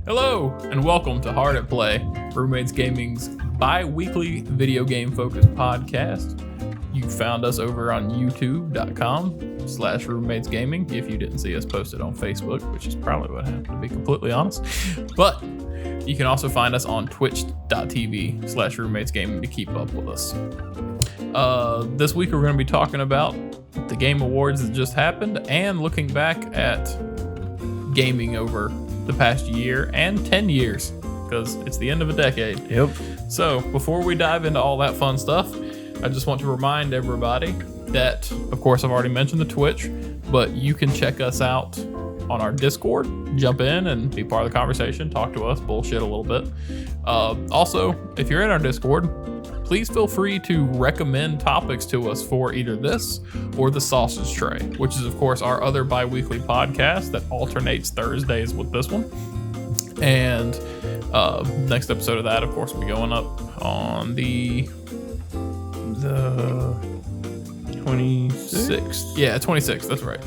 Hello, and welcome to Hard at Play, Roommates Gaming's bi-weekly video game focused podcast. You found us over on youtube.com/roommates gaming if you didn't see us posted on Facebook, which is probably what happened, to be completely honest. But you can also find us on twitch.tv/roommates gaming to keep up with us. This week we're going to be talking about the Game Awards that just happened and looking back at gaming over the past year and 10 years, because it's the end of a decade. Yep. So before we dive into all that fun stuff, I just want to remind everybody that, of course, I've already mentioned the Twitch, but you can check us out on our Discord. Jump in and be part of the conversation, talk to us, bullshit a little bit. Also, if you're in our Discord, please feel free to recommend topics to us for either this or the Sausage Tray, which is, of course, our other bi-weekly podcast that alternates Thursdays with this one. And next episode of that, of course, will be going up on the 26th. Yeah, 26th. That's right.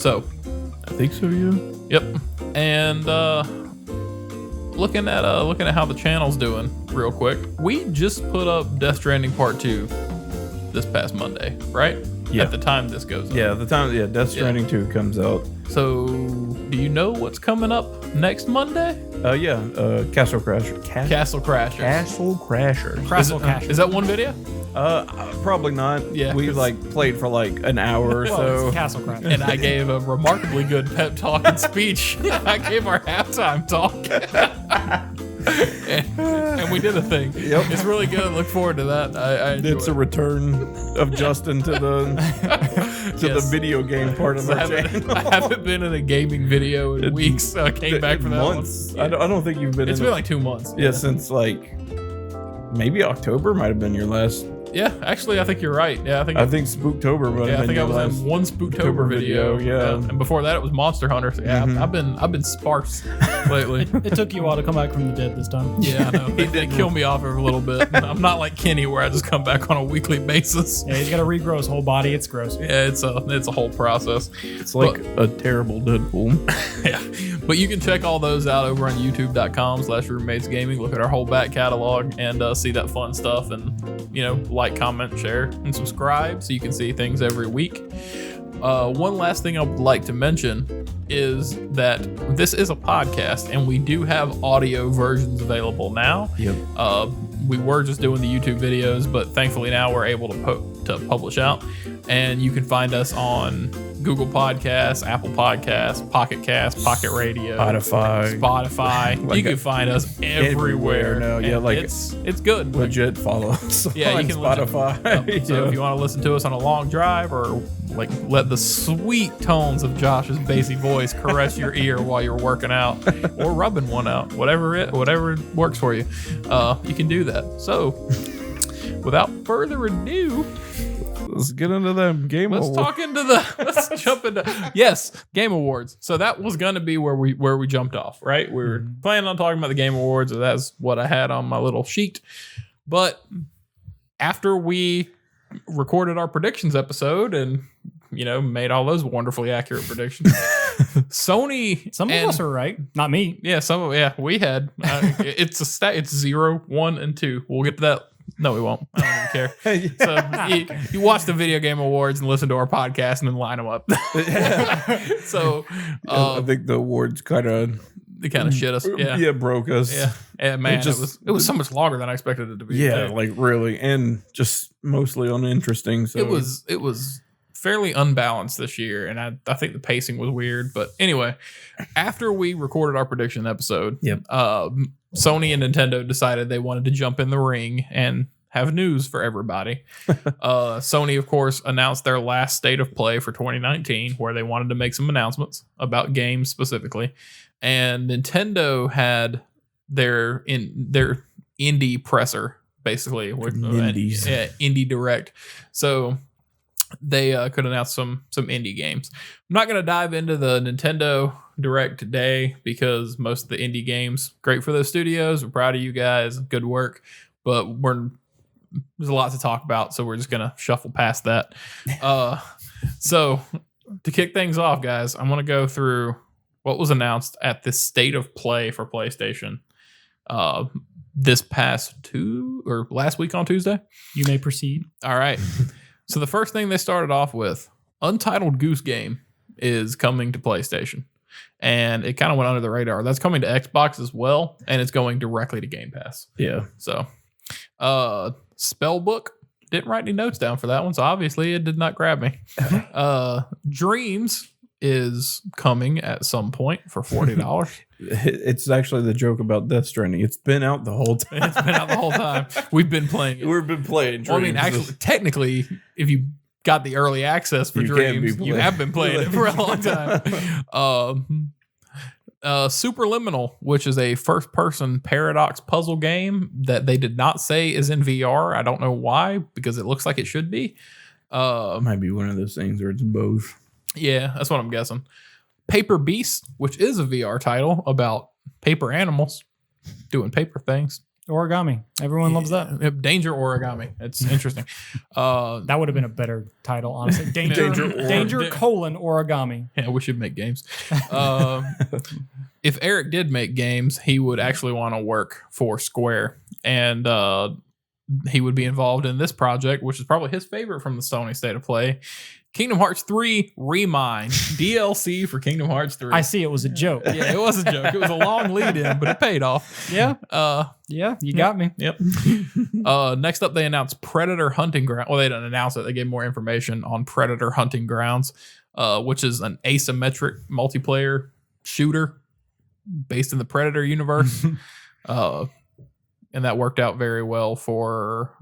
So I think so, yeah. yep. And looking at how the channel's doing real quick. We just put up Death Stranding Part 2 this past Monday, right? Yeah. At the time this goes up. Yeah, Death Stranding 2 comes out. So, do you know what's coming up next Monday? Castle Crasher. Castle Crashers. Castle Crasher. Is that one video? Probably not. Yeah, we 'cause- played for like an hour or Well, so. it's Castle Crunch. And I gave a remarkably good pep talk and speech. I gave our halftime talk. and we did a thing. Yep. It's really good. Look forward to that. I enjoy It's a it. return of Justin to the the Yes. video game part of I our haven't, channel. I haven't been in a gaming video in weeks, so I came back for that months. one. I don't think you've been. It's in been like 2 months. yeah, since like maybe October might have been your last. Yeah, actually, I think you're right. Yeah, I think Spooktober might yeah, have I been think I your was last. in one Spooktober video. Yeah. And before that, it was Monster Hunter. So yeah, Mhm. I've been sparse lately. It took you a while to come back from the dead this time. Yeah, I know. They kill me off every little bit. I'm not like Kenny, where I just come back on a weekly basis. Yeah, he's got to regrow his whole body. It's gross. Yeah, it's a whole process. It's like a terrible Deadpool. Yeah, but you can check all those out over on youtube.com/roommates gaming. Look at our whole back catalog and see that fun stuff, and like, comment, share, and subscribe so you can see things every week. One last thing I would like to mention is that this is a podcast, and we do have audio versions available now. Yep. We were just doing the YouTube videos, but thankfully now we're able to publish out. And you can find us on Google Podcasts, Apple Podcasts, Pocket Cast, Pocket Radio, Spotify. Like You can find us everywhere now. Yeah, And like it's good. legit follow us Yeah, on you can Spotify. Yep. So if you want to listen to us on a long drive, or like let the sweet tones of Josh's bassy voice caress your ear while you're working out or rubbing one out, whatever works for you, you can do that. So without further ado, Let's get into them game let's jump into Game Awards. So that was gonna be where we jumped off, right? We were planning on talking about the Game Awards, or that's what I had on my little sheet. But after we recorded our predictions episode and made all those wonderfully accurate predictions, Sony, Some of us are right. Not me. we had it's 0, 1, and 2. We'll get to that. No, we won't. I don't even care. So you watch the Video Game Awards and listen to our podcast and then line them up. So I think the awards kind of they kind of shit us. Yeah. broke us. Yeah, man, It it was so much longer than I expected it to be. Yeah, like really, and just mostly uninteresting. So It was fairly unbalanced this year, and I think the pacing was weird. But anyway, after we recorded our prediction episode, Yep. Sony and Nintendo decided they wanted to jump in the ring and have news for everybody. Sony, of course, announced their last state of play for 2019, where they wanted to make some announcements about games specifically, and Nintendo had their indie presser, basically, Indies. Indie Direct. So they could announce some indie games. I'm not going to dive into the Nintendo Direct today because most of the indie games, great for those studios. We're proud of you guys. Good work. But there's a lot to talk about, so we're just going to shuffle past that. So to kick things off, guys, I'm going to go through what was announced at the State of Play for PlayStation this past last week on Tuesday. You may proceed. All right. So the first thing they started off with, Untitled Goose Game is coming to PlayStation. And it kind of went under the radar. That's coming to Xbox as well, and it's going directly to Game Pass. Yeah. So, Spellbook, didn't write any notes down for that one, so obviously it did not grab me. Dreams is coming at some point for $40. It's actually the joke about Death Stranding. It's been out the whole time. It's been out the whole time. We've been playing it. We've been playing Dreams. Well, I mean, actually, technically, if you got the early access for You can be Dreams, you playing- have been playing it for a long time. Superliminal, which is a first-person paradox puzzle game that they did not say is in VR. I don't know why, because it looks like it should be. It might be one of those things where it's both. Yeah, that's what I'm guessing. Paper Beast, which is a VR title about paper animals doing paper things. Origami. Everyone loves that. Danger Origami. It's interesting. That would have been a better title, honestly. Danger Origami. Yeah, we should make games. If Eric did make games, he would actually want to work for Square. And he would be involved in this project, which is probably his favorite from the Sony State of Play. Kingdom Hearts 3 Remind. DLC for Kingdom Hearts 3. I see it was a joke. Yeah, it was a joke. It was a long lead in, but it paid off. Yeah. Uh, Yeah, you got me. Yep. Next up, they announced Predator Hunting Ground. Well, they didn't announce it. They gave more information on Predator Hunting Grounds, which is an asymmetric multiplayer shooter based in the Predator universe. And that worked out very well for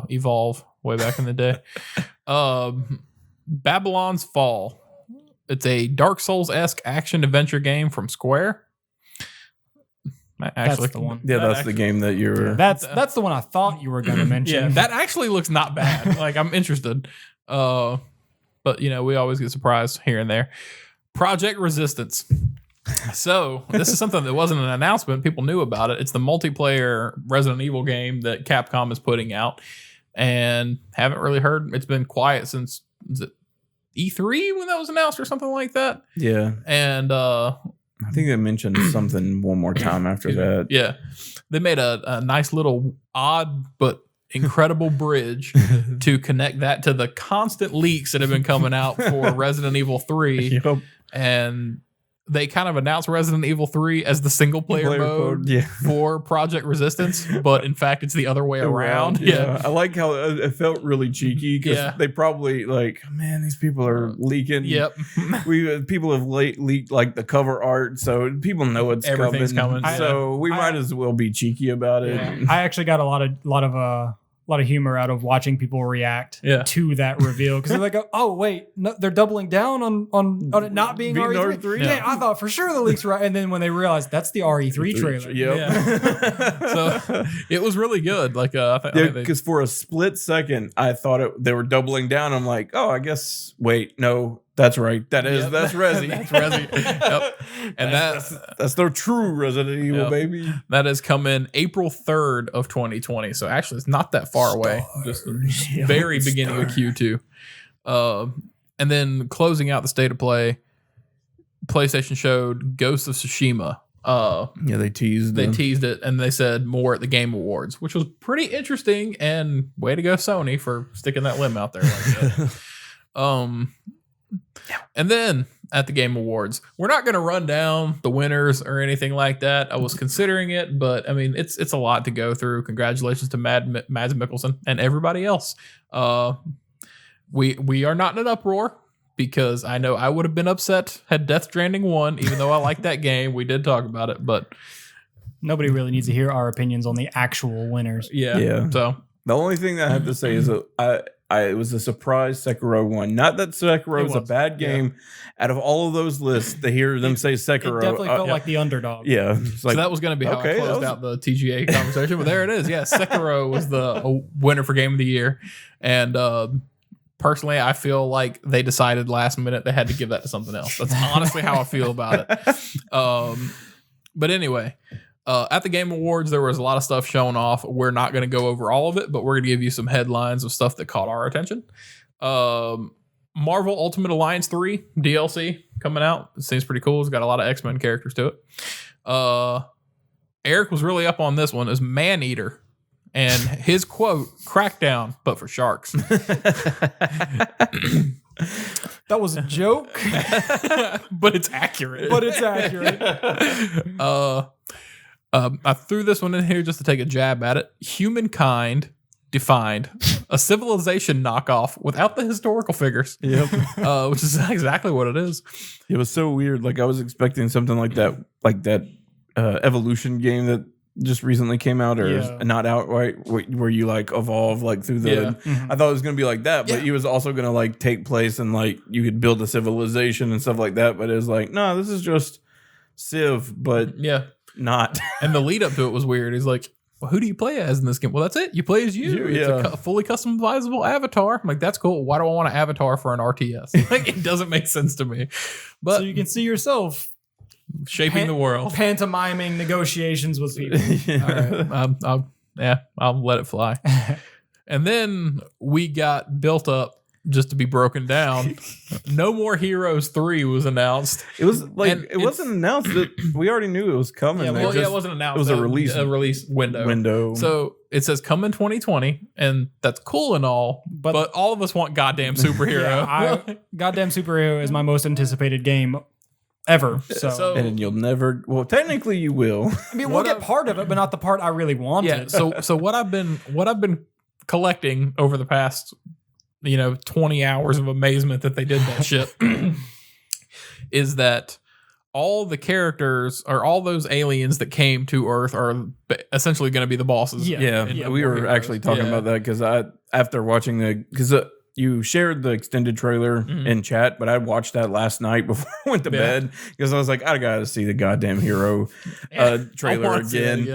Evolve way back in the day. Babylon's Fall. It's a Dark Souls-esque action-adventure game from Square. Actually, That's the one. Yeah, That that's the game that you're. That's the one I thought you were going to mention. Yeah, that actually looks not bad. Like, I'm interested. But, you know, we always get surprised here and there. Project Resistance. So, this is something that wasn't an announcement. People knew about it. It's the multiplayer Resident Evil game that Capcom is putting out. And haven't really heard. It's been quiet since is it E3 when that was announced or something like that. Yeah. And I think they mentioned something one more time after that. yeah, they made a nice little odd but incredible bridge to connect that to the constant leaks that have been coming out for Resident Evil 3. Yep. And they kind of announced Resident Evil 3 as the single player mode Yeah. for Project Resistance, but in fact it's the other way around. Yeah. I like how it felt really cheeky because Yeah. they probably like, man, these people are leaking. Yep. People have leaked like the cover art, so people know what's Everything's coming. So we might as well be cheeky about it. Yeah. I actually got a lot of humor out of watching people react Yeah. to that reveal because they're like, "Oh wait, no, they're doubling down on it not being Being RE3." RE3? Yeah, I thought for sure the leaks were right, and then when they realized that's the RE3 trailer. Yep. So it was really good. Like I think they, Because for a split second, I thought they were doubling down. I'm like, oh, I guess. Wait, no, that's right. That's Resi. That's Resi. Yep. And That's their true Resident Evil, Yep. baby. that has come in April 3rd of 2020. So actually it's not that far away. Just the very beginning of Q2. And then closing out the State of Play, PlayStation showed Ghost of Tsushima. Yeah, they teased. They them. teased it and they said more at the Game Awards, which was pretty interesting, and way to go Sony for sticking that limb out there like that. And then at the Game Awards, we're not going to run down the winners or anything like that. I was considering it, but I mean, it's a lot to go through. Congratulations to Mads Mikkelsen and everybody else. We are not in an uproar because I know I would have been upset had Death Stranding won, even though I like that game. We did talk about it, but Nobody really needs to hear our opinions on the actual winners. Yeah. So The only thing that I have to say is that it was a surprise Sekiro won. Not that Sekiro is a bad game. Out of all of those lists, to hear them say Sekiro, It definitely felt like the underdog. yeah, it's so like that was going to be how okay, I closed out the TGA conversation, but there it is. Yeah, Sekiro was the winner for Game of the Year, and personally, I feel like they decided last minute they had to give that to something else. That's honestly how I feel about it. But anyway, at the Game Awards, there was a lot of stuff shown off. We're not going to go over all of it, but we're going to give you some headlines of stuff that caught our attention. Marvel Ultimate Alliance 3 DLC coming out. It seems pretty cool. It's got a lot of X-Men characters to it. Eric was really up on this one as Maneater. And his quote, "Crackdown, but for sharks." That was a joke. But it's accurate. I threw this one in here just to take a jab at it. Humankind defined a civilization knockoff without the historical figures. Yep. Which is exactly what it is. It was so weird. Like I was expecting something like that evolution game that just recently came out or is not outright where you like evolve like through the I thought it was gonna be like that, but it was also gonna like take place and like you could build a civilization and stuff like that. But it was like, no, this is just Civ, but not. And the lead up to it was weird. He's like, well, who do you play as in this game? Well, that's it. You play as you. It's a fully customizable avatar. I'm like, that's cool. Why do I want an avatar for an RTS? Like, it doesn't make sense to me. But so you can see yourself shaping the world, pantomiming negotiations with people. All right. I'll let it fly. And then we got built up just to be broken down. No More Heroes 3 was announced. It was like it wasn't announced that we already knew it was coming. Yeah, it wasn't announced. It was a release window. So it says come in 2020, and that's cool and all, but all of us want goddamn superhero. Goddamn superhero is my most anticipated game ever. So and you'll never. Well, technically you will. I mean, we'll get part of it, but not the part I really wanted. Yeah. So what I've been collecting over the past 20 hours of amazement that they did that shit is that all the characters or all those aliens that came to Earth are essentially going to be the bosses. Yeah. We were actually talking about that because after watching you shared the extended trailer in chat, but I watched that last night before I went to bed because I was like, I gotta see the goddamn Hero trailer again.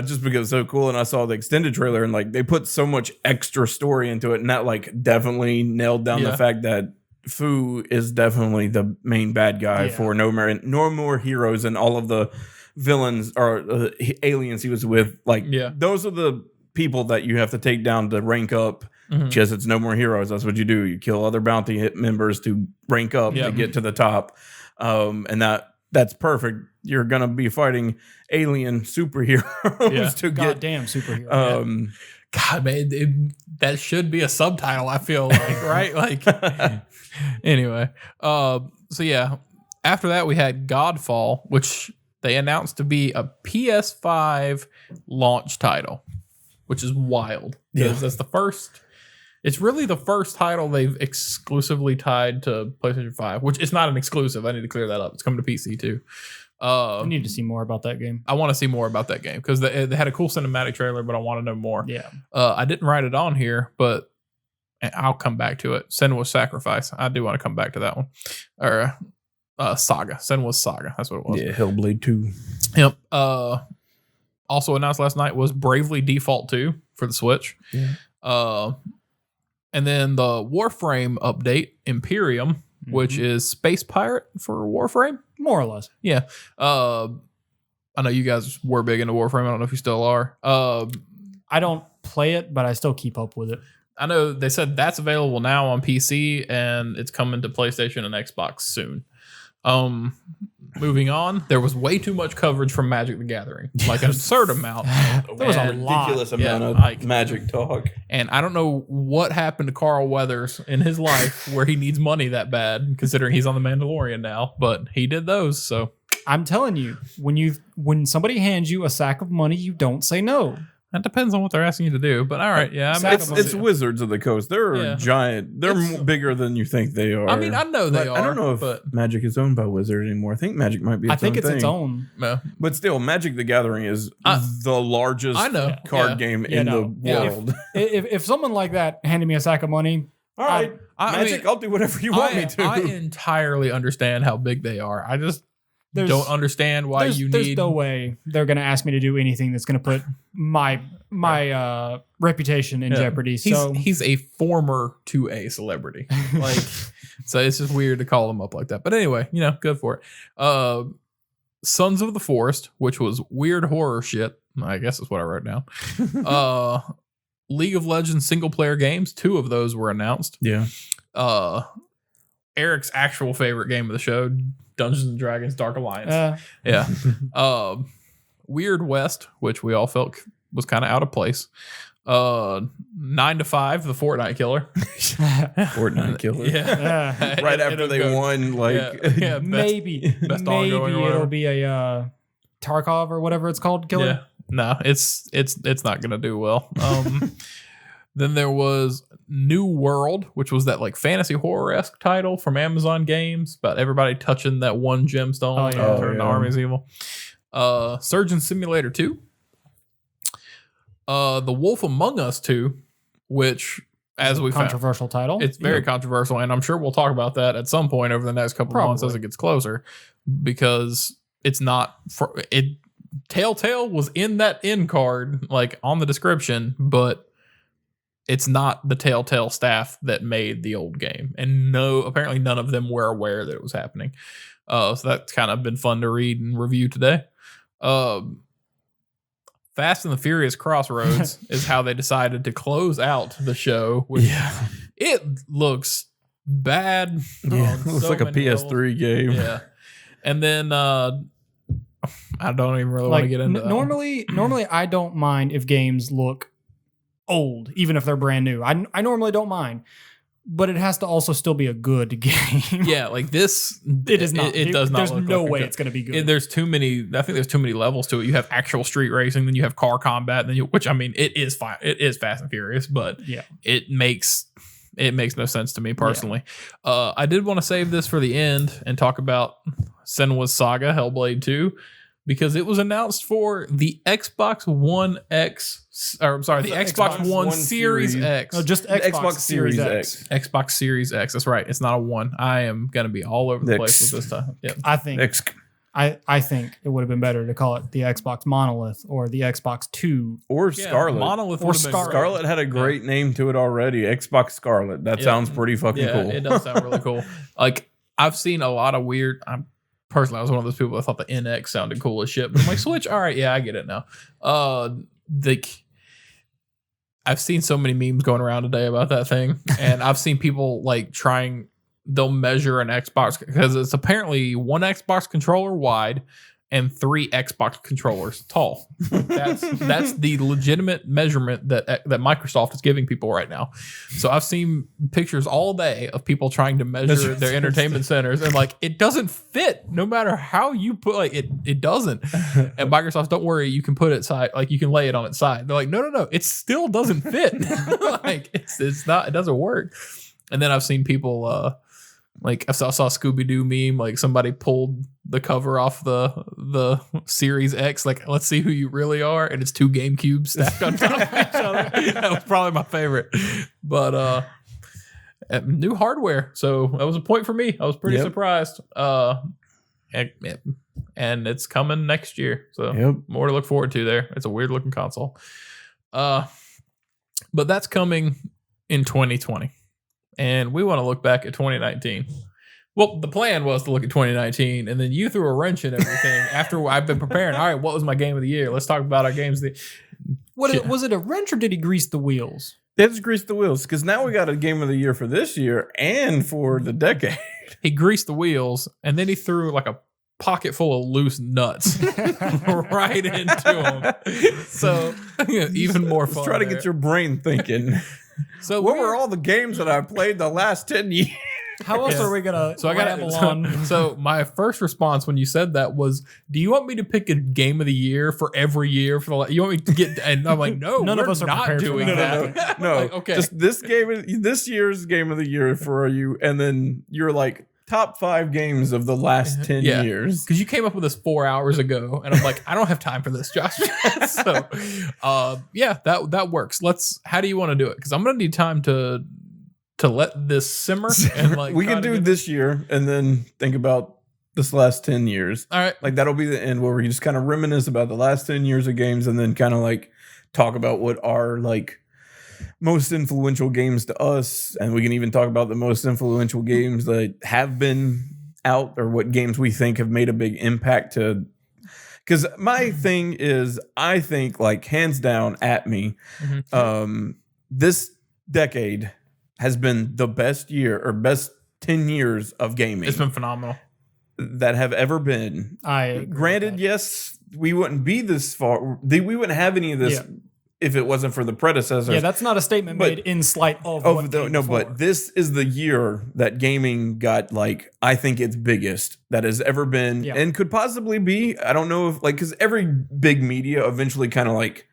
Just because it's so cool. And I saw the extended trailer and like they put so much extra story into it, and that like definitely nailed down the fact that Fu is definitely the main bad guy for No More Heroes, and all of the villains or aliens he was with. Like those are the people that you have to take down to rank up. Because it's No More Heroes. That's what you do. You kill other bounty hit members to rank up to get to the top. And that's perfect. You're going to be fighting alien superheroes to get... Goddamn superhero. God, man, that should be a subtitle, I feel like, right? Like, anyway. So, yeah. After that, we had Godfall, which they announced to be a PS5 launch title, which is wild. Because that's the first... It's really the first title they've exclusively tied to PlayStation 5, which it's not an exclusive. I need to clear that up. It's coming to PC too. I need to see more about that game. I want to see more about that game because they had a cool cinematic trailer, but I want to know more. Yeah. I didn't write it on here, but I'll come back to it. Senua's Sacrifice. I do want to come back to that one. Or Saga. Senua's Saga. That's what it was. Yeah, Hellblade 2. Yep. Also announced last night was Bravely Default 2 for the Switch. Yeah. And then the Warframe update, Imperium, which is Space Pirate for Warframe. More or less. Yeah. I know you guys were big into Warframe. I don't know if you still are. I don't play it, but I still keep up with it. I know they said that's available now on PC and it's coming to PlayStation and Xbox soon. Moving on, there was way too much coverage from Magic the Gathering, like an absurd amount. There was a ridiculous amount of Magic talk. And I don't know what happened to Carl Weathers in his life where he needs money that bad, considering he's on The Mandalorian now, but he did those. So I'm telling you, when somebody hands you a sack of money, you don't say no. That depends on what they're asking you to do, but all right, yeah. It's Wizards of the Coast. They're giant. They're bigger than you think they are. I mean, I know they are. I don't know if Magic is owned by Wizards anymore. I think Magic might be. Its own. Yeah. But still, Magic the Gathering is the largest card game in the world. If someone like that handed me a sack of money, all right, Magic, I'll do whatever you want me to. I entirely understand how big they are. I just don't understand why there's no way they're going to ask me to do anything that's going to put my reputation in jeopardy. So he's a former 2A celebrity. Like, so it's just weird to call him up like that. But anyway, good for it. Sons of the Forest, which was weird horror shit. I guess that's what I wrote down. League of Legends single player games. 2 of those were announced. Yeah. Eric's actual favorite game of the show, Dungeons and Dragons Dark Alliance. Yeah. Weird West, which we all felt was kind of out of place. 9 to 5, the Fortnite killer. Fortnite killer. Yeah. Right after they won, like maybe ongoing or it'll be a Tarkov or whatever it's called killer. Yeah. No, it's not gonna do well. Then there was New World, which was that like fantasy horror-esque title from Amazon Games about everybody touching that one gemstone and turning the armies evil. Surgeon Simulator 2. The Wolf Among Us 2, which as we controversial title. It's very controversial, and I'm sure we'll talk about that at some point over the next couple of months as it gets closer, because it's not for it. Telltale was in that end card, like on the description, but it's not the Telltale staff that made the old game, and apparently none of them were aware that it was happening. So that's kind of been fun to read and review today. Fast and the Furious Crossroads is how they decided to close out the show. Which it looks bad. Yeah, it looks like a PS3 game. Yeah, and then I don't even really want to get into that. Normally, I don't mind if games look old, even if they're brand new. I normally don't mind, but it has to also still be a good game. Yeah, like this, it is not. It does not. There's look no like way it's going to be good. There's too many. I think there's too many levels to it. You have actual street racing, then you have car combat, then which I mean, it is fine. It is Fast and Furious, but it makes no sense to me personally. I did want to save this for the end and talk about Senua's Saga Hellblade 2. Because it was announced for the Xbox One X, or I'm sorry, the Xbox One Series X. No, just Xbox Series X. Xbox Series X. That's right. It's not a one. I am gonna be all over the place with this time. Yeah. I think it would have been better to call it the Xbox Monolith or the Xbox Two or Scarlet. Monolith or Scarlet had a great name to it already. Xbox Scarlet. That sounds pretty fucking cool. It does sound really cool. Like I've seen a lot of weird. Personally, I was one of those people that thought the NX sounded cool as shit. But I'm like, Switch, all right, yeah, I get it now. I've seen so many memes going around today about that thing. And I've seen people like they'll measure an Xbox because it's apparently one Xbox controller wide and 3 Xbox controllers tall. That's the legitimate measurement that Microsoft is giving people right now. So I've seen pictures all day of people trying to measure their entertainment centers, and like it doesn't fit no matter how you put it doesn't. And Microsoft, don't worry, you can put it side, like you can lay it on its side. They're like, no, it still doesn't fit. Like it's not, it doesn't work. And then I've seen people like I saw a Scooby-Doo meme, like somebody pulled the cover off the Series X, like let's see who you really are, and it's 2 GameCubes stacked on top of each other. That was probably my favorite. But new hardware, so that was a point for me. I was pretty surprised. And it's coming next year, so more to look forward to there. It's a weird looking console. But that's coming in 2020. And we want to look back at 2019. Well, the plan was to look at 2019, and then you threw a wrench in everything after I've been preparing. All right, what was my game of the year? Let's talk about our games. Was it a wrench or did he grease the wheels? They just greased the wheels because now we got a game of the year for this year and for the decade. He greased the wheels, and then he threw like a pocket full of loose nuts right into him. So even more fun. Let's try to get your brain thinking. So what were all the games that I played the last 10 years? How else are we gonna ramble on? So my first response when you said that was, "Do you want me to pick a game of the year for every year for the? You want me to get?" And I'm like, "No, none of us are not doing that." No. Like, okay, just this year's game of the year for you, and then you're like top 5 games of the last 10 years. Because you came up with this 4 hours ago, and I'm like, I don't have time for this, Josh. So, that works. How do you want to do it? Because I'm gonna need time to let this simmer. And like we can do this year, and then think about this last 10 years. All right, like that'll be the end where we just kind of reminisce about the last 10 years of games, and then kind of like talk about what are like most influential games to us, and we can even talk about the most influential games that have been out, or what games we think have made a big impact to. Because my thing is, I think like hands down at me, this decade has been the best year or best 10 years of gaming It's been phenomenal. that have ever been. I agree with Granted, that. yes, we wouldn't be this far. We wouldn't have any of this Yeah. if it wasn't for the predecessors. Yeah, that's not a statement But- made in slight of Oh what no, came no, before. but this is the year that gaming got like I think its biggest that has ever been, Yeah. and could possibly be. I don't know if like because every big media eventually kind of like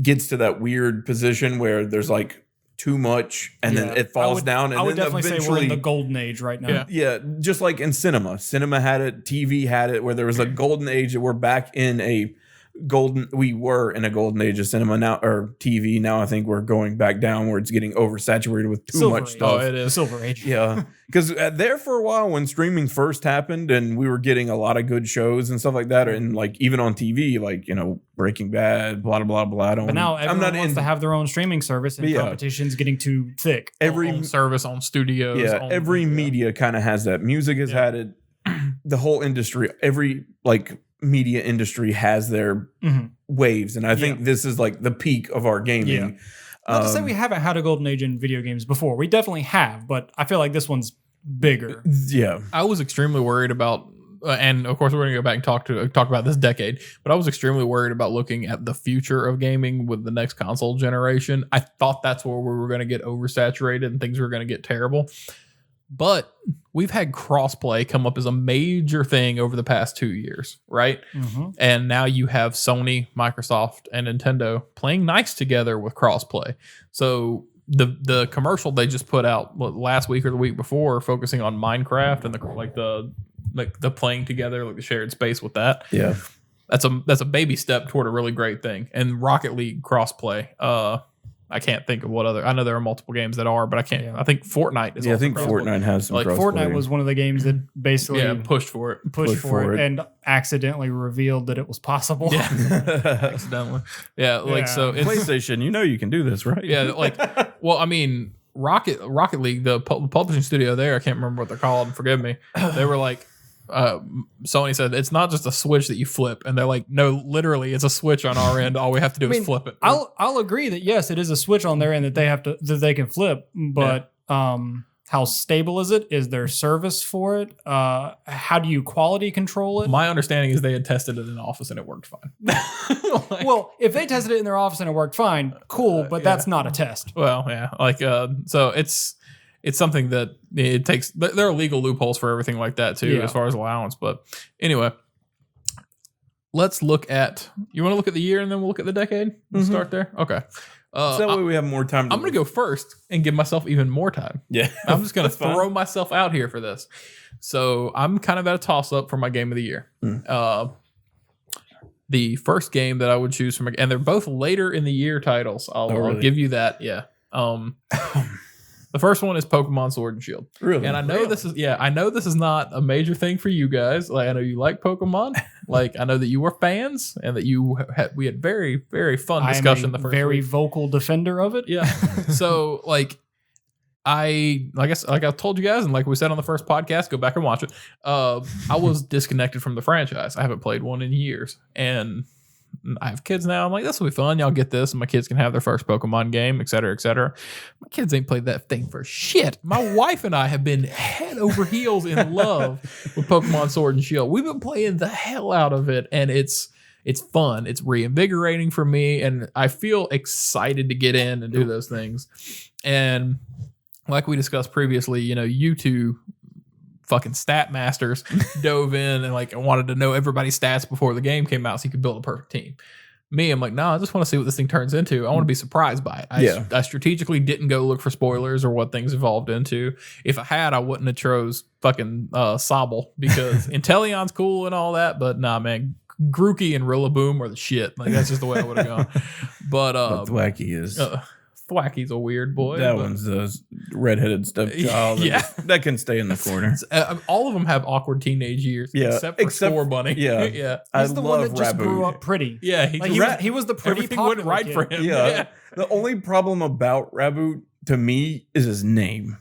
gets to that weird position where there's like too much, and then Yeah. it falls down, and I would then definitely say we're eventually. in the golden age right now. Yeah. Yeah, just like in cinema had it, TV had it, where there was a golden age. That we're back in a we were in a golden age of cinema now, or TV. Now I think we're going back down where it's getting oversaturated with too Silver much Age. stuff. Oh, it is. Silver Age. Yeah, because there for a while when streaming first happened, and we were getting a lot of good shows and stuff like that, and like even on TV, like Breaking Bad, blah blah blah. I don't. But now I'm everyone not wants in to have their own streaming service, and Yeah. competition's getting too thick. every on service, on studios. yeah on, every media kind of has that. Music has Yeah. had it. The whole industry, every like media industry has their Mhm. waves, and I think this is like the peak of our gaming. Yeah. Not to say we haven't had a golden age in video games before. We definitely have, but I feel like this one's bigger. Yeah, I was extremely worried about, and of course we're going to go back and talk about this decade. But I was extremely worried about looking at the future of gaming with the next console generation. I thought that's where we were going to get oversaturated and things were going to get terrible. But we've had crossplay come up as a major thing over the past 2 years, right? Mhm. And now you have Sony, Microsoft, and Nintendo playing nice together with crossplay. So the commercial they just put out last week or the week before, focusing on Minecraft and the playing together, like the shared space with that. yeah. That's a baby step toward a really great thing. And Rocket League crossplay. I can't think of what other. I know there are multiple games that are, but I can't. Yeah. I think Fortnite is. Yeah, I also think crossplay. Fortnite has some Like, crossplay. Fortnite was one of the games that basically pushed for it. pushed pushed for for it it. and accidentally revealed that it was possible. Yeah, accidentally. Yeah, like Yeah. so. It's, PlayStation, you can do this, right? yeah, like well, I mean, Rocket League, the publishing studio there, I can't remember what they're called. Forgive me. They were like, Sony said it's not just a switch that you flip, and they're like, no, literally, it's a switch on our end. All we have to do is flip it. I'll agree that yes, it is a switch on their end that they can flip, but how stable is it? Is there service for it? How do you quality control it? My understanding is they had tested it in the office and it worked fine. Like, Well, if they tested it in their office and it worked fine, cool, but that's not a test. well, yeah, like so it's something that it takes. There are legal loopholes for everything like that too, Yeah. as far as allowance. But anyway, let's look at. You want to look at the year and then we'll look at the decade. We'll start there. Okay. So that way we have more time. I'm going to go first and give myself even more time. Yeah, I'm just going to That's fine. throw myself out here for this. So I'm kind of at a toss up for my game of the year. The first game that I would choose from, and they're both later in the year titles. I'll really? give you that. Yeah. The first one is Pokemon Sword and Shield. Really? And I know this is not a major thing for you guys. Like I know you like Pokemon. Like I know that you were fans and that we had very, very fun discussion I'm the a first very week. vocal defender of it. Yeah. So like I guess like I told you guys, and like we said on the first podcast, go back and watch it. I was disconnected from the franchise. I haven't played one in years, and I have kids now. I'm like, this will be fun. Y'all get this, and my kids can have their first Pokemon game, et cetera, et cetera. My kids ain't played that thing for shit. My wife and I have been head over heels in love with Pokemon Sword and Shield. We've been playing the hell out of it, and it's fun. It's reinvigorating for me, and I feel excited to get in and do those things. And like we discussed previously, you two fucking stat masters dove in and like wanted to know everybody's stats before the game came out so you could build a perfect team. Me, I'm like, no, I just want to see what this thing turns into. I want to be surprised by it. I strategically didn't go look for spoilers or what things evolved into. If I had, I wouldn't have chose fucking Sobble because Inteleon's cool and all that, but nah, man, Grookey and Rillaboom are the shit. Like that's just the way I would have gone. But Thwacky is Thwacky's a weird boy. that but- one's the redheaded stepchild. Yeah. that can stay in the corner. All of them have awkward teenage years, Yeah, except for Score Bunny. yeah. yeah, I He's the one love that just grew Raboot. up pretty. yeah. He was the pretty everything went popular right kid. for him. Yeah. The only problem about Raboot to me is his name.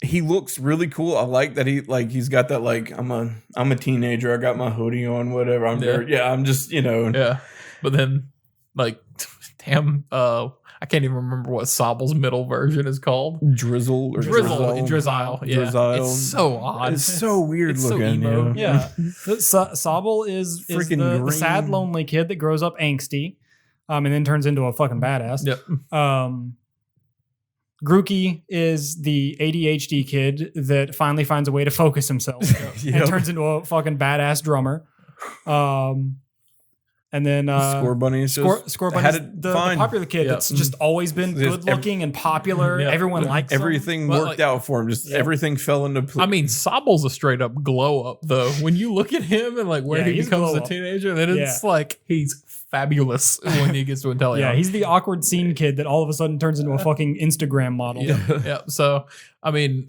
He looks really cool. I like that he's got that like I'm a teenager. I got my hoodie on, whatever. I'm just yeah. But then like, damn. I can't even remember what Sobble's middle version is called. Drizzle or Drizzile. Yeah. Drizzile. It's so odd. It's so weird it's so looking. emo. Yeah. Sobble is Freaking the green. sad, lonely kid that grows up angsty and then turns into a fucking badass. Yep. Grookey is the ADHD kid that finally finds a way to focus himself and turns into a fucking badass drummer. And then Score Bunny is just Score Bunny is the popular kid that's just always been good looking and popular. Everyone likes everything him. worked out for him. Just everything fell into place. I mean, Sobble's a straight up glow up though. When you look at him and like where he becomes a teenager, then it's like he's fabulous when he gets to Inteleon. Yeah, he's the awkward scene kid that all of a sudden turns into a fucking Instagram model. Yeah. So I mean,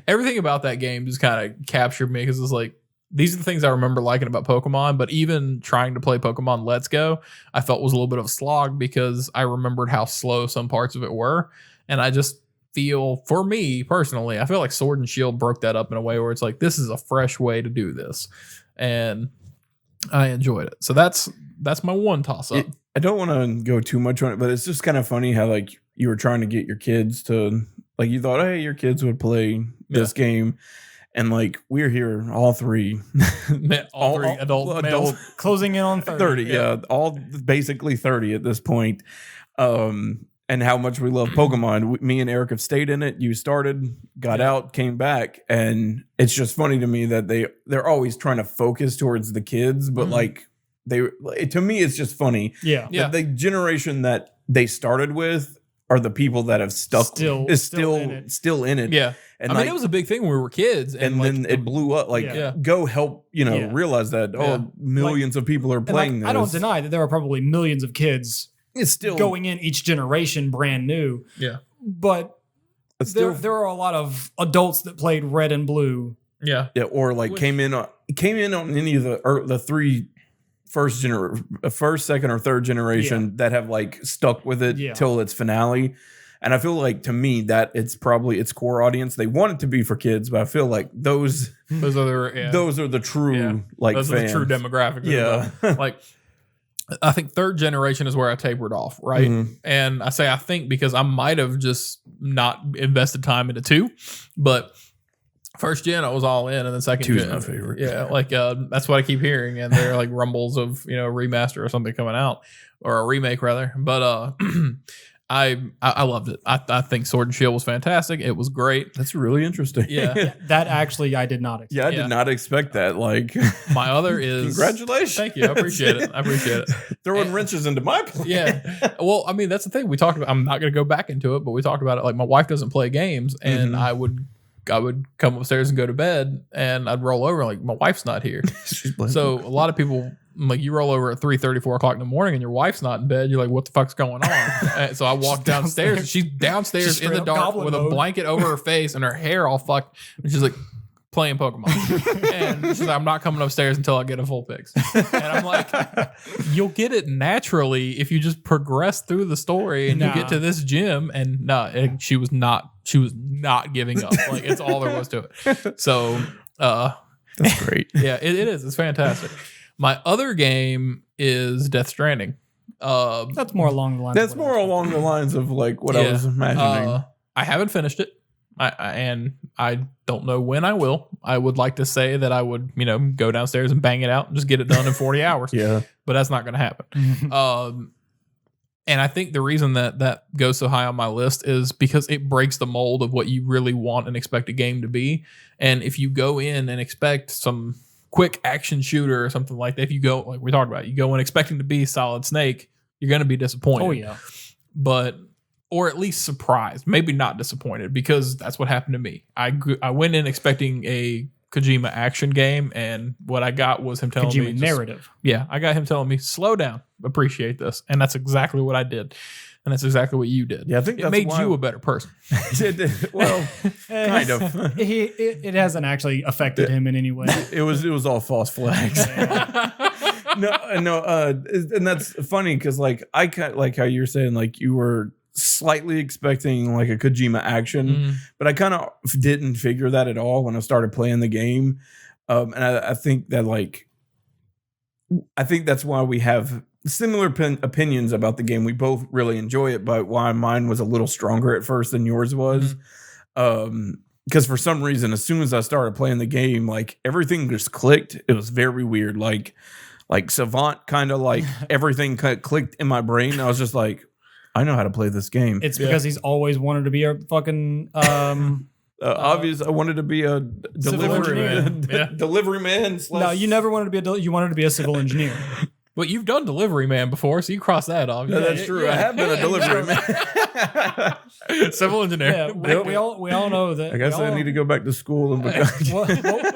everything about that game just kind of captured me because it's like, these are the things I remember liking about Pokemon, but even trying to play Pokemon Let's Go, I felt was a little bit of a slog because I remembered how slow some parts of it were. And I just feel, for me personally, I feel like Sword and Shield broke that up in a way where it's like, this is a fresh way to do this. And I enjoyed it. So that's my one toss up. I don't want to go too much on it, but it's just kind of funny how like you were trying to get your kids to, like you thought, hey, your kids would play this game. And like we're here, all three, all three adult closing in on 30. Yeah, all basically 30 at this point. And how much we love Pokemon. Me and Eric have stayed in it. You started, got out, came back, and it's just funny to me that they're always trying to focus towards the kids, but like to me, it's just funny. Yeah, the generation that they started with are the people that have stuck still in it. Yeah. And I mean, it was a big thing when we were kids. And then it blew up. Like, go help, realize that, millions of people are playing this. I don't deny that there are probably millions of kids it's still going in each generation brand new. Yeah. But there are a lot of adults that played Red and Blue. Yeah. Yeah. Or like came in on any of the three first, second, or third generation that have like stuck with it till its finale. And I feel like to me that it's probably its core audience. They want it to be for kids, but I feel like those are the true like those fans. Are the true demographic. Yeah, like I think third generation is where I tapered off, right? Mm-hmm. And I say I think because I might have just not invested time into 2, but first gen I was all in, and then second 2's gen, my favorite. Yeah, like that's what I keep hearing, and there are like rumbles of a remaster or something coming out, or a remake rather, but I loved it. I think Sword and Shield was fantastic. It was great. That's really interesting. Yeah. That actually I did not expect. Yeah, I did not expect that. Like my other is congratulations. Thank you. I appreciate it. Throwing wrenches into my plan. Yeah. Well, I mean, that's the thing. We talked about, I'm not going to go back into it, but we talked about it. Like my wife doesn't play games, and I would come upstairs and go to bed, and I'd roll over like my wife's not here. So a lot of people, like, you roll over at 3:30, 4 o'clock in the morning, and your wife's not in bed. You're like, what the fuck's going on? So I walk downstairs, and she's downstairs in the dark with a blanket over her face and her hair all fucked. And she's like playing Pokemon. And she's like, I'm not coming upstairs until I get a full fix. And I'm like, you'll get it naturally if you just progress through the story and you get to this gym. And she was not giving up. Like, it's all there was to it. So that's great. Yeah, it is. It's fantastic. My other game is Death Stranding. That's more along the lines. That's more along the lines of like what I was imagining. I haven't finished it, and I don't know when I will. I would like to say that I would, go downstairs and bang it out and just get it done in 40 hours. Yeah, but that's not going to happen. And I think the reason that goes so high on my list is because it breaks the mold of what you really want and expect a game to be. And if you go in and expect some quick action shooter or something like that, if you go, like we talked about, you go in expecting to be Solid Snake, you're going to be disappointed. Oh yeah. Or at least surprised, maybe not disappointed, because that's what happened to me. I went in expecting a Kojima action game, and what I got was him telling me narrative. Yeah, I got him telling me, slow down, appreciate this. And that's exactly what I did. And that's exactly what you did. Yeah, I think it made you a better person. Well, kind of. It hasn't actually affected him in any way. It was all false flags. No, and that's funny because like I kind like how you're saying like you were slightly expecting like a Kojima action, but I kind of didn't figure that at all when I started playing the game. And I think that I think that's why we have similar opinions about the game. We both really enjoy it, but why mine was a little stronger at first than yours was. Because for some reason, as soon as I started playing the game, like everything just clicked. It was very weird. Like Savant, kind of like everything clicked in my brain. I was just like, I know how to play this game. It's because he's always wanted to be a fucking obvious. I wanted to be a delivery man. Delivery man. No, you never wanted to be you wanted to be a civil engineer. But you've done delivery man before, so you cross that off. No, that's true. I have been a delivery man. Civil engineer. Yeah, we all know that. I guess I need to go back to school and become.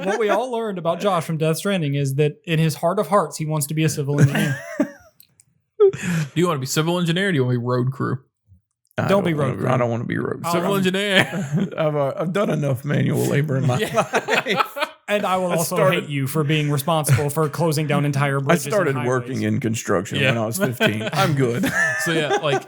What we all learned about Josh from Death Stranding is that in his heart of hearts, he wants to be a civil engineer. Do you want to be civil engineer or do you want to be road crew? Don't be road crew. I don't want to be road crew. Civil engineer. I've done enough manual labor in my life. And I will also hate you for being responsible for closing down entire bridges. I started working in construction when I was 15. I'm good. So yeah, like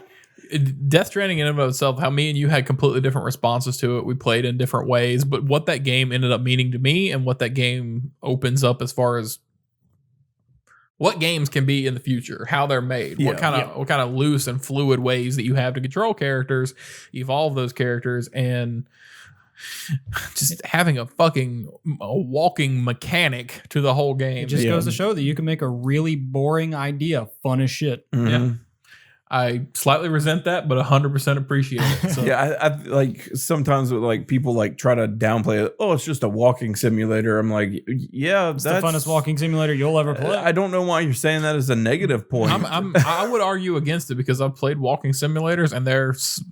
Death Stranding in and of itself, how me and you had completely different responses to it. We played in different ways, but what that game ended up meaning to me and what that game opens up as far as what games can be in the future, how they're made, what kind of loose and fluid ways that you have to control characters, evolve those characters, and just having a walking mechanic to the whole game. It just goes to show that you can make a really boring idea fun as shit. Mm-hmm. Yeah. I slightly resent that, but 100% appreciate it. So. Yeah, I like sometimes with like people like try to downplay it. Oh, it's just a walking simulator. I'm like, yeah, It's the funnest walking simulator you'll ever play. I don't know why you're saying that as a negative point. I would argue against it because I've played walking simulators, and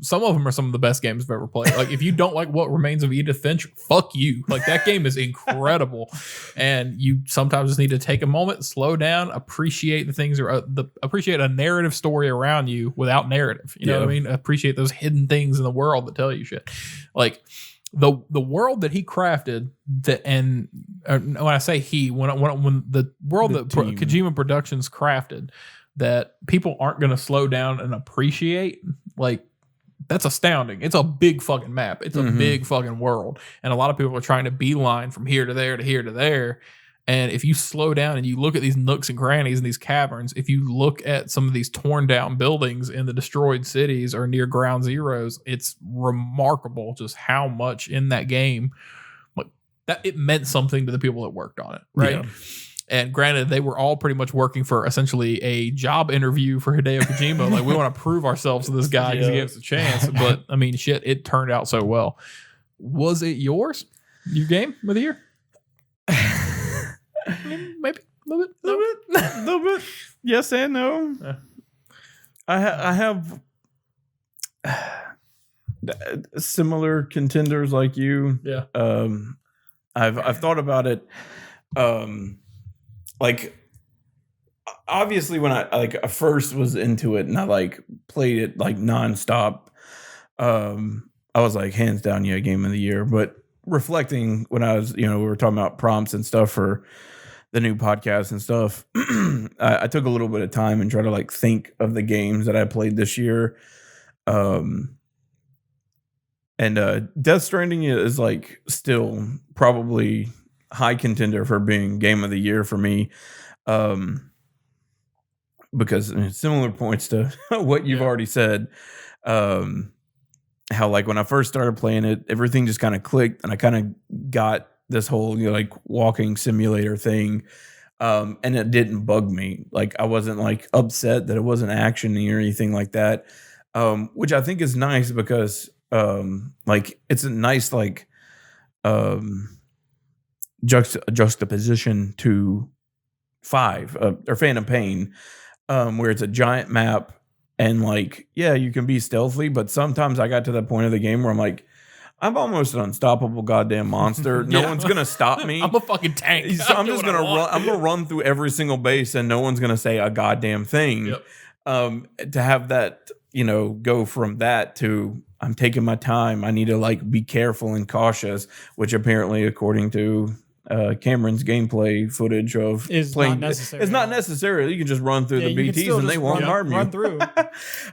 some of them are some of the best games I've ever played. Like if you don't like What Remains of Edith Finch, fuck you. Like that game is incredible, and you sometimes just need to take a moment, slow down, appreciate the things, or appreciate a narrative story around you without narrative. You know what I mean? Appreciate those hidden things in the world that tell you shit. Like the world that he crafted, when I say he, when the world that Kojima Productions crafted, that people aren't going to slow down and appreciate, like that's astounding. It's a big fucking map. It's a big fucking world, and a lot of people are trying to beeline from here to there to here to there. And if you slow down and you look at these nooks and crannies and these caverns, if you look at some of these torn down buildings in the destroyed cities or near ground zeros, it's remarkable just how much in that game, like that it meant something to the people that worked on it, right? Yeah. And granted, they were all pretty much working for essentially a job interview for Hideo Kojima. Like, we want to prove ourselves to this guy because he gave us a chance. But I mean, shit, it turned out so well. Was it yours? Your game of the year? Maybe a little bit. Yes and no. Yeah. I have similar contenders like you. Yeah. I've thought about it. Like obviously when I first was into it and I like played it like nonstop, I was like hands down, game of the year. But reflecting when I was, we were talking about prompts and stuff for the new podcast and stuff, I took a little bit of time and tried to like think of the games that I played this year. And Death Stranding is like still probably high contender for being game of the year for me. Because similar points to what you've already said, how like when I first started playing it, everything just kind of clicked and I kind of got this whole, like walking simulator thing. And it didn't bug me. Like I wasn't like upset that it wasn't actiony or anything like that. Which I think is nice because, like it's a nice, like, juxtaposition to 5 or Phantom Pain, where it's a giant map and like, yeah, you can be stealthy, but sometimes I got to that point of the game where I'm like, I'm almost an unstoppable goddamn monster. No one's gonna stop me. I'm a fucking tank. So I'm just gonna run. I'm gonna run through every single base, and no one's gonna say a goddamn thing. Yep. To have that, go from that to I'm taking my time. I need to like be careful and cautious, which apparently, according to Cameron's gameplay footage of is playing, not necessary. It's not necessary. You can just run through the BTs and they won't harm you. Run through.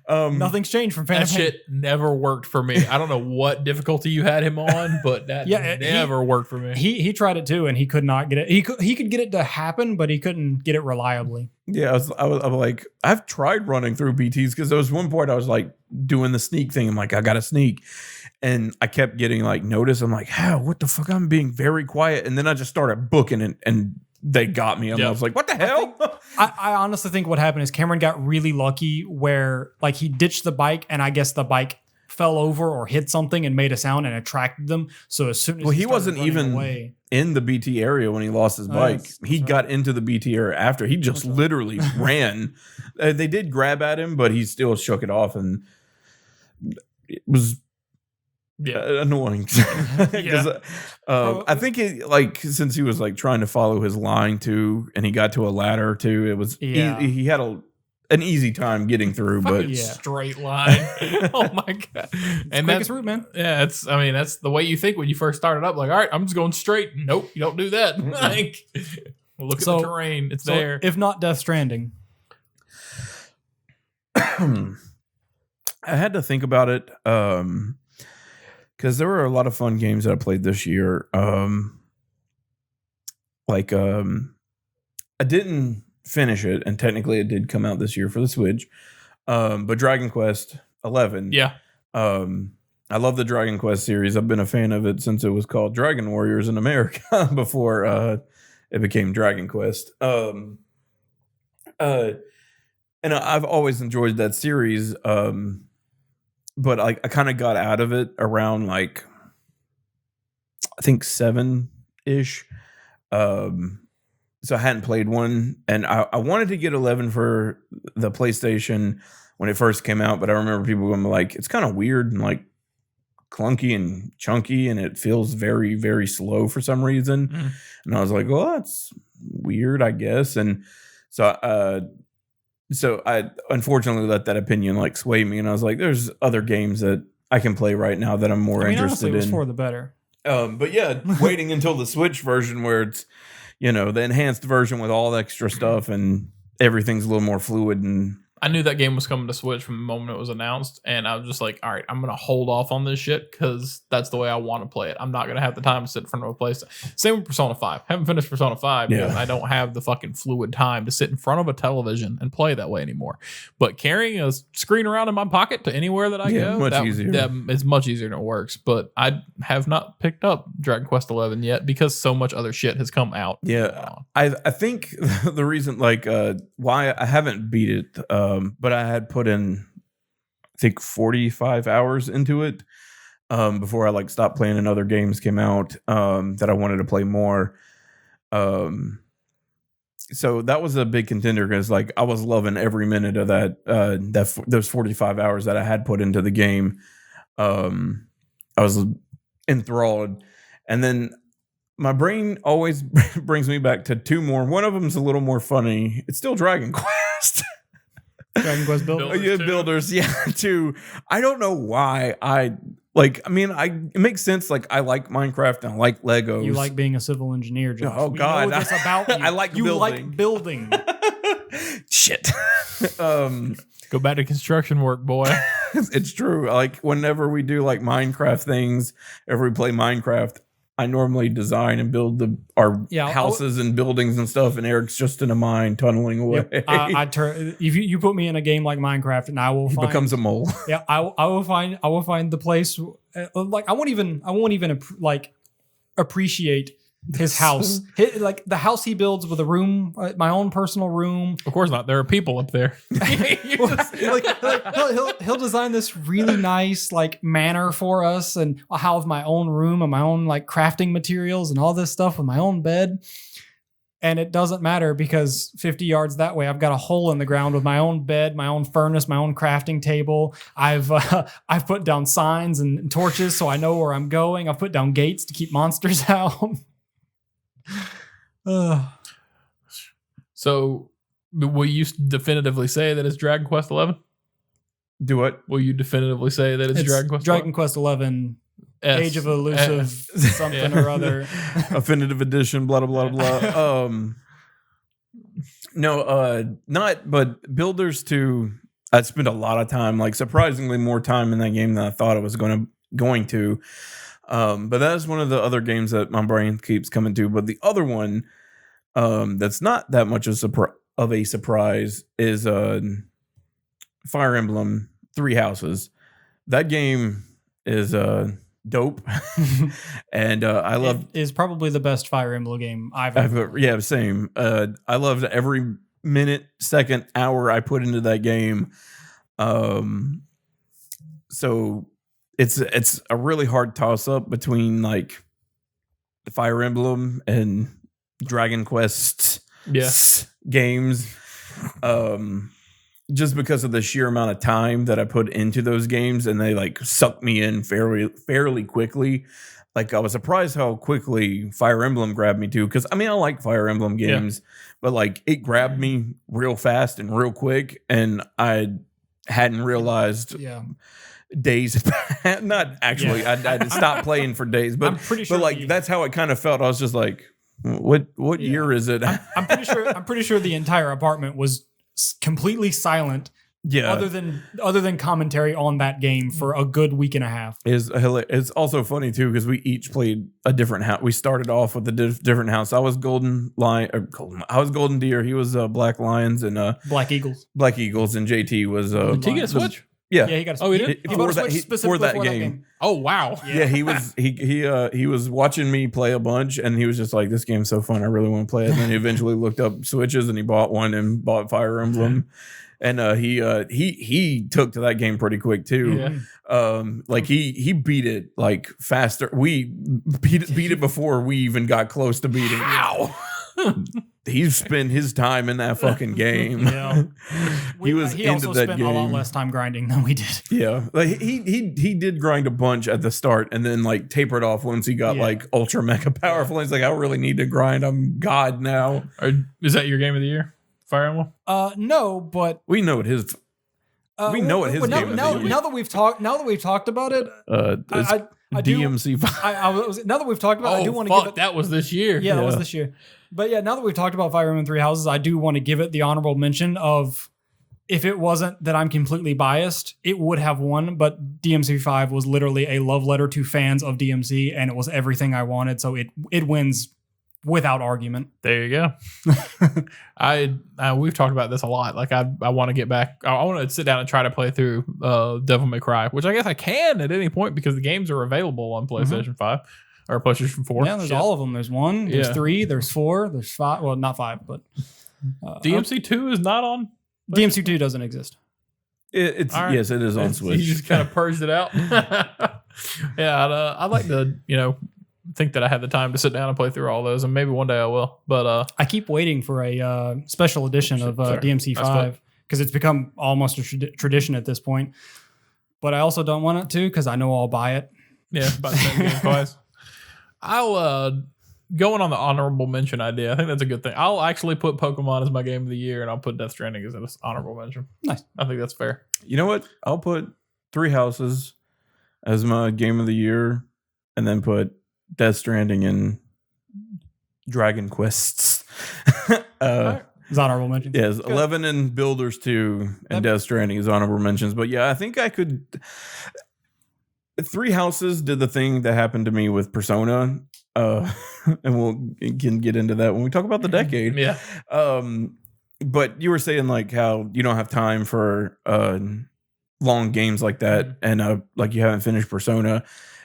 Nothing's changed from Phantom Pain. That shit never worked for me. I don't know what difficulty you had him on, but that never worked for me. He tried it too, and he could not get it. He could get it to happen, but he couldn't get it reliably. Yeah, I was like, I've tried running through BTs because there was one point I was like doing the sneak thing. I'm like, I got to sneak. And I kept getting like notice. I'm like, how? What the fuck? I'm being very quiet. And then I just started booking it and they got me. And I was like, what the hell? I honestly think what happened is Cameron got really lucky where like he ditched the bike and I guess the bike fell over or hit something and made a sound and attracted them. So as soon as he wasn't even in the BT area when he lost his bike. He got into the BT area after. He just literally ran. They did grab at him, but he still shook it off, and it was annoying. I think it, like, since he was like trying to follow his line too, and he got to a ladder too, it was he had an easy time getting through, but straight line. Oh my god! And that's route, man. Yeah, that's the way you think when you first started up. Like, all right, I'm just going straight. Nope, you don't do that. Like, look at the terrain; it's there. If not Death Stranding, I had to think about it because there were a lot of fun games that I played this year. I didn't finish it, and technically it did come out this year for the Switch, but Dragon Quest 11. I love the Dragon Quest series. I've been a fan of it since it was called Dragon Warriors in America before it became Dragon Quest. And I've always enjoyed that series, but I kind of got out of it around like I think 7-ish. So I hadn't played one, and I wanted to get 11 for the PlayStation when it first came out, but I remember people going like, it's kind of weird and like clunky and chunky, and it feels very, very slow for some reason. And I was like, well, that's weird, I guess. And so I unfortunately let that opinion like sway me, and I was like, there's other games that I can play right now that I'm more interested in. Honestly, it was for the better. But yeah, waiting until the Switch version where it's, you know, the enhanced version with all the extra stuff and everything's a little more fluid. And I knew that game was coming to Switch from the moment it was announced, and I was just like, all right, I'm going to hold off on this shit because that's the way I want to play it. I'm not going to have the time to sit in front of a place. Same with Persona 5. Haven't finished Persona 5 because I don't have the fucking fluid time to sit in front of a television and play that way anymore. But carrying a screen around in my pocket to anywhere that I go, that is much easier and it works. But I have not picked up Dragon Quest 11 yet because so much other shit has come out. Yeah, I think the reason like why I haven't beat it, but I had put in, I think 45 hours into it before I like stopped playing and other games came out that I wanted to play more. So that was a big contender because like I was loving every minute of those 45 hours that I had put into the game. I was enthralled, and then my brain always brings me back to two more. One of them's a little more funny. It's still Dragon Quest. Dragon Quest Builders, too. I don't know why it makes sense. Like I like Minecraft and I like Legos. You like being a civil engineer, Josh. Oh God, we know this about you. I like building. Like building. Shit. Go back to construction work, boy. It's true. Like whenever we do like Minecraft things, if we play Minecraft, I normally design and build our houses and buildings and stuff, and Eric's just in a mine tunneling away. Yep. I turn if you put me in a game like Minecraft, and I will he becomes a mole. Yeah, I will find the place. Like I won't even appreciate his house. Like the house he builds with a room, my own personal room. Of course not. There are people up there. He'll design this really nice like manor for us, and I'll have my own room and my own like crafting materials and all this stuff with my own bed. And it doesn't matter because 50 yards that way, I've got a hole in the ground with my own bed, my own furnace, my own crafting table. I've put down signs and torches so I know where I'm going. I've put down gates to keep monsters out. So, will you definitively say that it's Dragon Quest 11? Do what? Will you definitively say that it's Dragon Quest 11? Dragon Quest 11, Age of Elusive something or other. Definitive edition, blah, blah, blah, blah. Not, but Builders 2, I spent a lot of time, like surprisingly more time in that game than I thought I was going to. But that is one of the other games that my brain keeps coming to. But the other one, that's not that much of of a surprise is Fire Emblem Three Houses. That game is dope, and I love. It is probably the best Fire Emblem game I've ever played. Yeah, same. I loved every minute, second, hour I put into that game. So it's a really hard toss up between like the Fire Emblem and Dragon Quest games. Just because of the sheer amount of time that I put into those games, and they like sucked me in fairly quickly. Like I was surprised how quickly Fire Emblem grabbed me too. Because I mean, I like Fire Emblem games, but like it grabbed me real fast and real quick, and I hadn't realized days. Not actually, I had to stop playing for days, but I'm pretty sure but like that's how it kind of felt. I was just like, what year is it? I'm pretty sure the entire apartment was completely silent. Yeah. Other than commentary on that game for a good week and a half. It's also funny too because we each played a different house. We started off with a different house. I was Golden Deer. He was Black Lions and Black Eagles. Black Eagles, and JT was. Did he get a Switch? Yeah, he got a Switch. Oh, he did. He bought a Switch specifically for that game. Oh wow. Yeah, he was he was watching me play a bunch, and he was just like, "This game's so fun, I really want to play it." And then he eventually looked up Switches, and he bought one and bought Fire Emblem, and he took to that game pretty quick too. Yeah. Like he beat it like faster. We beat it before we even got close to beating. Wow. He spent his time in that fucking game. Yeah, he also into that spent game a lot less time grinding than we did. Yeah, like he did grind a bunch at the start, and then like tapered off once he got like ultra mega powerful. He's like, I don't really need to grind. I'm God now. Is that your game of the year, Fire Emblem? No, but we know what his. We know what his game is. Now that we've talked about it, I DMC5. now that we've talked about it, I do want to give it. That was this year. Yeah, that was this year. But yeah, now that we've talked about Fire Emblem Three Houses, I do want to give it the honorable mention of, if it wasn't that I'm completely biased, it would have won. But DMC5 was literally a love letter to fans of DMC, and it was everything I wanted. So it wins without argument. There you go. We've talked about this a lot. Like I want to get back. I want to sit down and try to play through Devil May Cry, which I guess I can at any point because the games are available on PlayStation 5 or PlayStation 4. Yeah, there's all of them. There's 1, there's 3, there's 4, there's 5. Well, not 5, but DMC2 is not on. DMC2 doesn't exist. Right. Yes, it is on Switch. You just kind of purged it out. Yeah, I'd like to, think that I had the time to sit down and play through all those, and maybe one day I will. But I keep waiting for a special edition of DMC5 because it's become almost a tradition at this point. But I also don't want it to because I know I'll buy it. Yeah, buy the same game twice. I'll going on the honorable mention idea. I think that's a good thing. I'll actually put Pokemon as my game of the year, and I'll put Death Stranding as an honorable mention. Nice. I think that's fair. You know what? I'll put Three Houses as my game of the year, and then put Death Stranding and Dragon Quests. It's honorable mentions. Yes, 11 and Builders 2 and Death Stranding is honorable mentions. But yeah, I think I could. Three Houses did the thing that happened to me with Persona, and can get into that when we talk about the decade. Yeah. But you were saying like how you don't have time for long games like that, and like you haven't finished Persona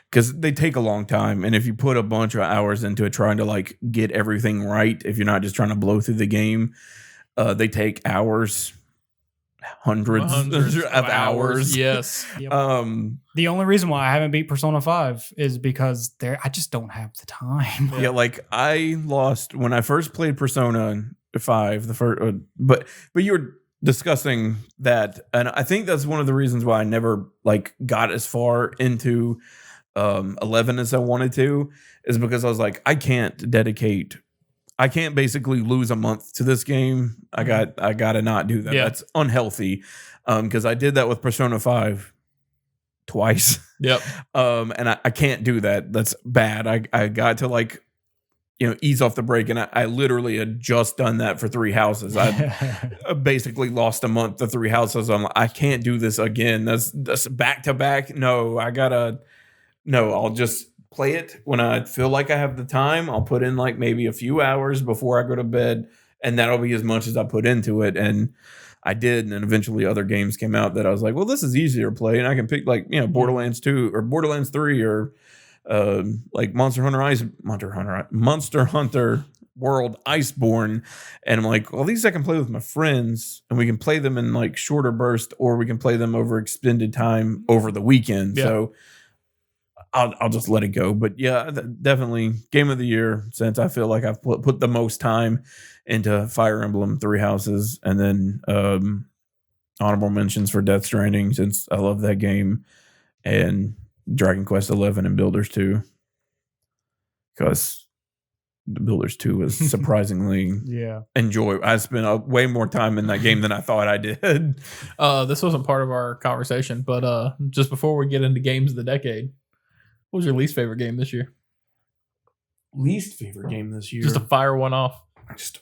because they take a long time. And if you put a bunch of hours into it trying to like get everything right, if you're not just trying to blow through the game, they take hours. Hundreds of hours. Yes. Yep. The only reason why I haven't beat Persona 5 is because I just don't have the time. Yeah, like I lost when I first played Persona 5, the first, but you were discussing that, and I think that's one of the reasons why I never like got as far into 11 as I wanted to, is because I was like, I can't basically lose a month to this game. I gotta not do that. Yeah. That's unhealthy. Because I did that with Persona 5 twice. Yep. And I can't do that. That's bad. I got to like, ease off the brake, and I literally had just done that for Three Houses. I basically lost a month to Three Houses. I can't do this again. That's back to back. No, I'll just play it when I feel like I have the time. I'll put in like maybe a few hours before I go to bed, and that'll be as much as I put into it. And I did, and then eventually other games came out that I was like, well, this is easier to play, and I can pick like Borderlands 2 or Borderlands 3 or like Monster Hunter World Iceborne, and I'm like, well, these I can play with my friends, and we can play them in like shorter bursts, or we can play them over extended time over the weekend. Yeah. So I'll just let it go. But yeah, definitely game of the year, since I feel like I've put the most time into Fire Emblem Three Houses, and then honorable mentions for Death Stranding, since I love that game, and Dragon Quest 11 and Builders 2, because the Builders 2 was surprisingly enjoyable. I spent way more time in that game than I thought I did. This wasn't part of our conversation, but just before we get into games of the decade, what was your least favorite game this year? Least favorite game this year? Just to fire one off. Just,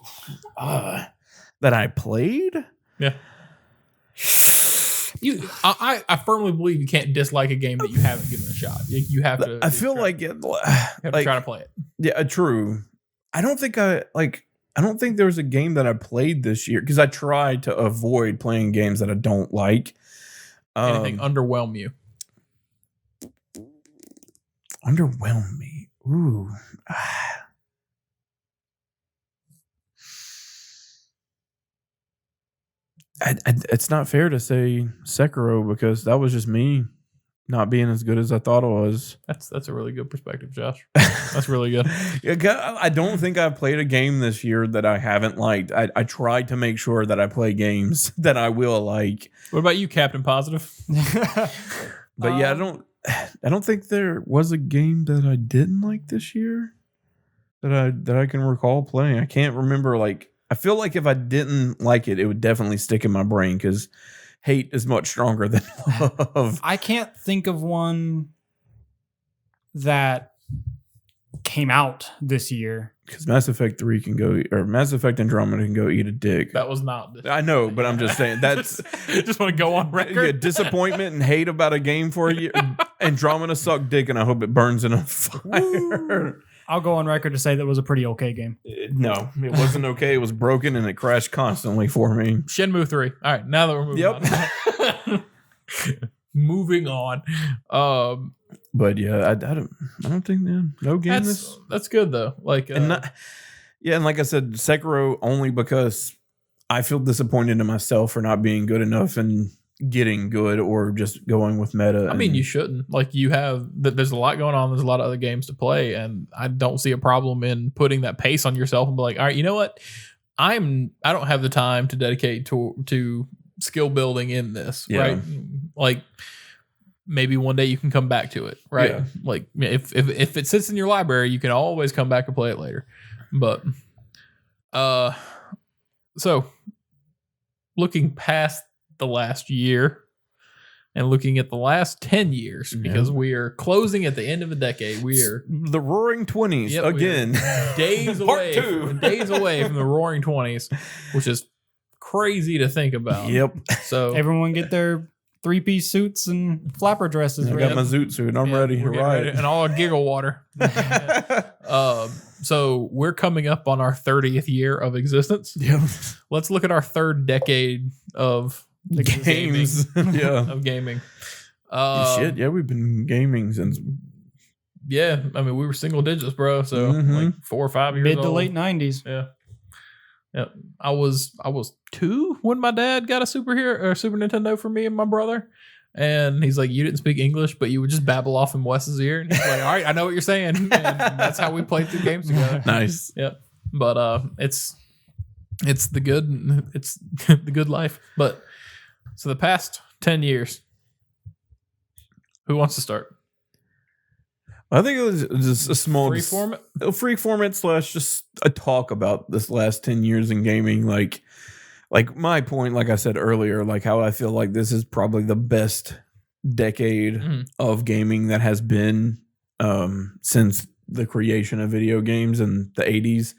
that I played? Yeah. I firmly believe you can't dislike a game that you haven't given a shot. You have to. I feel like you have to try to play it. Yeah, true. I don't think there was a game that I played this year, because I tried to avoid playing games that I don't like. Anything underwhelm you? Underwhelm me? Ooh. It's not fair to say Sekiro, because that was just me not being as good as I thought it was. That's a really good perspective, Josh. That's really good. I don't think I've played a game this year that I haven't liked. I tried to make sure that I play games that I will like. What about you, Captain Positive? But yeah, I don't think there was a game that I didn't like this year that I can recall playing. I can't remember. Like, I feel like if I didn't like it, it would definitely stick in my brain, because hate is much stronger than love. I can't think of one that came out this year. Because Mass Effect 3 can go, or Mass Effect Andromeda can go eat a dick. That was not this I know, but I'm just saying that's just want to go on record. Yeah, disappointment and hate about a game for a year. Andromeda sucked dick, and I hope it burns in a fire. I'll go on record to say that was a pretty okay game. No, it wasn't okay. It was broken, and it crashed constantly for me. Shenmue 3. All right, now that we're moving on. Moving on. But yeah, I don't think, man, no game. That's good though. Like, and like I said, Sekiro, only because I feel disappointed in myself for not being good enough and getting good, or just going with meta. I mean, you shouldn't. Like, there's a lot going on. There's a lot of other games to play, and I don't see a problem in putting that pace on yourself and be like, all right, you know what? I don't have the time to dedicate to skill building in this, right? Like, maybe one day you can come back to it, right? Yeah. Like, if it sits in your library, you can always come back and play it later. But so looking past the last year and looking at the last 10 years, because we are closing at the end of a decade. We are the Roaring 20s again. Days away from the Roaring 20s, which is crazy to think about. Yep. So everyone get their 3-piece suits and flapper dresses. I got my zoot suit. I'm ready. Right. And all giggle water. So we're coming up on our 30th year of existence. Yep. Let's look at our third decade of games. Of gaming. Shit. Yeah, we've been gaming since. Yeah, I mean, we were single digits, bro. So like 4 or 5 years mid old. to late 90s. Yeah. I was 2 when my dad got a Super Nintendo for me and my brother. And he's like, you didn't speak English, but you would just babble off in Wes's ear. And he's like, all right, I know what you're saying. And that's how we played through games together. Nice. Yep. But it's the good life. But so the past 10 years, who wants to start? I think it was just a small free format / just a talk about this last 10 years in gaming. Like my point, like I said earlier, like how I feel like this is probably the best decade of gaming that has been since the creation of video games in the 80s.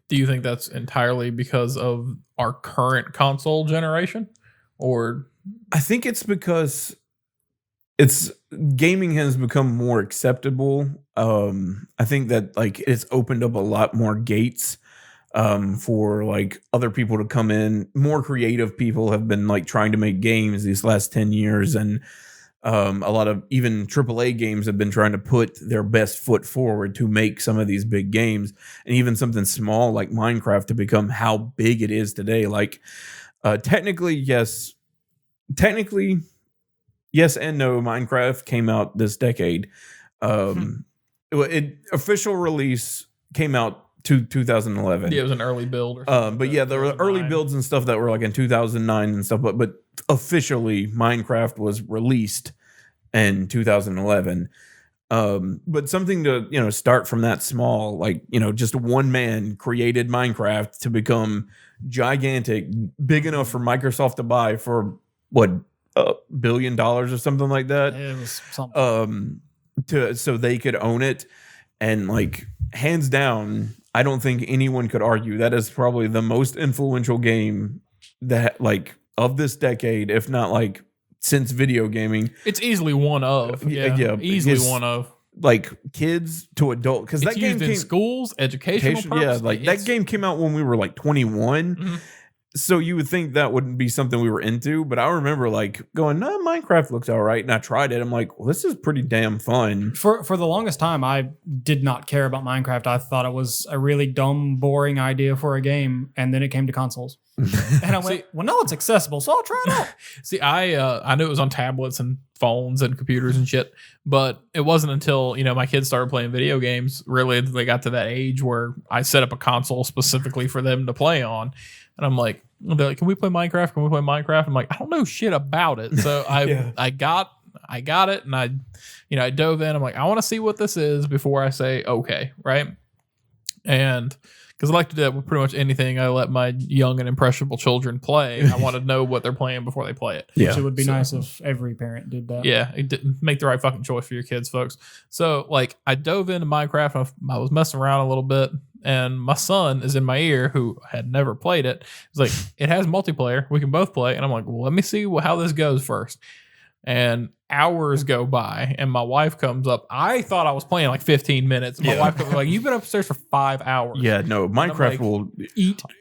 Do you think that's entirely because of our current console generation, or? I think it's because it's gaming has become more acceptable. I think that like it's opened up a lot more gates for like other people to come in. More creative people have been like trying to make games these last 10 years, and a lot of even AAA games have been trying to put their best foot forward to make some of these big games, and even something small like Minecraft to become how big it is today. Like technically yes and no. Minecraft came out this decade. Official release came out 2011. Yeah, it was an early build. Or something But yeah, there were early builds and stuff that were like in 2009 and stuff. But officially, Minecraft was released in 2011. But something to start from that small, like just one man created Minecraft to become gigantic, big enough for Microsoft to buy for what $1 billion or something like that. It was something. So they could own it, and like hands down, I don't think anyone could argue that is probably the most influential game that like of this decade, if not like since video gaming. It's easily one of. Yeah, easily one of. Like kids to adult, because that game used in schools, educational purposes. Yeah, like that game came out when we were like 21. Mm-hmm. So you would think that wouldn't be something we were into, but I remember like going, "No, Minecraft looks all right," and I tried it. I'm like, "Well, this is pretty damn fun." For the longest time, I did not care about Minecraft. I thought it was a really dumb, boring idea for a game, and then it came to consoles, and I went, "Well, no, it's accessible, so I'll try it out." See, I knew it was on tablets and phones and computers and shit, but it wasn't until my kids started playing video games. Really, they got to that age where I set up a console specifically for them to play on. And I'm like, they're like, "Can we play Minecraft? Can we play Minecraft?" I'm like, "I don't know shit about it." So I got it, and I dove in. I'm like, "I want to see what this is before I say okay," right? And because I like to do that with pretty much anything I let my young and impressionable children play. I want to know what they're playing before they play it. Yeah. Which it would be nice if every parent did that. Yeah, make the right fucking choice for your kids, folks. So like, I dove into Minecraft. I was messing around a little bit, and my son is in my ear, who had never played it. He's like, "It has multiplayer. We can both play." And I'm like, "Well, let me see how this goes first." And hours go by, and my wife comes up. I thought I was playing like 15 minutes. My wife comes like, "You've been upstairs for 5 hours." Yeah, no, Minecraft like, will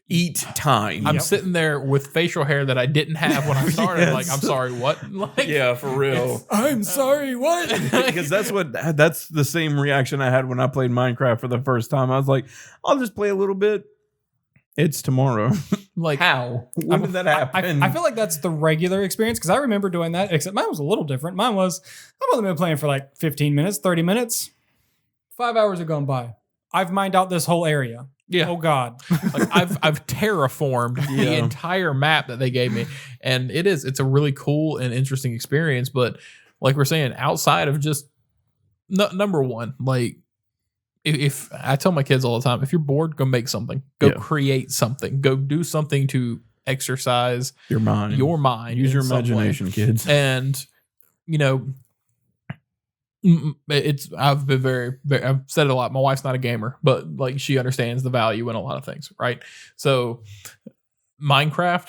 eat time. I'm sitting there with facial hair that I didn't have when I started. Yes. Like, I'm sorry, what? Like, yeah, for real. I'm sorry, what? Because that's the same reaction I had when I played Minecraft for the first time. I was like, "I'll just play a little bit." It's tomorrow. Like, how? When did that happen? I feel like that's the regular experience, because I remember doing that, except mine was a little different. Mine was, I've only been playing for like 15 minutes, 30 minutes. 5 hours have gone by. I've mined out this whole area. Yeah. Oh God. Like I've terraformed the entire map that they gave me. And it's a really cool and interesting experience. But like we're saying, outside of just number one, like, if I tell my kids all the time, if you're bored, go make something, go create something, go do something to exercise your mind, use your imagination, kids. And I've been very, I've said it a lot. My wife's not a gamer, but like, she understands the value in a lot of things. Right. So Minecraft,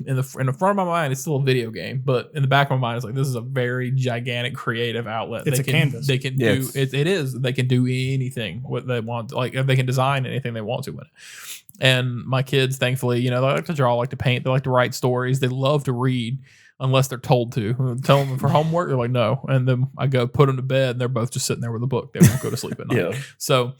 in the front of my mind, it's still a video game, but in the back of my mind, it's like, this is a very gigantic creative outlet. It's a canvas. They can do it. It is. They can do anything what they want. Like, they can design anything they want to with it. And my kids, thankfully, they like to draw, like to paint, they like to write stories. They love to read, unless they're told to. Tell them for homework, they're like, no. And then I go put them to bed, and they're both just sitting there with a book. They won't go to sleep at night. So.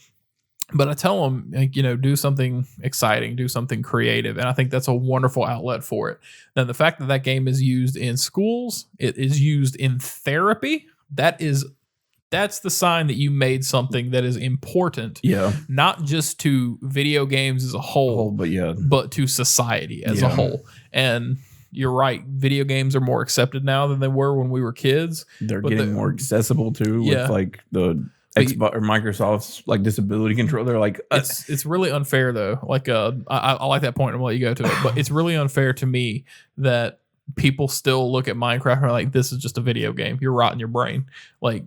But I tell them, like, do something exciting, do something creative. And I think that's a wonderful outlet for it. Now, the fact that game is used in schools, it is used in therapy. That's the sign that you made something that is important. Yeah. Not just to video games as a whole, but to society as a whole. And you're right. Video games are more accepted now than they were when we were kids. They're getting more accessible too, with like the Xbox or Microsoft's like disability control. They're like, it's really unfair though. Like, I like that point, and I'll let you go to it. But it's really unfair to me that people still look at Minecraft and are like, this is just a video game. You're rotting your brain. Like,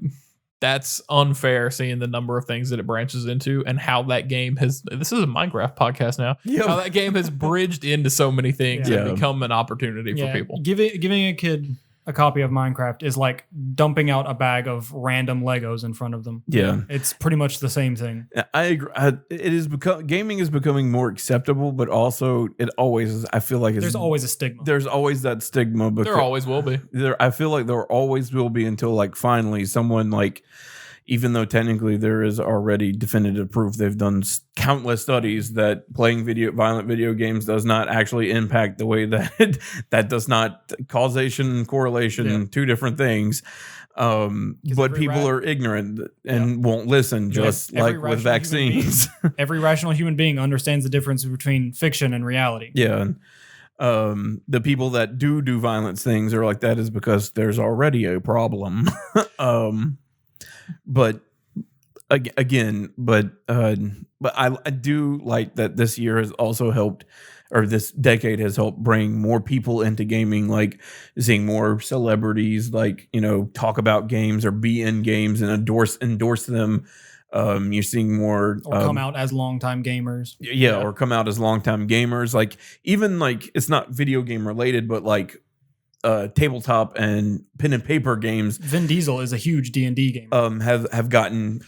that's unfair, seeing the number of things that it branches into and how that game has. This is a Minecraft podcast now. Yep. How that game has bridged into so many things and become an opportunity for people. Giving a kid a copy of Minecraft is like dumping out a bag of random Legos in front of them. Yeah. It's pretty much the same thing. I agree. Gaming is becoming more acceptable, but also it always is. I feel like There's always a stigma. there's always that stigma. There always will be. I feel like there always will be until like finally someone like, even though technically there is already definitive proof, they've done countless studies that playing violent video games does not actually impact the way that that does not causation, correlation, two different things. But people are ignorant and won't listen, just like with vaccines. Every rational human being understands the difference between fiction and reality. Yeah. The people that do violent things are like, that is because there's already a problem. But again, but I do like that this year has also helped, or this decade has helped bring more people into gaming, like seeing more celebrities, like, you know, talk about games or be in games and endorse them. You're seeing more or come out as longtime gamers. Yeah, or come out as longtime gamers. Like, even like, it's not video game related, but like tabletop and pen and paper games. Vin Diesel is a huge D&D gamer. Have gotten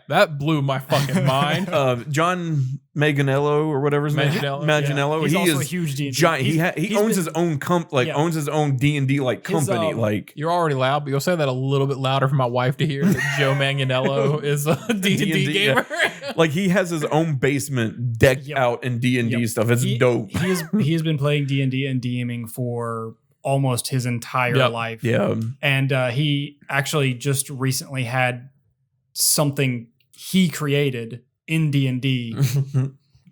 that blew my fucking mind. John Manganiello or whatever his name. Manganiello. He's also a huge D&D. Giant. He owns his own owns his own D&D like company. Like, you're already loud, but you'll say that a little bit louder for my wife to hear. That Joe Manganiello is a D&D gamer. Yeah. Like, he has his own basement decked out in D&D stuff. It's dope. He has been playing D&D and DMing for almost his entire life. Yeah. And he actually just recently had something he created in D&D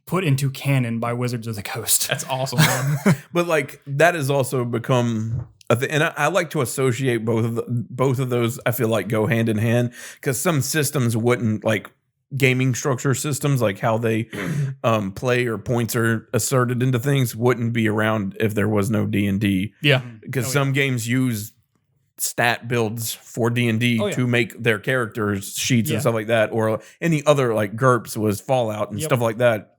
put into canon by Wizards of the Coast. That's awesome, man. But like, that has also become a thing. And I like to associate both of those. I feel like go hand in hand, because some systems wouldn't, like gaming structure systems, like how they play or points are asserted into things, wouldn't be around if there was no D&D. Yeah. Because some games use stat builds for D&D to make their characters sheets and stuff like that, or any other, like GURPS was Fallout and stuff like that.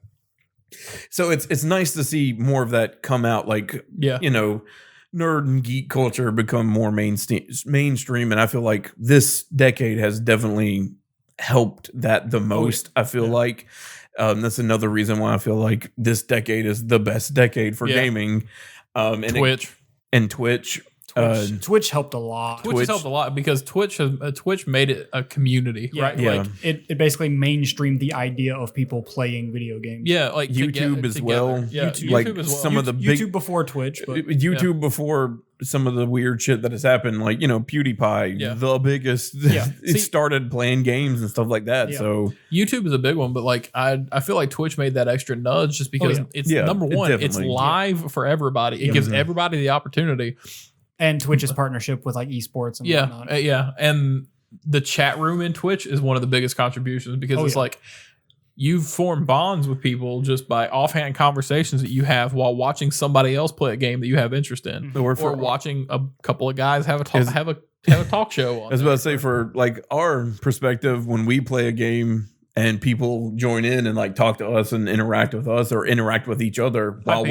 So it's nice to see more of that come out, like, you know, nerd and geek culture become more mainstream. And I feel like this decade has definitely helped that the most. I feel like that's another reason why I feel like this decade is the best decade for gaming. And Twitch helped a lot. Twitch has helped a lot because Twitch made it a community, right? Yeah. Like it basically mainstreamed the idea of people playing video games. Yeah, like YouTube as well. Yeah, YouTube as well. Some of the big YouTube before Twitch, but YouTube before some of the weird shit that has happened, like, you know, PewDiePie, the biggest. It started playing games and stuff like that. So YouTube is a big one, but like I feel like Twitch made that extra nudge just because it's number one, it's live for everybody. It gives everybody the opportunity. And Twitch's partnership with like esports and whatnot. And the chat room in Twitch is one of the biggest contributions because it's like you've formed bonds with people just by offhand conversations that you have while watching somebody else play a game that you have interest in, or watching a couple of guys have a talk show on. I was about to say, for like our perspective, when we play a game and people join in and like talk to us and interact with us or interact with each other while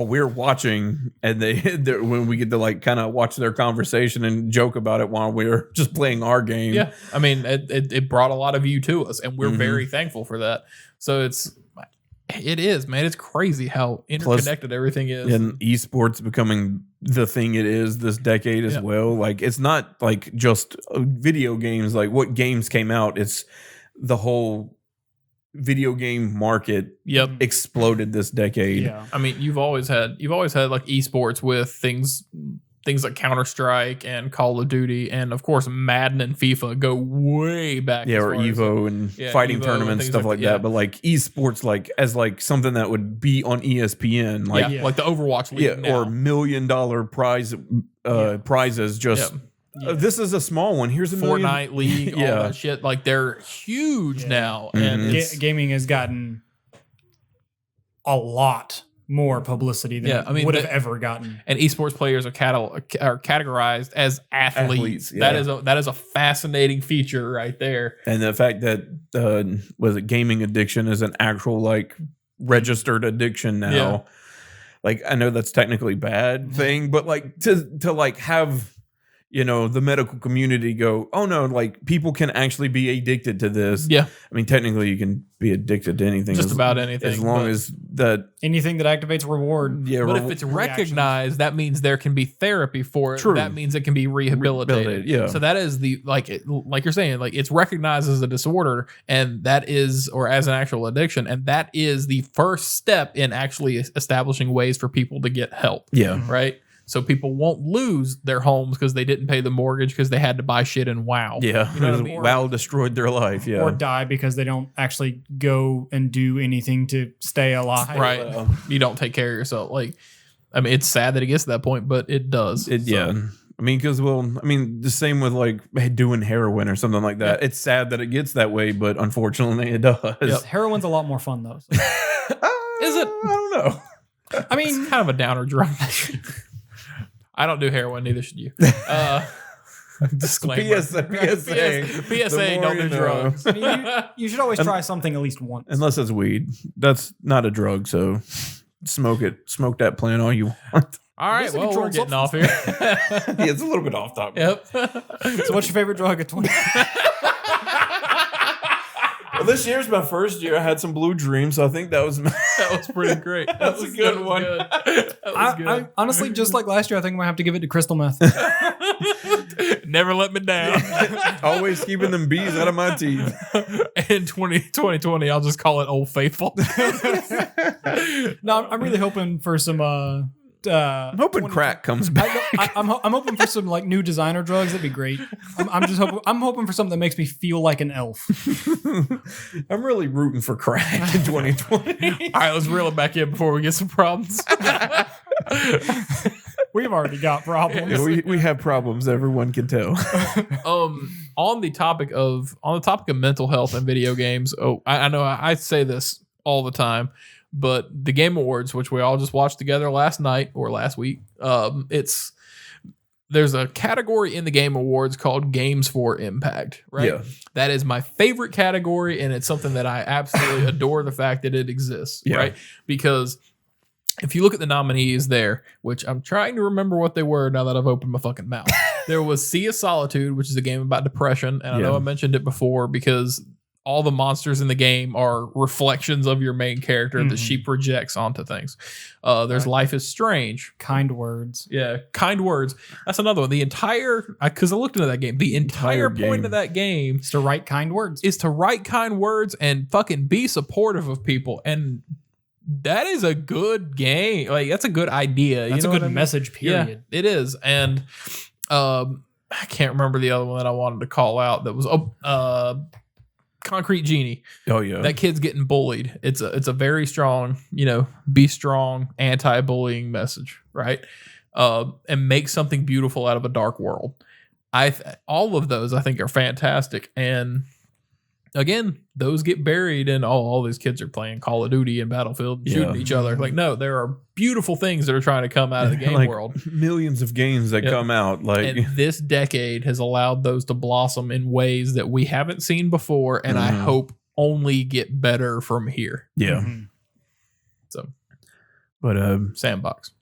we're watching, and when we get to like kind of watch their conversation and joke about it while we're just playing our game. Yeah, I mean, it brought a lot of you to us, and we're very thankful for that. So it is, man. It's crazy how interconnected everything is. And esports becoming the thing it is this decade as well. Like, it's not like just video games, like what games came out. It's the whole video game market exploded this decade. Yeah. I mean, you've always had like esports with things like Counter-Strike and Call of Duty, and of course Madden and FIFA go way back. Yeah, or Evo and fighting tournaments, stuff like that. But like esports, like as like something that would be on ESPN, like like the Overwatch League now. Or $1 million prizes just. This is a small one. Here's a Fortnite League, all that shit. Like, they're huge now, and gaming has gotten a lot more publicity than it would have ever gotten. And esports players are categorized as athletes. Yeah. That is a fascinating feature right there. And the fact that gaming addiction is an actual like registered addiction now. like I know that's technically bad thing, but like to like have, you know, the medical community go, oh no, like people can actually be addicted to this. Yeah. I mean, technically you can be addicted to anything. Just about anything. As long as that. Anything that activates reward. Yeah. But if it's recognized, that means there can be therapy for it. True. That means it can be rehabilitated. Yeah. So that is the, like you're saying, like it's recognized as a disorder, and that is, or as an actual addiction. And that is the first step in actually establishing ways for people to get help. Yeah. Right. So people won't lose their homes because they didn't pay the mortgage because they had to buy shit in WoW. Yeah. You know what I mean? WoW destroyed their life. Yeah. Or die because they don't actually go and do anything to stay alive. Right. You don't take care of yourself. Like, I mean, it's sad that it gets to that point, but it does. Yeah. I mean, because, the same with like doing heroin or something like that. It's sad that it gets that way, but unfortunately it does. Yep. Heroin's a lot more fun, though. So. Is it? I don't know. I mean, it's kind of a downer drug. I don't do heroin, neither should you. Disclaimer. PSA. Don't do drugs. I mean, you should always try something at least once. Unless it's weed. That's not a drug, so smoke it. Smoke that plant all you want. All right, well, we're getting off here. Yeah, it's a little bit off topic. Yep. So what's your favorite drug at 20? Well, this year's my first year. I had some blue dreams, so I think that was That was pretty great. That was a good one. That was good. I honestly, just like last year, I think I'm going to have to give it to crystal meth. Never let me down. always keeping them bees out of my teeth. In 2020, I'll just call it Old Faithful. No, I'm really hoping for some. I'm hoping crack comes back. I'm hoping for some like new designer drugs. That'd be great. I'm hoping for something that makes me feel like an elf. I'm really rooting for crack in 2020. All right, let's reel it back in before we get some problems. We've already got problems. Yeah, we have problems. Everyone can tell. On the topic of mental health and video games. Oh, I know I say this all the time, but the Game Awards, which we all just watched together last night or last week, there's a category in the Game Awards called Games for Impact, right? Yeah. That is my favorite category, and it's something that I absolutely adore the fact that it exists, right? Because if you look at the nominees there, which I'm trying to remember what they were now that I've opened my fucking mouth. There was Sea of Solitude, which is a game about depression, and I know I mentioned it before because all the monsters in the game are reflections of your main character that she projects onto things. There's Life is Strange. Kind words. Yeah, Kind Words. That's another one. The entire, because I looked into that game, the entire point of that game is to write kind words. Is to write kind words and fucking be supportive of people. And that is a good game. Like, that's a good idea. That's you know a good message, period. Yeah, it is. And I can't remember the other one that I wanted to call out that was Concrete Genie. Oh yeah, that kid's getting bullied. It's a very strong, be strong, anti-bullying message, right? And make something beautiful out of a dark world. All of those I think are fantastic, and again, those get buried in all these kids are playing Call of Duty and Battlefield, shooting each other. Like, no, there are beautiful things that are trying to come out of the game world. Millions of games that come out. And this decade has allowed those to blossom in ways that we haven't seen before, and I hope only get better from here. Yeah. So, but Soapbox.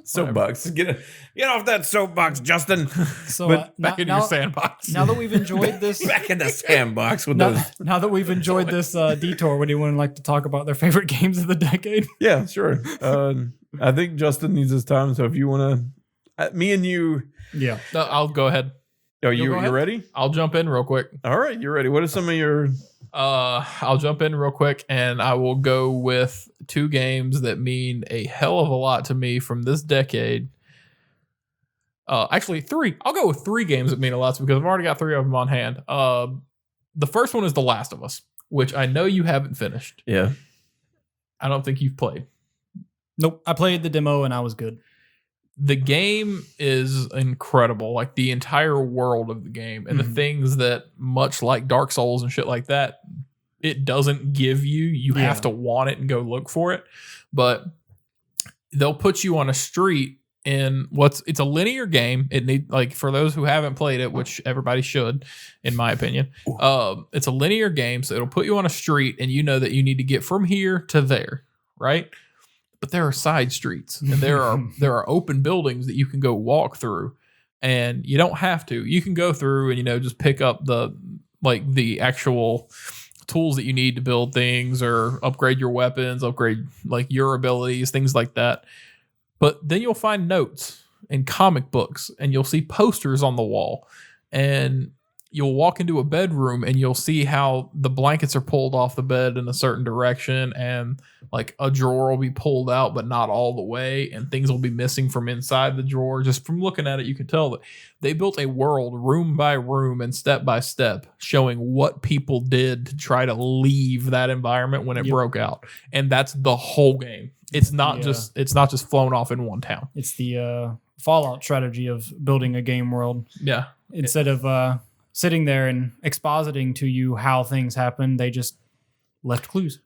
Soapbox. Get off that soapbox, Justin. So back into your sandbox. Now that we've enjoyed this, back in the sandbox with now, those. Now that we've enjoyed this detour, would anyone like to talk about their favorite games of the decade? Yeah, sure. I think Justin needs his time. So if you want to, me and you. Yeah. No, I'll go ahead. Oh, you ready? I'll jump in real quick. All right, you're ready. What are some of your? I'll jump in real quick, and I will go with two games that mean a hell of a lot to me from this decade. Actually, three. I'll go with three games that mean a lot to me because I've already got three of them on hand. The first one is The Last of Us, which I know you haven't finished. Yeah. I don't think you've played. Nope. I played the demo and I was good. The game is incredible, like the entire world of the game and the things that, much like Dark Souls and shit like that, it doesn't give you. You have to want it and go look for it. But they'll put you on a street in it's a linear game. For those who haven't played it, which everybody should, in my opinion, it's a linear game. So it'll put you on a street and you know that you need to get from here to there, right? but there are side streets and there are open buildings that you can go walk through, and you don't have to. You can go through and just pick up the actual tools that you need to build things or upgrade your weapons, upgrade like your abilities, things like that. But then you'll find notes and comic books, and you'll see posters on the wall, and you'll walk into a bedroom and you'll see how the blankets are pulled off the bed in a certain direction, and like a drawer will be pulled out but not all the way, and things will be missing from inside the drawer. Just from looking at it, you can tell that they built a world room by room and step by step, showing what people did to try to leave that environment when it broke out. And that's the whole game. It's not just flown off in one town. It's the Fallout strategy of building a game world. Yeah. Instead of sitting there and expositing to you how things happen, they just left clues.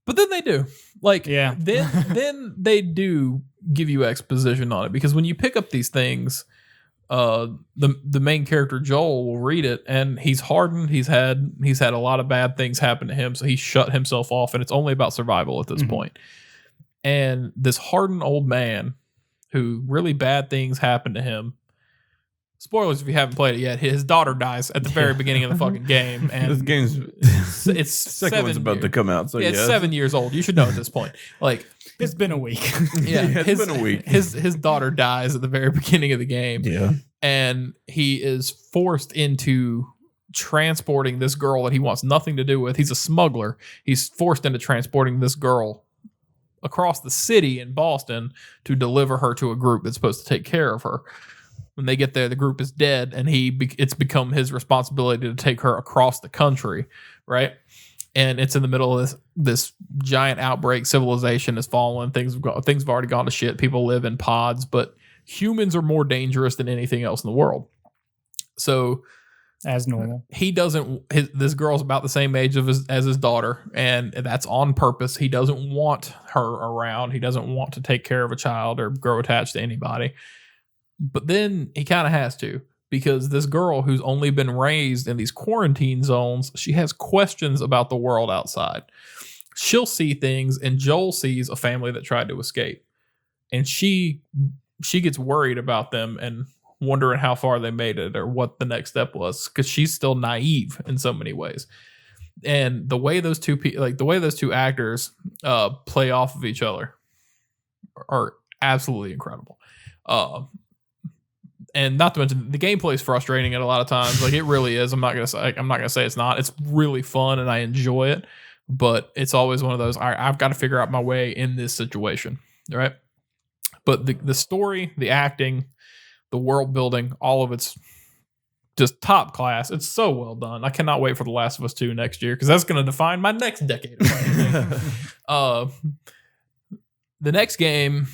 But then they do. Like, Yeah. then they do give you exposition on it, because when you pick up these things, the main character Joel will read it, and he's hardened. He's had a lot of bad things happen to him, so he shut himself off, and it's only about survival at this point. And this hardened old man who really bad things happen to him. Spoilers if you haven't played it yet. His daughter dies at the very beginning of the fucking game, and This game's it's second one's about to come out. So it's 7 years old. You should know at this point. Like, It's been a week. It's been a week. His daughter dies at the very beginning of the game. Yeah. And he is forced into transporting this girl that he wants nothing to do with. He's a smuggler. He's forced into transporting this girl across the city in Boston to deliver her to a group that's supposed to take care of her. When they get there, the group is dead, and it's become his responsibility to take her across the country, right? And it's in the middle of this giant outbreak. Civilization has fallen. Things have already gone to shit. People live in pods, but humans are more dangerous than anything else in the world. So, As normal. he doesn't. This girl's about the same age as his daughter, and that's on purpose. He doesn't want her around. He doesn't want to take care of a child or grow attached to anybody. But then he kind of has to, because this girl who's only been raised in these quarantine zones, she has questions about the world outside. She'll see things, and Joel sees a family that tried to escape, and she gets worried about them and wondering how far they made it or what the next step was, because she's still naive in so many ways. And the way those two actors play off of each other are absolutely incredible. And not to mention, the gameplay is frustrating at a lot of times. Like, it really is. I'm not gonna say it's not. It's really fun and I enjoy it, but it's always one of those. I've got to figure out my way in this situation, right? But the story, the acting, the world building, all of it's just top class. It's so well done. I cannot wait for The Last of Us 2 next year, because that's going to define my next decade of playing. The next game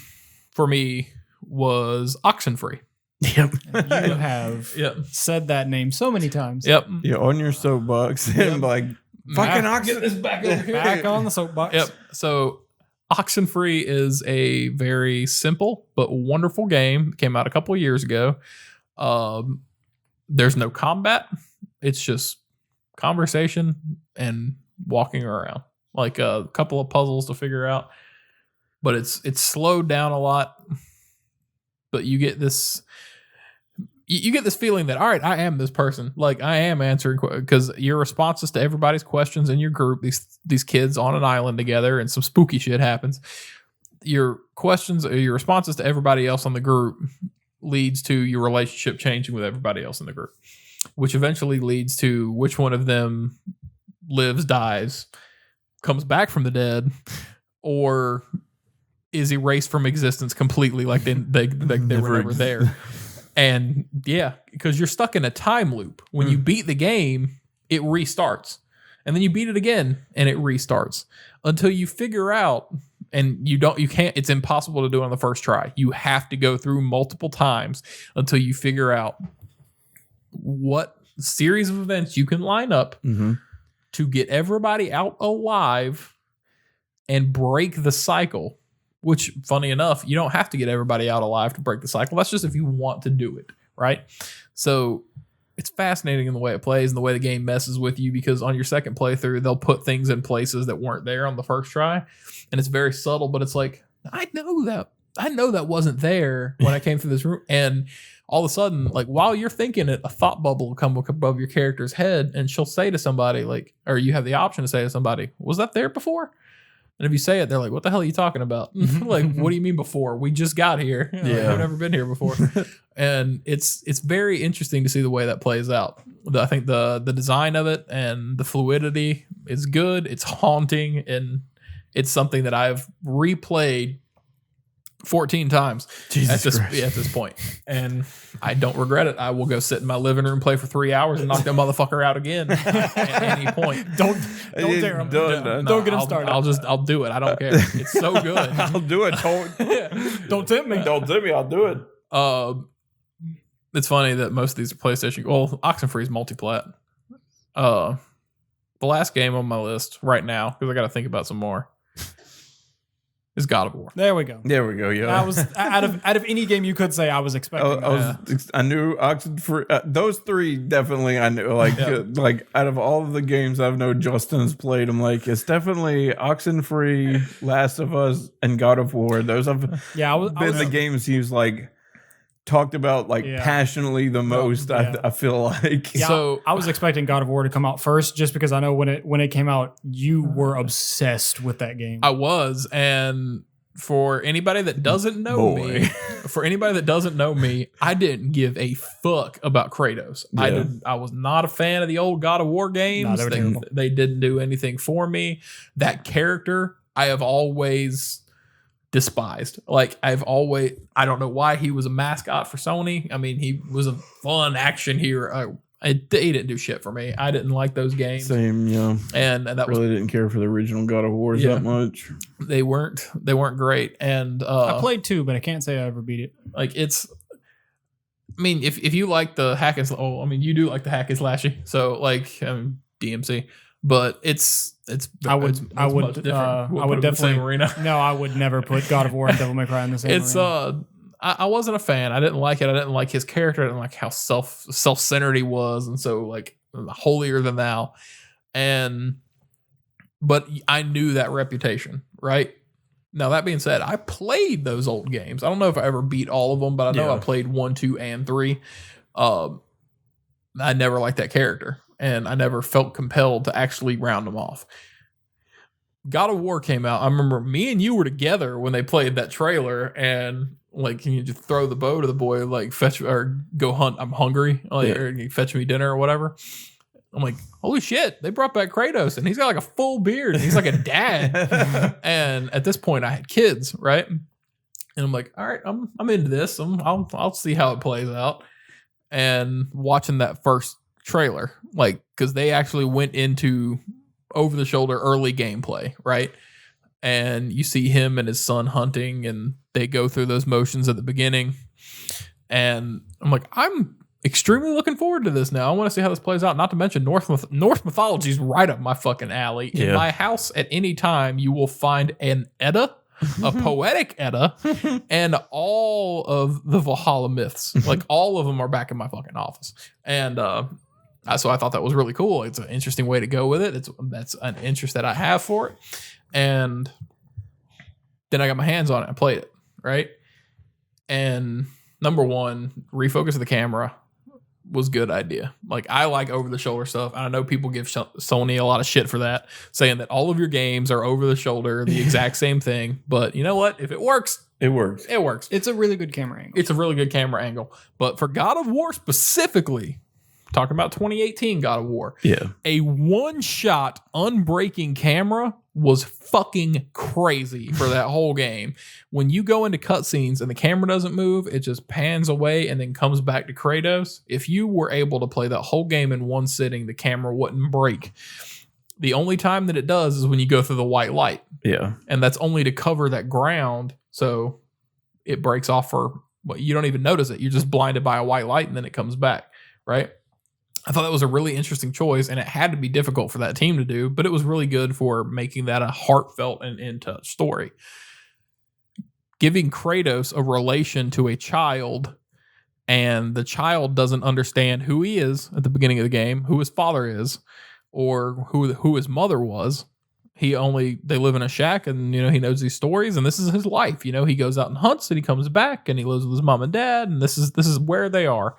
for me was Oxenfree. Yep. You have said that name so many times. Yep. Yeah, on your soapbox and like fucking Get this back over here. Back on the soapbox. Yep. So Oxenfree is a very simple but wonderful game. It came out a couple of years ago. There's no combat. It's just conversation and walking around, like a couple of puzzles to figure out. But it's slowed down a lot. But you get this feeling that, all right, I am this person. Like, I am answering, because your responses to everybody's questions in your group, these kids on an island together, and some spooky shit happens. Your questions or your responses to everybody else on the group leads to your relationship changing with everybody else in the group, which eventually leads to which one of them lives, dies, comes back from the dead, or is erased from existence completely, like they were never there. And yeah, because you're stuck in a time loop. When you beat the game, it restarts, and then you beat it again and it restarts until you figure out. And you can't, it's impossible to do on the first try. You have to go through multiple times until you figure out what series of events you can line up to get everybody out alive and break the cycle. Which, funny enough, you don't have to get everybody out alive to break the cycle. That's just if you want to do it, right? So it's fascinating in the way it plays and the way the game messes with you, because on your second playthrough, they'll put things in places that weren't there on the first try. And it's very subtle, but it's like, I know that wasn't there when I came through this room. And all of a sudden, like while you're thinking it, a thought bubble will come above your character's head, and she'll say to somebody, like, or you have the option to say to somebody, was that there before? And if you say it, they're like, what the hell are you talking about? Like, what do you mean before? We just got here. Like, Yeah. I've never been here before. And it's very interesting to see the way that plays out. I think the design of it and the fluidity is good. It's haunting, and it's something that I've replayed 14 times at this point, and I don't regret it. I will go sit in my living room, play for 3 hours, and knock that motherfucker out again at any point. Don't dare him. Don't get him started. I'll do it. I don't care. It's so good. I'll do it. Don't tempt me. Don't tempt me. I'll do it. It's funny that most of these are PlayStation. Well, Oxenfree is multi-plat. The last game on my list right now, because I got to think about some more, is God of War. There we go. Yeah. I was out of any game you could say I was expecting. I knew Oxenfree. Those three definitely I knew. Like out of all of the games I've known Justin's played, I'm like, it's definitely Oxenfree, Last of Us, and God of War. Those have been the games he's like talked about passionately the most. I feel like. Yeah, so I was expecting God of War to come out first, just because I know when it came out, you were obsessed with that game. I was, and for anybody that doesn't know me, I didn't give a fuck about Kratos. Yeah. I was not a fan of the old God of War games. They didn't do anything for me. That character, I have always despised. Like I don't know why he was a mascot for Sony. I mean, he was a fun action hero. He didn't do shit for me. I didn't like those games. Same, yeah. And that didn't care for the original God of Wars that much. They weren't great. And I played 2, but I can't say I ever beat it. Like it's, I mean, if you like the hack and you do like the hack and slashy. So like DMC. But I would definitely. No, I would never put God of War and Devil May Cry in the same arena. I wasn't a fan. I didn't like it. I didn't like his character. I didn't like how self-centered he was, and so like holier than thou. But I knew that reputation, right? Now that being said, I played those old games. I don't know if I ever beat all of them, but I know I played 1, 2, and 3. I never liked that character, and I never felt compelled to actually round them off. God of War came out. I remember me and you were together when they played that trailer, and like, can you just throw the bow to the boy, like fetch or go hunt? I'm hungry, or fetch me dinner or whatever. I'm like, holy shit, they brought back Kratos, and he's got like a full beard, and he's like a dad. And at this point, I had kids, right? And I'm like, all right, I'm into this. I'll see how it plays out. And watching that first trailer, like, because they actually went into over the shoulder early gameplay, right? And you see him and his son hunting, and they go through those motions at the beginning. And I'm like, I'm extremely looking forward to this now. I want to see how this plays out. Not to mention Norse mythology is right up my fucking alley. Yeah. In my house at any time, you will find an Edda, a poetic Edda, and all of the Valhalla myths. Like all of them are back in my fucking office. And so I thought that was really cool. It's an interesting way to go with it. That's an interest that I have for it. And then I got my hands on it. I played it, right? And number one, refocus the camera was a good idea. Like, I like over-the-shoulder stuff. And I know people give Sony a lot of shit for that, saying that all of your games are over-the-shoulder, the exact same thing. But you know what? If it works, it works. It works. It's a really good camera angle. But for God of War specifically, talking about 2018 God of War, a one-shot unbreaking camera was fucking crazy for that whole game. When you go into cutscenes and the camera doesn't move, it just pans away and then comes back to Kratos. If you were able to play that whole game in one sitting, the camera wouldn't break. The only time that it does is when you go through the white light. Yeah. And that's only to cover that ground, so it breaks off you don't even notice it. You're just blinded by a white light and then it comes back, right? I thought that was a really interesting choice, and it had to be difficult for that team to do, but it was really good for making that a heartfelt and in-touch story. Giving Kratos a relation to a child, and the child doesn't understand who he is at the beginning of the game, who his father is, or who his mother was. they live in a shack, and he knows these stories, and this is his life. He goes out and hunts, and he comes back, and he lives with his mom and dad, and this is where they are.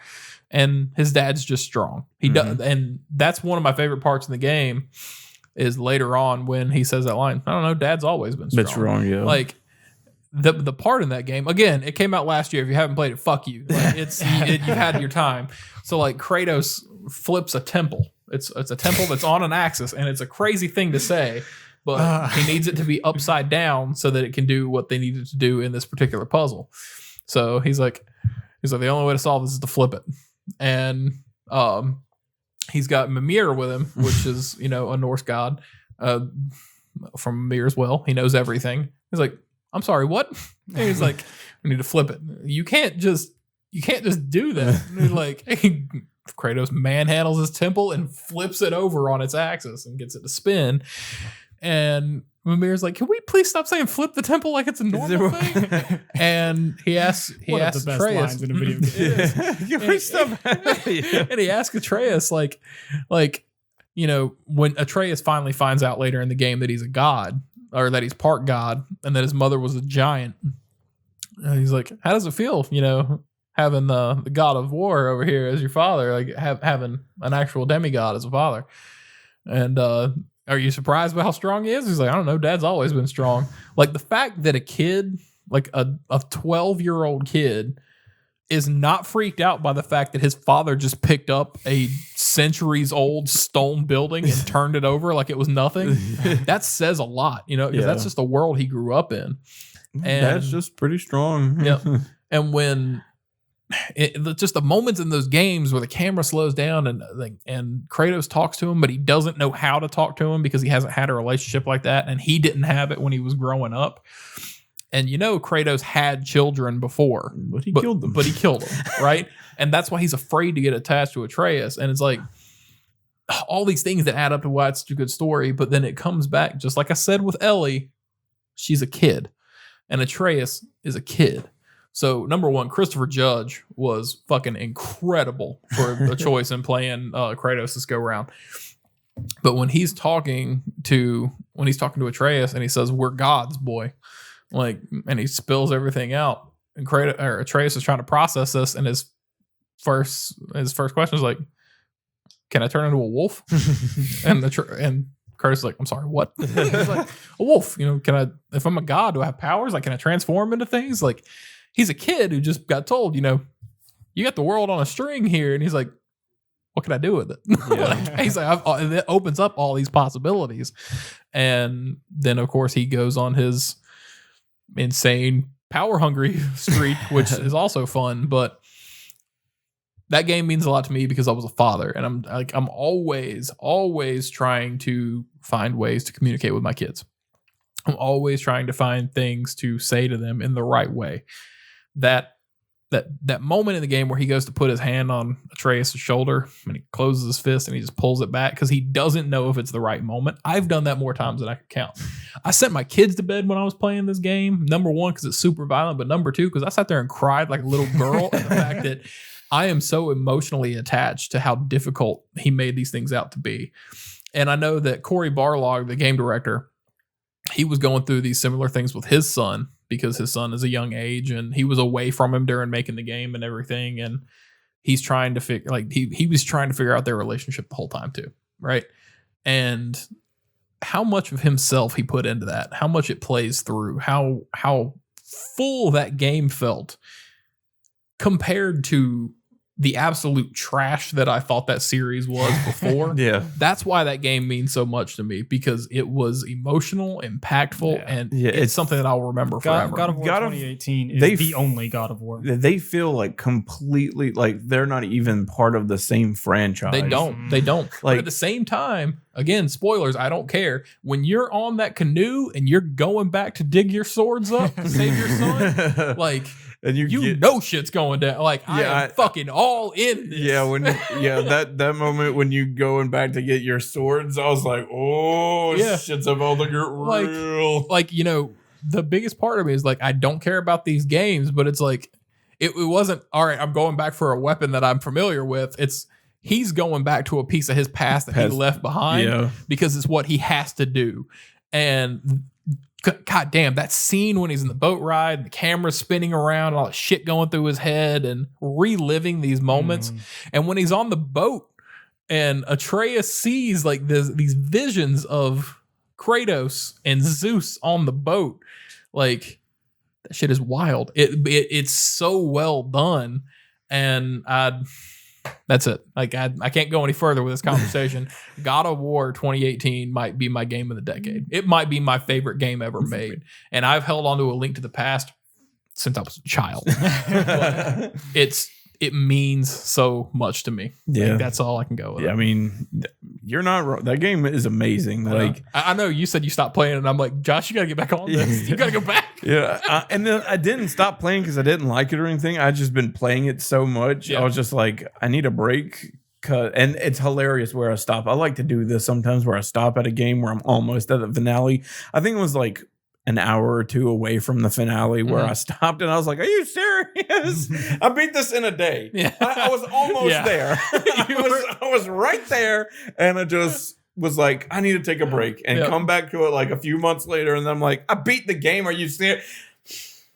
And his dad's just strong. He does, and that's one of my favorite parts in the game. Is later on when he says that line. I don't know. Dad's always been strong. That's wrong. Yeah. Like the part in that game. Again, it came out last year. If you haven't played it, fuck you. Like, you've had your time. So like Kratos flips a temple. It's a temple that's on an axis, and it's a crazy thing to say, but he needs it to be upside down so that it can do what they needed to do in this particular puzzle. So he's like the only way to solve this is to flip it, and he's got Mimir with him, which is a Norse god from Mimir as well. He knows everything. He's like, I'm sorry, what? And he's like, we need to flip it. You can't just do that. And he's like, Kratos manhandles his temple and flips it over on its axis and gets it to spin. And Mimir's like, can we please stop saying flip the temple like it's a normal thing? And he asks one of the best Atreus, lines in a video game. Can we stop? and he asks Atreus like, when Atreus finally finds out later in the game that he's a god, or that he's part god, and that his mother was a giant. And he's like, how does it feel, having the god of war over here as your father, like having an actual demigod as a father? And are you surprised by how strong he is? He's like, I don't know. Dad's always been strong. Like the fact that a kid, like a 12-year-old kid, is not freaked out by the fact that his father just picked up a centuries-old stone building and turned it over like it was nothing. That says a lot, because that's just the world he grew up in. And that's just pretty strong. Yeah. And when just the moments in those games where the camera slows down and Kratos talks to him, but he doesn't know how to talk to him because he hasn't had a relationship like that, and he didn't have it when he was growing up. And Kratos had children before, but he killed them. But he killed them, right? And that's why he's afraid to get attached to Atreus. And it's like all these things that add up to why it's such a good story. But then it comes back, just like I said with Ellie, she's a kid, and Atreus is a kid. So number one, Christopher Judge was fucking incredible for a choice in playing Kratos this go round. But when he's talking to Atreus and he says, "We're gods, boy," and he spills everything out, and Atreus is trying to process this, and his first question is like, "Can I turn into a wolf?" and Kratos is like, "I'm sorry, what?" He's like, "A wolf. Can I? If I'm a god, do I have powers? Like, can I transform into things?" Like, he's a kid who just got told, you got the world on a string here, and he's like, "What can I do with it?" Yeah. He's like, it opens up all these possibilities, and then of course he goes on his insane power hungry streak, which is also fun. But that game means a lot to me because I was a father, and I'm always trying to find ways to communicate with my kids. I'm always trying to find things to say to them in the right way. That moment in the game where he goes to put his hand on Atreus' shoulder and he closes his fist and he just pulls it back because he doesn't know if it's the right moment. I've done that more times than I can count. I sent my kids to bed when I was playing this game. Number one, because it's super violent, but number two, because I sat there and cried like a little girl at the fact that I am so emotionally attached to how difficult he made these things out to be. And I know that Cory Barlog, the game director, he was going through these similar things with his son because his son is a young age and he was away from him during making the game and everything. And he's trying to figure, he was trying to figure out their relationship the whole time too. Right. And how much of himself he put into that, how much it plays through, how full that game felt compared to the absolute trash that I thought that series was before. Yeah. That's why that game means so much to me, because it was emotional, impactful, and it's something that I'll remember forever. God of War 2018 is the only God of War. They feel like completely like they're not even part of the same franchise. They don't. But at the same time, again, spoilers, I don't care. When you're on that canoe and you're going back to dig your swords up to save your son, and you know shit's going down. I am fucking all in this. Yeah, that moment when you going back to get your swords, I was like, oh, shit's about to get real. The biggest part of me is I don't care about these games, but it's it wasn't, all right, I'm going back for a weapon that I'm familiar with. It's he's going back to a piece of his past that he left behind because it's what he has to do. And God damn, that scene when he's in the boat ride, the camera's spinning around, all that shit going through his head and reliving these moments. And when he's on the boat and Atreus sees like these visions of Kratos and Zeus on the boat, like that shit is wild. It's so well done. And that's it. Like I can't go any further with this conversation. God of War 2018 might be my game of the decade. It might be my favorite game ever made. And I've held on to A Link to the Past since I was a child. But it means so much to me. Yeah. Like, that's all I can go with. Yeah, I mean, you're not wrong. That game is amazing. Like I know you said you stopped playing, and I'm like, Josh, you gotta get back on this. You gotta go back. Yeah, and then I didn't stop playing because I didn't like it or anything. I just been playing it so much. Yeah. I was just like, I need a break. And it's hilarious where I stop. I like to do this sometimes where I stop at a game where I'm almost at the finale. I think it was like an hour or two away from the finale where I stopped and I was like, are you serious? I beat this in a day. Yeah. I was almost there. I was right there. And I just was like, I need to take a break and come back to it like a few months later. And then I'm like, I beat the game. Are you serious?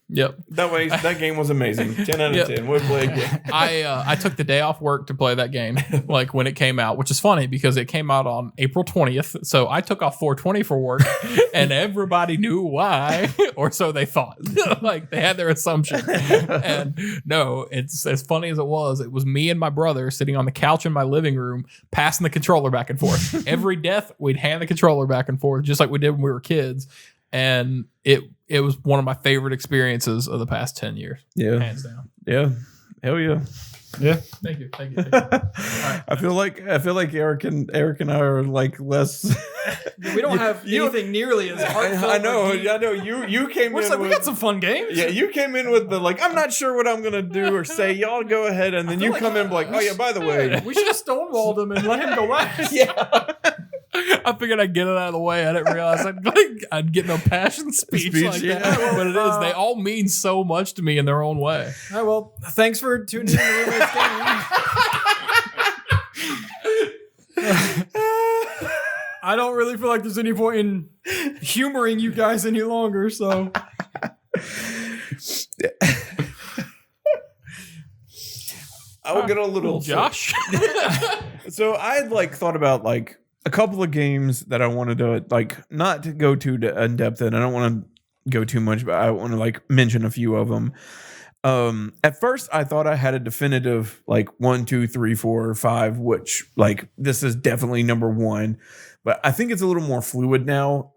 Yep. That game was amazing. 10 out of 10. We'll play again. I took the day off work to play that game, like when it came out, which is funny because it came out on April 20th. So I took off 4/20 for work, and everybody knew why, or so they thought. Like they had their assumption. And no, it's as funny as it was me and my brother sitting on the couch in my living room, passing the controller back and forth. Every death, we'd hand the controller back and forth, just like we did when we were kids. And it was one of my favorite experiences of the past 10 years. Yeah. Hands down. Yeah. Hell yeah. Yeah. Thank you. Right. I feel like Eric and I are like less. We don't have anything nearly as heartfelt. I know. You came We're in. like, we got some fun games. Yeah, you came in with the like, I'm not sure what I'm gonna do or say. Y'all go ahead, and then you come in like, oh yeah, by the way, we should have stonewalled him and let him go last. Yeah. I figured I'd get it out of the way. I didn't realize I'd get no passion speech like that. But it is. They all mean so much to me in their own way. All right, well, thanks for tuning in to Roommates Gaming. I don't really feel like there's any point in humoring you guys any longer, so. I'll get a little Josh. So I had like thought about like a couple of games that I wanted to like not to go too in depth in. I don't want to go too much, but I want to like mention a few of them. At first I thought I had a definitive like 1, 2, 3, 4, 5, which like this is definitely number 1, but I think it's a little more fluid now.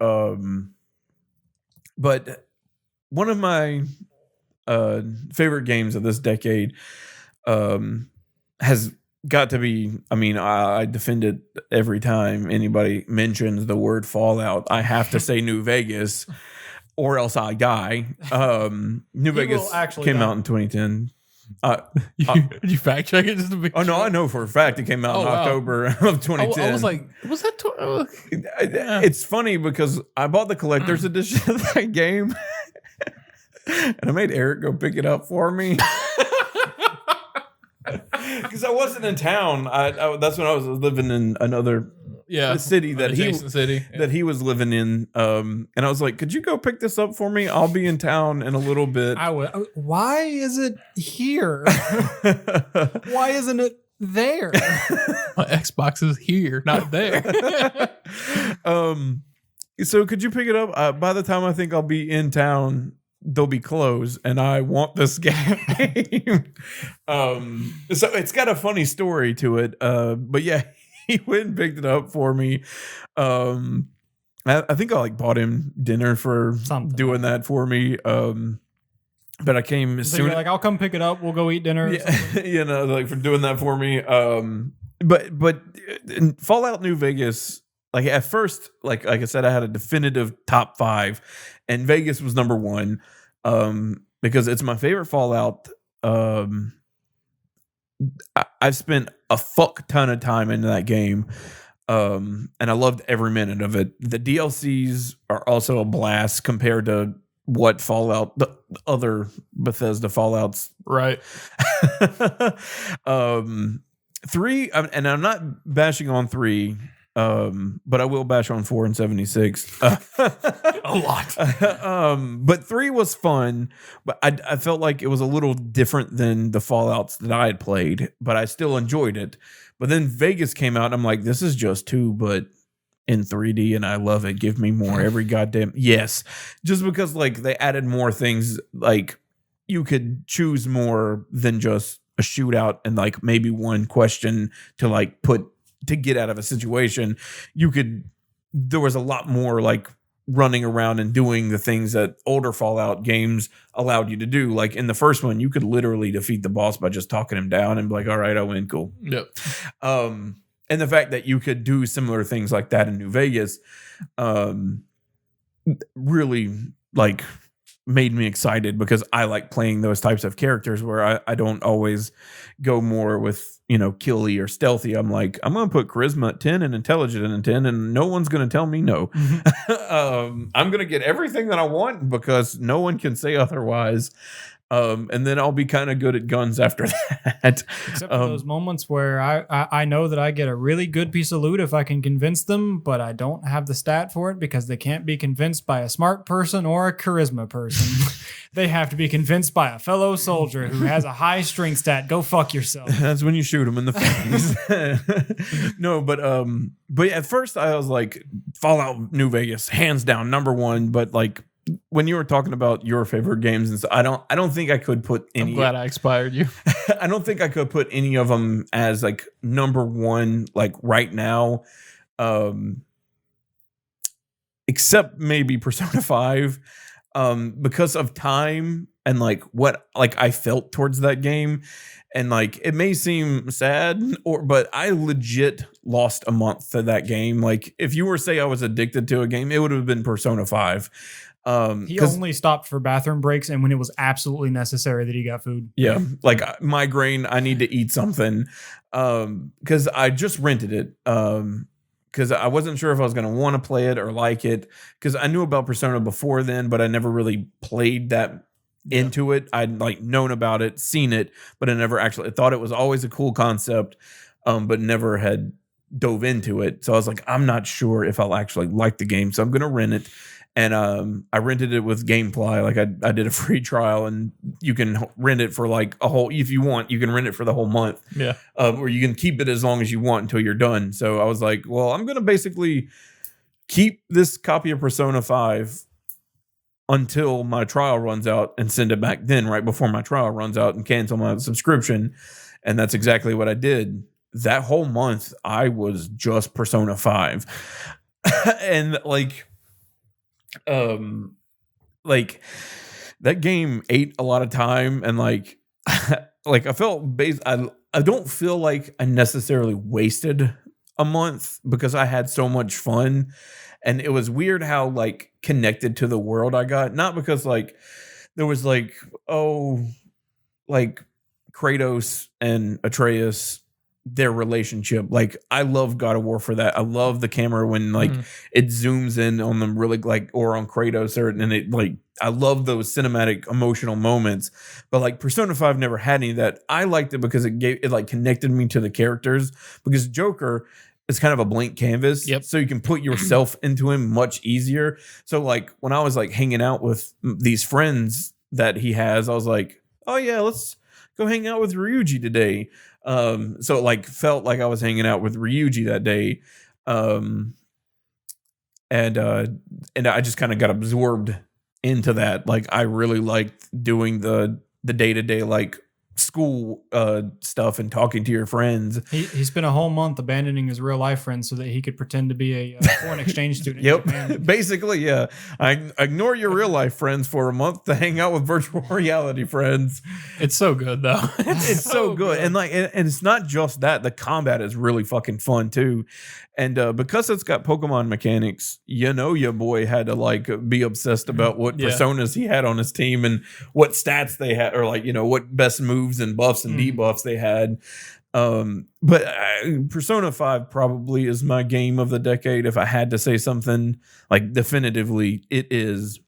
But one of my favorite games of this decade has got to be, I mean, I defend it every time anybody mentions the word Fallout. I have to say New Vegas or else I die. New Vegas came out in 2010. Did you fact check it just to be sure? No, I know for a fact it came out in October of 2010. I was like, was that? It's funny because I bought the collector's edition of that game and I made Eric go pick it up for me. Because I wasn't in town. That's when I was living in another city that he was living in. And I was like, could you go pick this up for me? I'll be in town in a little bit. I would. Why is it here? Why isn't it there? My Xbox is here, not there. So could you pick it up? By the time I think I'll be in town, they'll be closed, and I want this game. So it's got a funny story to it. But yeah, he went and picked it up for me. I think I like bought him dinner for doing that for me. But I came as soon. Like, I'll come pick it up. We'll go eat dinner. Yeah, like for doing that for me. But Fallout New Vegas. Like at first, like I said, I had a definitive top 5, and Vegas was number 1 because it's my favorite Fallout. I've spent a fuck ton of time in that game, and I loved every minute of it. The DLCs are also a blast compared to what Fallout, the other Bethesda Fallouts, right? 3, and I'm not bashing on 3. But I will bash on 4 and 76 A lot. But 3 was fun, but I felt like it was a little different than the Fallouts that I had played, but I still enjoyed it. But then Vegas came out and I'm like, this is just 2, but in 3D, and I love it. Give me more every goddamn yes. Just because like they added more things, like you could choose more than just a shootout and like maybe one question to like put to get out of a situation. There was a lot more like running around and doing the things that older Fallout games allowed you to do. Like in the first one, you could literally defeat the boss by just talking him down and be like, all right, I win, cool. Yep. And the fact that you could do similar things like that in New Vegas really like made me excited, because I like playing those types of characters where I don't always go more with, killy or stealthy. I'm like, I'm going to put charisma at 10 and intelligence at 10, and no one's going to tell me no. I'm going to get everything that I want because no one can say otherwise. And then I'll be kind of good at guns after that. Except for those moments where I know that I get a really good piece of loot if I can convince them, but I don't have the stat for it because they can't be convinced by a smart person or a charisma person. They have to be convinced by a fellow soldier who has a high strength stat. Go fuck yourself. That's when you shoot them in the face. No, but yeah, at first I was like, Fallout New Vegas, hands down, number 1. But like, when you were talking about your favorite games and stuff, I don't think I could put any. I'm glad I expired you. I don't think I could put any of them as like number 1, like right now, except maybe Persona 5, because of time and like what like I felt towards that game. And like, it may seem sad, but I legit lost a month to that game. Like, if you were to say I was addicted to a game, it would have been Persona 5. He only stopped for bathroom breaks and when it was absolutely necessary that he got food. Yeah, like migraine, I need to eat something. Because I just rented it. Because I wasn't sure if I was going to want to play it or like it. Because I knew about Persona before then, but I never really played that into it. I'd like known about it, seen it, but I never actually thought it was always a cool concept, but never had dove into it. So I was like, I'm not sure if I'll actually like the game, so I'm going to rent it. And I rented it with Gamefly. Like I did a free trial, and you can rent it for like a whole, if you want, you can rent it for the whole month. Yeah. Or you can keep it as long as you want until you're done. So I was like, well, I'm going to basically keep this copy of Persona 5 until my trial runs out and send it back then, right before my trial runs out, and cancel my subscription. And that's exactly what I did. That whole month, I was just Persona 5. And like that game ate a lot of time, and like I felt I don't feel like I necessarily wasted a month because I had so much fun. And it was weird how like connected to the world I got. Not because like there was like, oh, like Kratos and Atreus, their relationship. Like I love God of War for that. I love the camera when like it zooms in on them really, like, or on Kratos, and it like, I love those cinematic emotional moments. But like Persona 5 never had any of that. I liked it because it like connected me to the characters, because Joker is kind of a blank canvas. Yep. So you can put yourself into him much easier. So like when I was like hanging out with these friends that he has, I was like, oh yeah, let's go hang out with Ryuji today. So it like felt like I was hanging out with Ryuji that day. And I just kind of got absorbed into that. Like I really liked doing the day-to-day like school stuff and talking to your friends. He spent a whole month abandoning his real life friends so that he could pretend to be a foreign exchange student. Yep. Basically, yeah. I ignore your real life friends for a month to hang out with virtual reality friends. It's so good though. It's so good. And like, and it's not just that, the combat is really fucking fun too. And because it's got Pokemon mechanics, your boy had to like be obsessed about what personas he had on his team and what stats they had, or like, what best moves and buffs and debuffs they had. But Persona 5 probably is my game of the decade. If I had to say something, like definitively it is.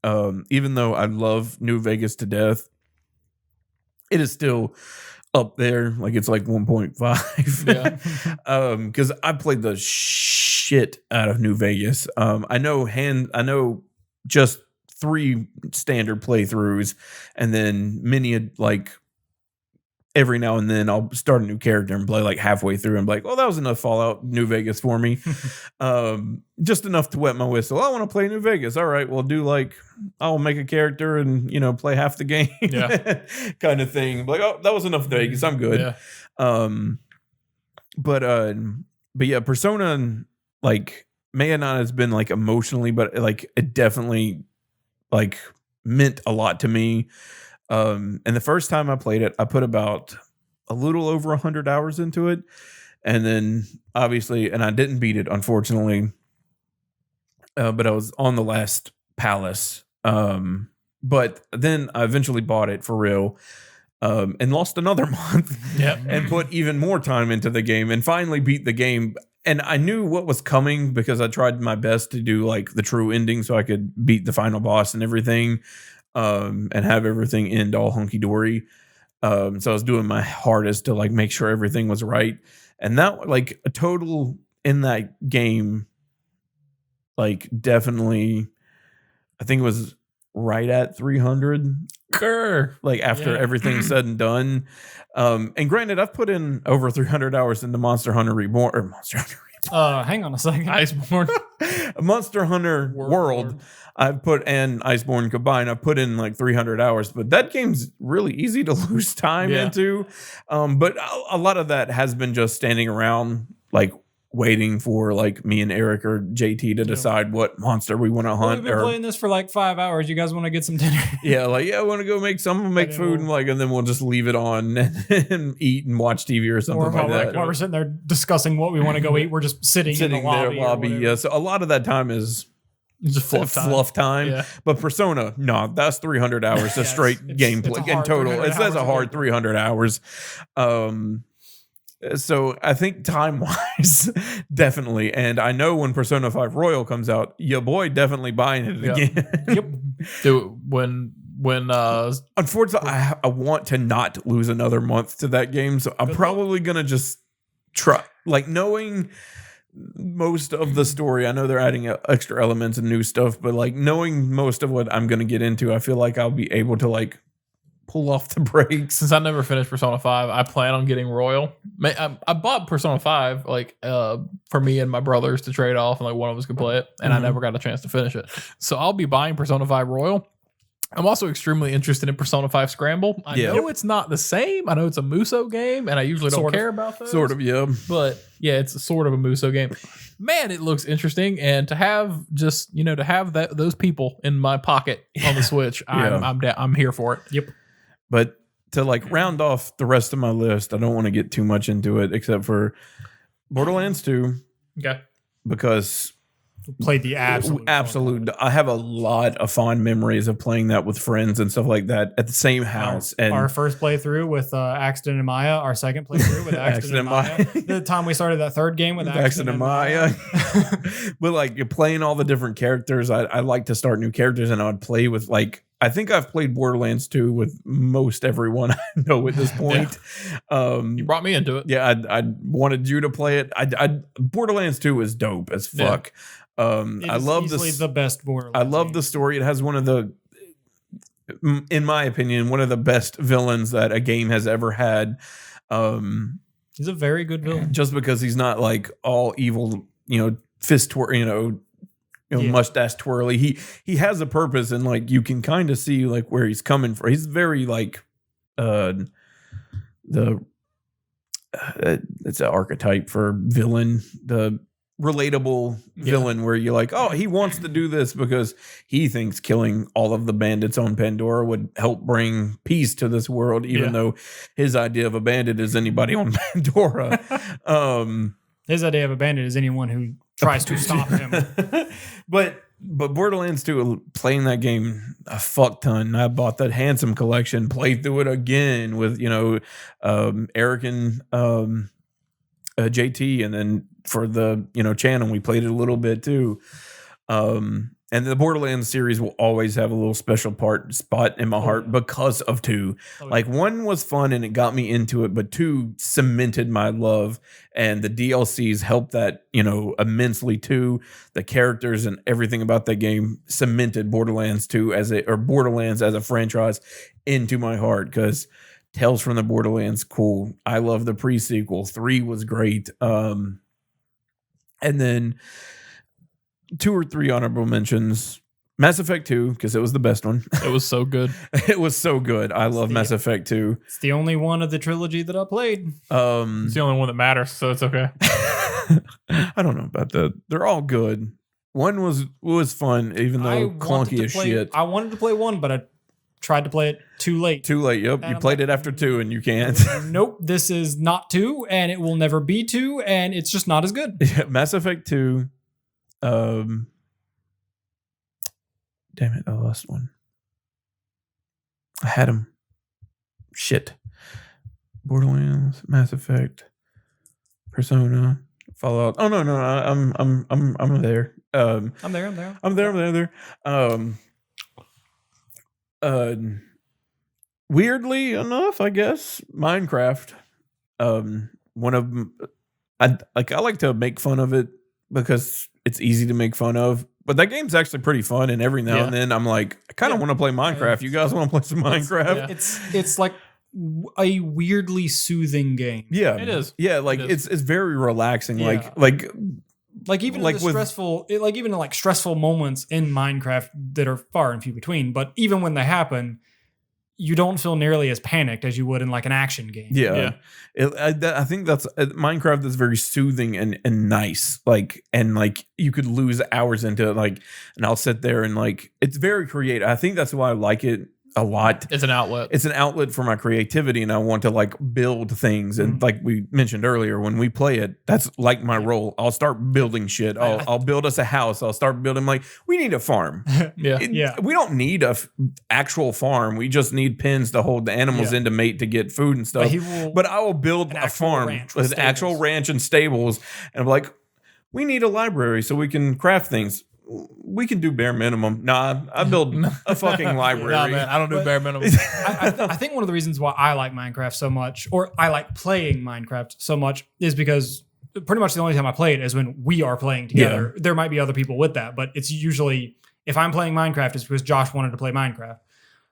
Even though I love New Vegas to death, it is still up there. Like it's like 1.5. Yeah. Because I played the shit out of New Vegas. I know just 3 standard playthroughs, and then many like every now and then I'll start a new character and play like halfway through and be like, oh, that was enough Fallout New Vegas for me. Just enough to wet my whistle. I want to play New Vegas. All right, well, I'll make a character and, play half the game. Yeah. Kind of thing. Like, oh, that was enough Vegas. I'm good. Yeah. But yeah, Persona, like, may not has been like emotionally, but like it definitely like meant a lot to me. And the first time I played it, I put about a little over 100 hours into it. And then obviously, and I didn't beat it, unfortunately. But I was on the last palace. But then I eventually bought it for real. And lost another month. Yeah. And put even more time into the game and finally beat the game. And I knew what was coming because I tried my best to do like the true ending so I could beat the final boss and everything. And have everything end all hunky dory. So I was doing my hardest to like make sure everything was right. And that like a total in that game, like definitely, I think it was right at 300. Like after everything's said and done. And granted, I've put in over 300 hours into Monster Hunter Reborn or Monster Hunter Reborn. Hang on a second. Iceborne. Monster Hunter World. I've put in Iceborne combined. I've put in like 300 hours, but that game's really easy to lose time into. But a lot of that has been just standing around, like waiting for like me and Eric or JT to decide what monster we want to hunt. We've been playing this for like 5 hours. You guys want to get some dinner? I want to go make food and like, and then we'll just leave it on and eat and watch TV or something like that. While we're sitting there discussing what we want to go eat, we're just sitting in the lobby. Yeah, so a lot of that time is just fluff time. Yeah. But Persona, no, that's 300 hours of straight gameplay in total. That's a hard 300 hours. So I think time-wise, definitely. And I know when Persona 5 Royal comes out, your boy definitely buying it again. Yep. Dude, when unfortunately, I want to not lose another month to that game. So I'm probably going to just try, like knowing most of the story. I know they're adding extra elements and new stuff, but like knowing most of what I'm going to get into, I feel like I'll be able to like pull off the brakes. Since I never finished Persona 5, I plan on getting Royal. I bought Persona 5 like for me and my brothers to trade off, and like one of us could play it, and I never got a chance to finish it. So I'll be buying Persona 5 Royal. I'm also extremely interested in Persona 5 Scramble. I know it's not the same. I know it's a Muso game, and I usually don't care about those. Sort of, yeah. But yeah, it's sort of a Muso game. Man, it looks interesting, and to have just to have those people in my pocket on the Switch, I'm here for it. Yep. But to like round off the rest of my list, I don't want to get too much into it, except for Borderlands 2. Okay. Because played the absolute. I have a lot of fond memories of playing that with friends and stuff like that at the same house. And our first playthrough with Axton and Maya, our second playthrough with Axton and Maya, the time we started that third game with Axton and Maya. But like you're playing all the different characters. I like to start new characters, and I would play with like, I think I've played Borderlands 2 with most everyone I know at this point. You brought me into it. Yeah, I wanted you to play it. Borderlands 2 is dope as fuck. I love the best Borderlands. I love the story. It has one of the, in my opinion, one of the best villains that a game has ever had. He's a very good villain. Just because he's not like all evil, fist mustache twirly. He has a purpose, and like you can kind of see like where he's coming from. He's very like it's an archetype for villain, the relatable villain where you're like, oh, he wants to do this because he thinks killing all of the bandits on Pandora would help bring peace to this world, even though his idea of a bandit is anybody on Pandora. His idea of a bandit is anyone who tries to stop him. But Borderlands 2, playing that game a fuck ton. I bought that Handsome collection, played through it again with Eric and JT, and then for the channel we played it a little bit too. And And the Borderlands series will always have a little special spot in my heart because of 2. Like 1 was fun and it got me into it, but 2 cemented my love, and the DLCs helped that, immensely too. The characters and everything about that game cemented Borderlands 2 Borderlands as a franchise into my heart, because Tales from the Borderlands, cool. I love the pre-sequel. 3 was great. And then 2 or 3 honorable mentions. Mass Effect 2, because it was the best one. It was so good. It was so good. I love Mass Effect 2. It's the only one of the trilogy that I played. It's the only one that matters, so it's okay. I don't know about that. They're all good. 1 was fun, even though clunky as shit. I wanted to play 1, but I tried to play it too late. Too late, yep. You played it after 2 and you can't. Nope, this is not 2, and it will never be 2, and it's just not as good. Yeah, Mass Effect 2. Damn it, I lost one. I had him. Shit. Borderlands, Mass Effect, Persona, Fallout. Oh no, I'm there. I'm there. Weirdly enough, I guess Minecraft. One of them. I like to make fun of it because it's easy to make fun of. But that game's actually pretty fun, and every now and then I'm like, I kind of want to play Minecraft. You guys want to play some Minecraft? It's like a weirdly soothing game. Yeah, it is. Yeah, like it's very relaxing. Yeah. Like even like in the stressful moments in Minecraft that are far and few between. But even when they happen, you don't feel nearly as panicked as you would in like an action game. Yeah. I think that's Minecraft is very soothing and nice. And you could lose hours into it. And I'll sit there and it's very creative. I think that's why I like it a lot. It's an outlet. It's an outlet for my creativity, and I want to build things. And like we mentioned earlier, when we play it, that's my role. I'll start building shit. I'll build us a house. I'll start building we need a farm. We don't need a actual farm. We just need pens to hold the animals in to mate to get food and stuff. But I will build a farm with an actual ranch and stables, and I'm like, we need a library so we can craft things. We can do bare minimum. Nah, I build a fucking library. Nah, man, I don't do bare minimum. I think one of the reasons why I like Minecraft so much, or I like playing Minecraft so much, is because pretty much the only time I play it is when we are playing together. Yeah. There might be other people with that, but it's usually, if I'm playing Minecraft, it's because Josh wanted to play Minecraft.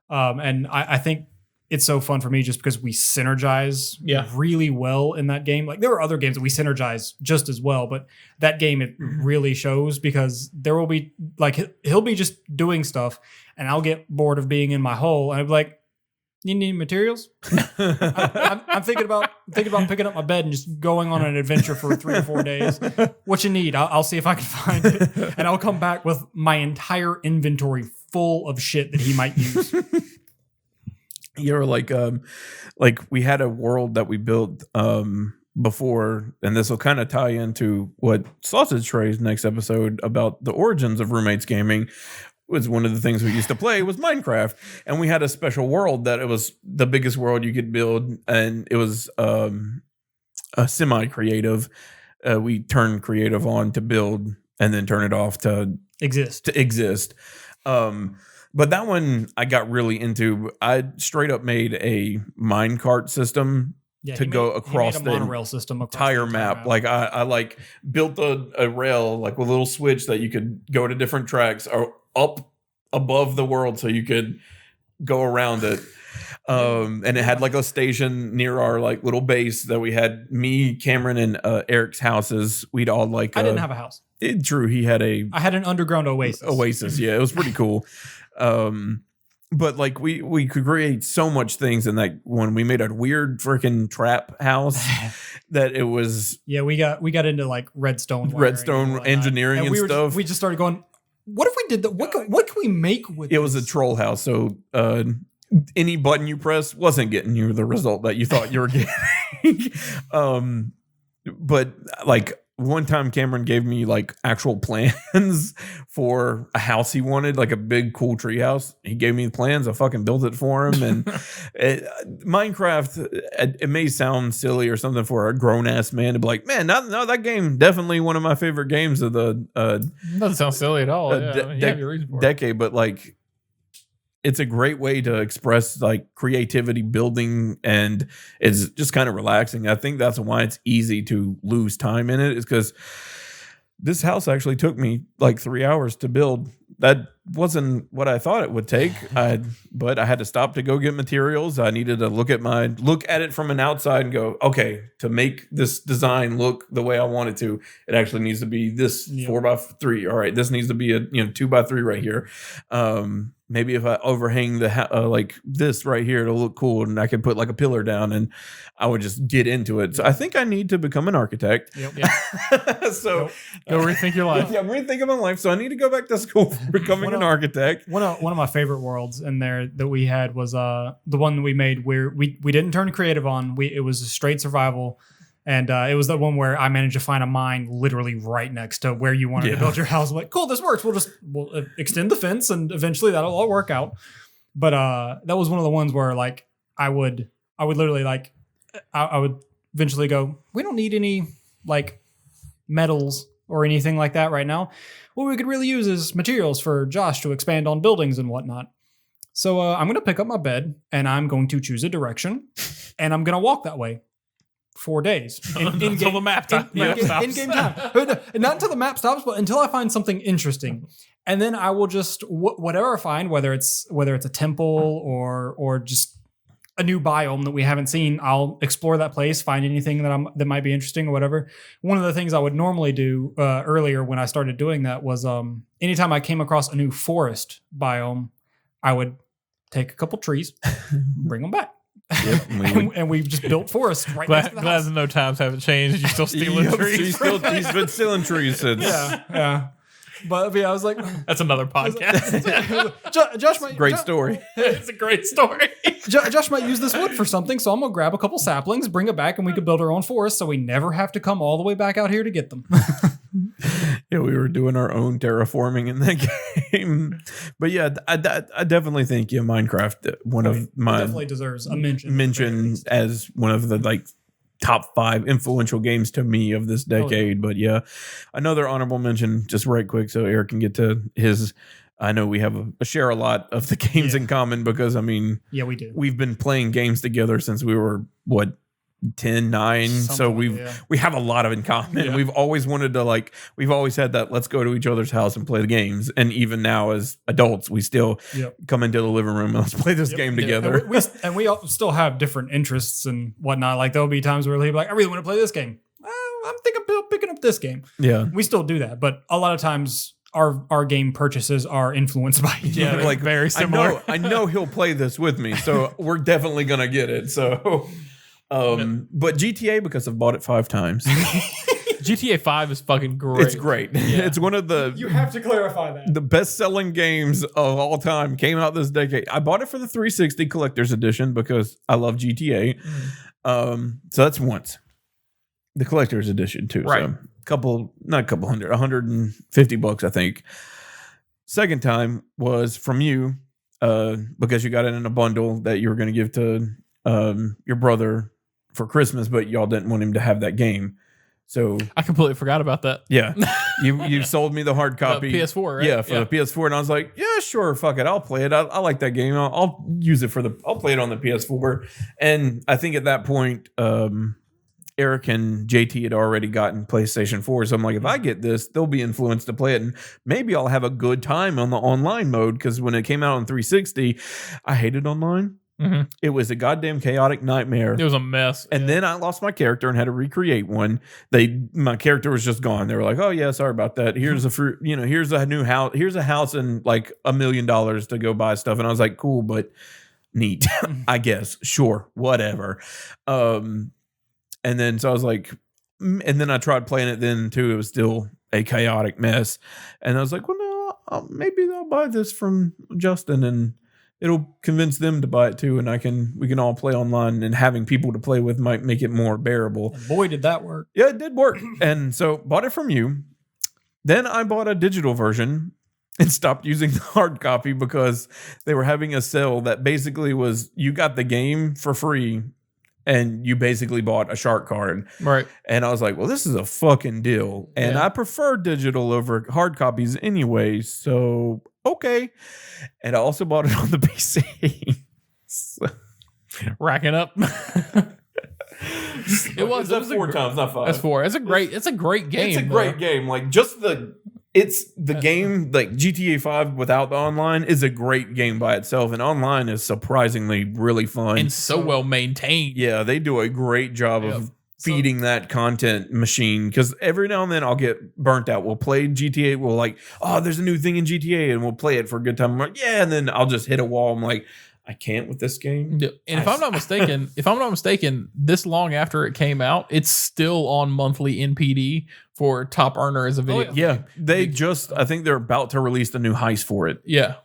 And I think it's so fun for me just because we synergize really well in that game. There are other games that we synergize just as well, but that game, it really shows, because there will be he'll be just doing stuff and I'll get bored of being in my hole and I'll be like, you need materials? I'm thinking about picking up my bed and just going on an adventure for 3 or 4 days. What you need? I'll see if I can find it. And I'll come back with my entire inventory full of shit that he might use. You're we had a world that we built before, and this will kind of tie into what Sausage Trey's next episode about the origins of Roommates Gaming was. One of the things we used to play was Minecraft, and we had a special world that it was the biggest world you could build, and it was a semi-creative. We turned creative on to build and then turn it off to exist. But that one I got really into. I straight up made a minecart system to go across the monorail system, entire map. I built a rail with a little switch that you could go to different tracks or up above the world so you could go around it. And it had a station near our little base that we had. Me, Cameron, and Eric's houses. We'd all I didn't have a house. True, he had I had an underground oasis. Yeah, it was pretty cool. But we could create so much things in that one. We made a weird freaking trap house that it was. Yeah, we got into redstone engineering and stuff. We just started going, what if we did that? What can we make with it? Was a troll house, so any button you press wasn't getting you the result that you thought you were getting. But one time Cameron gave me like actual plans for a house he wanted, like a big cool tree house. He gave me the plans. I fucking built it for him. And Minecraft, it may sound silly or something for a grown ass man to be like, man, no, that game definitely one of my favorite games of the doesn't sound silly at all. You have your reason for it. decade, but like it's a great way to express like creativity building, and it's just kind of relaxing. I think that's why it's easy to lose time in it, is because this house actually took me like 3 hours to build. That wasn't what I thought it would take. But I had to stop to go get materials. I needed to look at it from an outside and go, okay, to make this design look the way I want it to, it actually needs to be this 4x3. All right, this needs to be a 2x3 right here. Maybe if I overhang the like this right here, it'll look cool, and I can put like a pillar down, and I would just get into it. So I think I need to become an architect. Yep. So go rethink your life. Yeah, I'm rethinking my life. So I need to go back to school for becoming an architect. One of my favorite worlds in there that we had was the one that we made where we didn't turn creative on. It was a straight survival. And it was the one where I managed to find a mine literally right next to where you wanted to build your house. I'm like, cool, this works. We'll extend the fence, and eventually that'll all work out. But that was one of the ones where like I would literally like I would eventually go, we don't need any like metals or anything like that right now. What we could really use is materials for Josh to expand on buildings and whatnot. So I'm going to pick up my bed, and I'm going to choose a direction, and I'm going to walk that way. 4 days until the map stops. In-game time. Not until the map stops, but until I find something interesting. And then I will just whatever I find, whether it's a temple or just a new biome that we haven't seen, I'll explore that place, find anything that might be interesting or whatever. One of the things I would normally do earlier when I started doing that was anytime I came across a new forest biome, I would take a couple trees, bring them back. Yep, and we just built forests right next to the house. Glad that no times haven't changed. You're still stealing trees. He's been stealing trees since. Yeah. But I was like, that's another podcast. Josh might great story. It's a great story. Josh might use this wood for something, so I'm gonna grab a couple saplings, bring it back, and we could build our own forest, so we never have to come all the way back out here to get them. Yeah, we were doing our own terraforming in that game. But yeah, I definitely think Minecraft one of my definitely deserves a mention as one of the like top 5 influential games to me of this decade. But yeah, another honorable mention, just right quick, so Eric can get to his. I know we have share a lot of the games in common, because I mean, yeah, we do. We've been playing games together since we were 10, 9. So we have a lot of in common. Yeah. We've always wanted to we've always had that let's go to each other's house and play the games. And even now as adults, we still come into the living room and let's play this game together. And we still have different interests and whatnot. Like there'll be times where he'll be like, I really want to play this game. I'm thinking of picking up this game. Yeah. We still do that. But a lot of times our game purchases are influenced by each other. Like very similar. I know he'll play this with me. So we're definitely going to get it. So... but GTA, because I've bought it 5 times. GTA 5 is fucking great. It's great. Yeah. It's one of the... You have to clarify that. The best-selling games of all time came out this decade. I bought it for the 360 Collector's Edition because I love GTA. So that's once. The Collector's Edition, too. Right. So not a couple hundred, $150, I think. Second time was from you, because you got it in a bundle that you were going to give to your brother for Christmas, but y'all didn't want him to have that game. So I completely forgot about that. Yeah. You sold me the hard copy. The PS4, right? Yeah, for the PS4. And I was like, yeah, sure, fuck it. I'll play it. I like that game. I'll use it I'll play it on the PS4. And I think at that point, Eric and JT had already gotten PlayStation 4. So I'm like, if I get this, they'll be influenced to play it. And maybe I'll have a good time on the online mode. Because when it came out on 360, I hated online. Mm-hmm. It was a goddamn chaotic nightmare. It was a mess. And then I lost my character and had to recreate one. My character was just gone. They were like, "Oh yeah, sorry about that. Here's here's a new house. Here's a house and like $1 million to go buy stuff." And I was like, "Cool, but neat, I guess. Sure, whatever." And then so I was like, and then I tried playing it then too. It was still a chaotic mess. And I was like, "Well, no, maybe I'll buy this from Justin and." it'll convince them to buy it too, and we can all play online, and having people to play with might make it more bearable. And boy, did that work. Yeah, it did work. And so bought it from you. Then I bought a digital version and stopped using the hard copy because they were having a sale that basically was you got the game for free and you basically bought a shark card. Right. And I was like, well, this is a fucking deal. And I prefer digital over hard copies anyway. So, okay. And I also bought it on the PC. So, racking up. It was four times, not five. That's 4. It's a great game. It's a great game. Like the game, like GTA 5 without the online is a great game by itself, and online is surprisingly really fun and so well maintained. Yeah, they do a great job of feeding that content machine, because every now and then I'll get burnt out. We'll play GTA, we'll like, oh, there's a new thing in GTA, and we'll play it for a good time. I'm like, yeah, and then I'll just hit a wall. I'm like, I can't with this game. And if I'm not mistaken, this long after it came out, it's still on monthly NPD for top earner as a video. Yeah, they I think they're about to release the new heist for it. Yeah.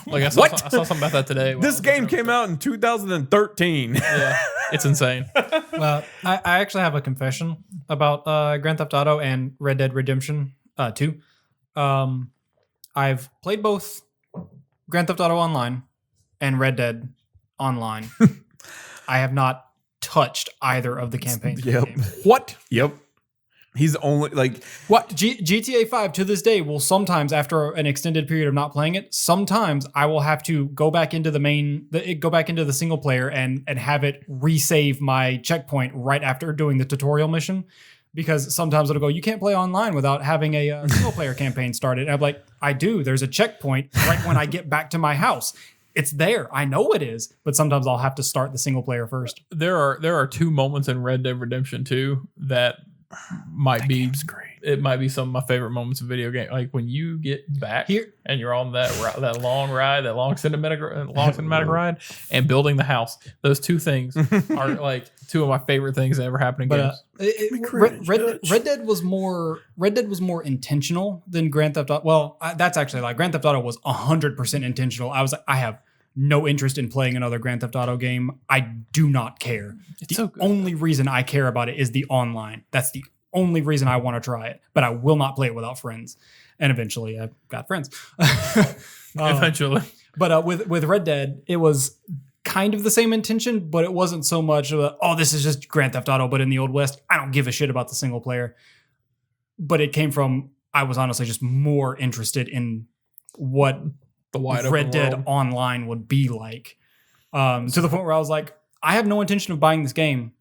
Like I saw something about that today. This game came out in 2013. Yeah, it's insane. Well, I actually have a confession about Grand Theft Auto and Red Dead Redemption 2. I've played both Grand Theft Auto Online and Red Dead Online. I have not touched either of the campaigns. Yep. For the game. What? Yep. He's only like what GTA 5 to this day will sometimes, after an extended period of not playing it, sometimes I will have to go back into go back into the single player and have it resave my checkpoint right after doing the tutorial mission. Because sometimes it'll go, you can't play online without having a single player campaign started. And I'm like, I do. There's a checkpoint right when I get back to my house. It's there. I know it is, but sometimes I'll have to start the single player first. There are 2 moments in Red Dead Redemption 2 that might be great. It might be some of my favorite moments of video game. Like when you get back here and you're on that long ride, that long cinematic ride, and building the house. Those 2 things are like 2 of my favorite things that ever happened in games. Red Dead was more intentional than Grand Theft Auto. Well, that's actually like Grand Theft Auto was 100% intentional. I was like, I have no interest in playing another Grand Theft Auto game. I do not care. The only reason I care about it is the online. That's the only reason I want to try it. But I will not play it without friends. And eventually, I got friends. Eventually, but with Red Dead, it was kind of the same intention, but it wasn't so much of this is just Grand Theft Auto, but in the Old West. I don't give a shit about the single player. But it came from, I was honestly just more interested in what the Red Dead Online would be like. To the point where I was like, I have no intention of buying this game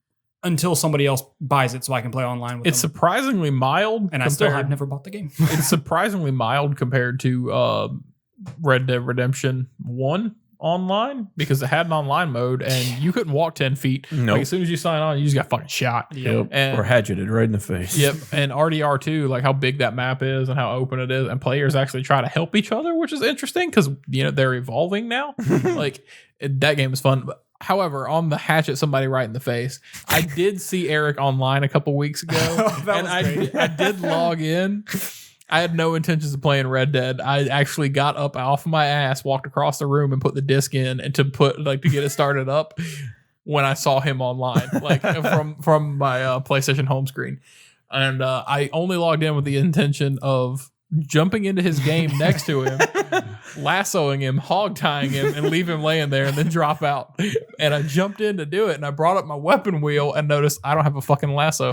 until somebody else buys it so I can play online with them. It's surprisingly mild. And I still have never bought the game. It's surprisingly mild compared to Red Dead Redemption 1 online, because it had an online mode and you couldn't walk 10 feet. Nope. Like as soon as you sign on, you just got fucking shot. Yep. Or hatcheted right in the face. Yep. And RDR2, like how big that map is and how open it is, and players actually try to help each other, which is interesting because they're evolving now. Like that game is fun. But however, on the hatchet somebody right in the face, I did see Eric online a couple weeks ago, and I did log in. I had no intentions of playing Red Dead. I actually got up off my ass, walked across the room, and put the disc in, and to get it started up when I saw him online, like from my PlayStation home screen, and I only logged in with the intention of jumping into his game next to him, lassoing him, hog tying him, and leave him laying there and then drop out. And I jumped in to do it, and I brought up my weapon wheel and noticed I don't have a fucking lasso.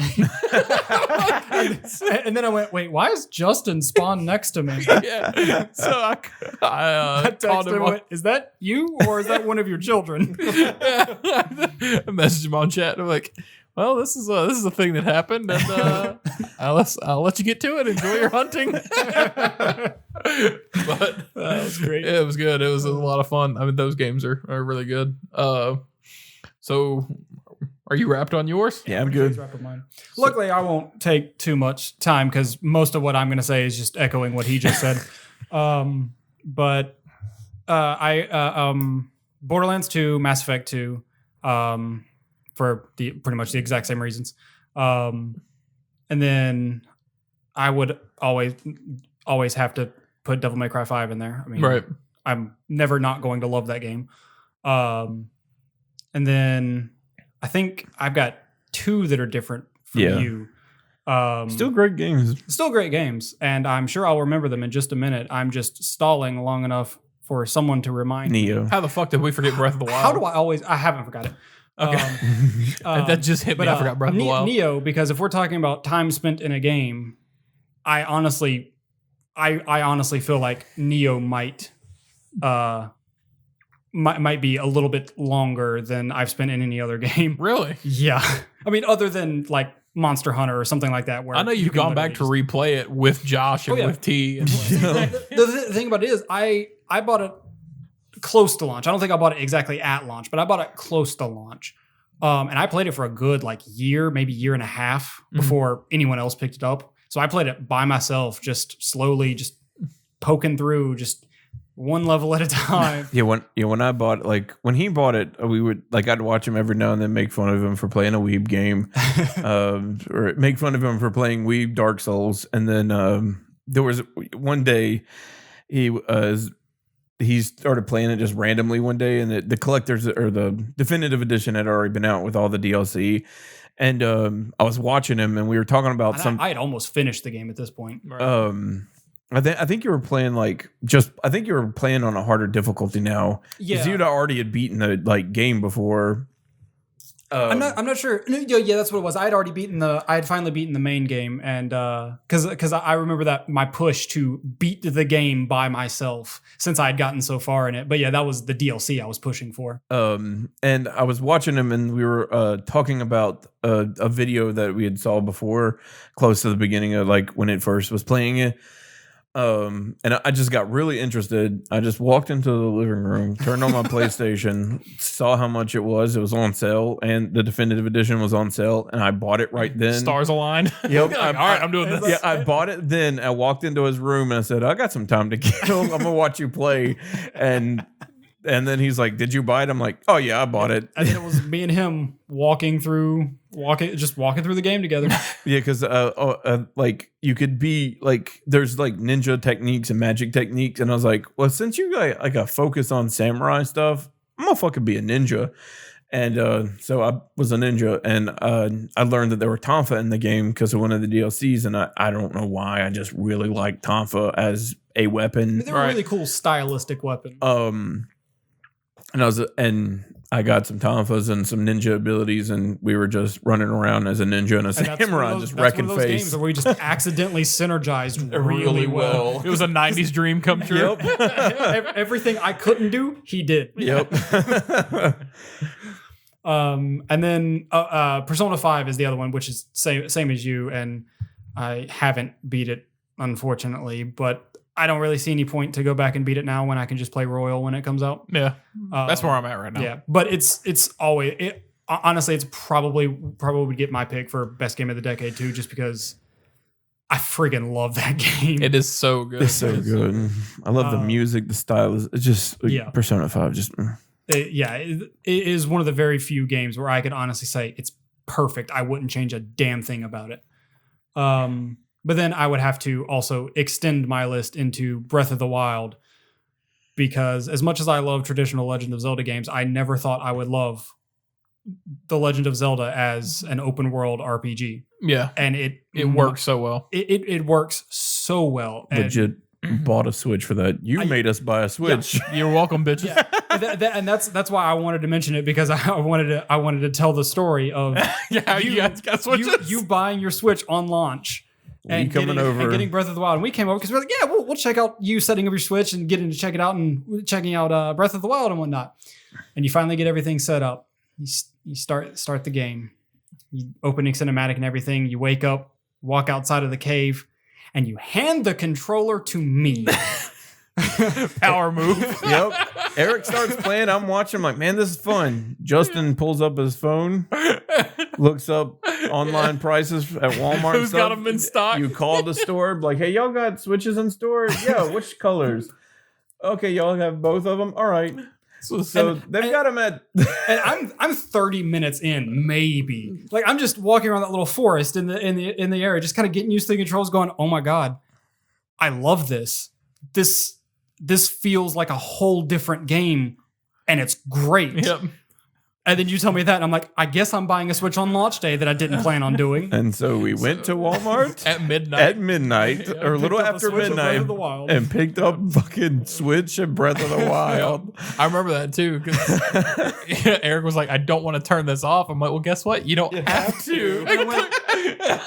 And then I went, wait, why is Justin spawned next to me? Yeah. So I texted him, went, is that you or is that one of your children? I messaged him on chat. I'm like, well, this is a thing that happened, and I'll let you get to it. Enjoy your hunting. But that was great. It was good. It was a lot of fun. I mean, those games are really good. So are you wrapped on yours? Yeah, I'm good. Luckily, I won't take too much time because most of what I'm going to say is just echoing what he just said. But Borderlands 2, Mass Effect 2, for pretty much the exact same reasons. And then I would always have to put Devil May Cry 5 in there. I mean, right. I'm never not going to love that game. And then I think I've got 2 that are different from you. Still great games. Still great games, and I'm sure I'll remember them in just a minute. I'm just stalling long enoug for someone to remind me. Neo. How the fuck did we forget Breath of the Wild? How do I haven't forgot it. Okay. That just hit me. I forgot Breath of the Wild. Neo, because if we're talking about time spent in a game, I honestly feel like Neo might be a little bit longer than I've spent in any other game. Really? Yeah. I mean, other than like Monster Hunter or something like that. Where I know you've gone back to replay it with Josh and with T. And the thing about it is, I bought it close to launch. I don't think I bought it exactly at launch, but I bought it close to launch. And I played it for a good like year, maybe year and a half before anyone else picked it up. So I played it by myself, just slowly, just poking through, just one level at a time. When I bought it, like when he bought it, we would like I'd watch him every now and then make fun of him for playing a Weeb game, or make fun of him for playing Weeb Dark Souls. And then there was one day he started playing it just randomly one day, and the collector's or the definitive edition had already been out with all the DLC. And I was watching him, and we were talking about I had almost finished the game at this point. I think you were playing I think you were playing on a harder difficulty now. Yeah, you'd already had beaten the game before. I'm not sure. No, yeah, that's what it was. I had finally beaten the main game, and because I remember that my push to beat the game by myself since I had gotten so far in it. But yeah, that was the DLC I was pushing for. And I was watching him, and we were talking about a video that we had saw before, close to the beginning of like when it first was playing it. And I just got really interested. I just walked into the living room, turned on my PlayStation, saw how much it was. It was on sale, and the definitive edition was on sale, and I bought it right then. Stars aligned. Yep. Like, all right, I'm doing this. Yeah, I bought it then. I walked into his room and I said, I got some time to kill. I'm gonna watch you play. And then he's like, did you buy it? I'm like, oh yeah, I bought it. And then it was me and him walking through the game together. Yeah, because like you could be like, there's like ninja techniques and magic techniques, and I was like, well, since you got like a focus on samurai stuff, I'm gonna fucking be a ninja. And so I was a ninja, and I learned that there were tonfa in the game because of one of the DLCs, and I don't know why, I just really like tonfa as a weapon. They're a really cool stylistic weapon. And I got some tonfas and some ninja abilities, and we were just running around as a ninja and a samurai, just wrecking face. Games where we just accidentally synergized really well. It was a 90s dream come true. Yep. Everything I couldn't do, he did. Yep. And then Persona 5 is the other one, which is same as you, and I haven't beat it, unfortunately, but I don't really see any point to go back and beat it now when I can just play Royal when it comes out. Yeah, that's where I'm at right now. Yeah, but it's always honestly, it's probably would get my pick for best game of the decade too, just because I freaking love that game. It is so good. It's so good. I love the music, the style. It's just Persona 5. Just it is one of the very few games where I could honestly say it's perfect. I wouldn't change a damn thing about it. But then I would have to also extend my list into Breath of the Wild, because as much as I love traditional Legend of Zelda games, I never thought I would love The Legend of Zelda as an open world RPG. Yeah. And it works so well. It works so well. Legit bought a Switch for that. You made us buy a Switch. Yeah. You're welcome, bitches. Yeah. And that's why I wanted to mention it, because I wanted to tell the story of you guys got Switches. You buying your Switch on launch. And getting Breath of the Wild. And we came over because we're like, yeah, we'll check out you setting up your Switch and getting to check it out and checking out Breath of the Wild and whatnot. And you finally get everything set up. You start the game. You opening cinematic and everything. You wake up, walk outside of the cave, and you hand the controller to me. Power move. Yep. Eric starts playing. I'm watching. I'm like, man, this is fun. Justin pulls up his phone, looks up online prices at Walmart. Who's got them in stock? You call the store, like, hey, y'all got Switches in store? Yeah, which colors? Okay, y'all have both of them. All right. So they've got them at. And I'm 30 minutes in, maybe. Like, I'm just walking around that little forest in the area, just kind of getting used to the controls, going, oh my god, I love this. this feels like a whole different game, and it's great. Yep. And then you tell me that, and I'm like, I guess I'm buying a Switch on launch day that I didn't plan on doing. And so we went to Walmart At midnight. or a little Picked up a after Switch of Breath midnight of the Wild. and picked up fucking Switch and Breath of the Wild. I remember that too. 'Cause Eric was like, I don't want to turn this off. I'm like, well, guess what? You don't have to.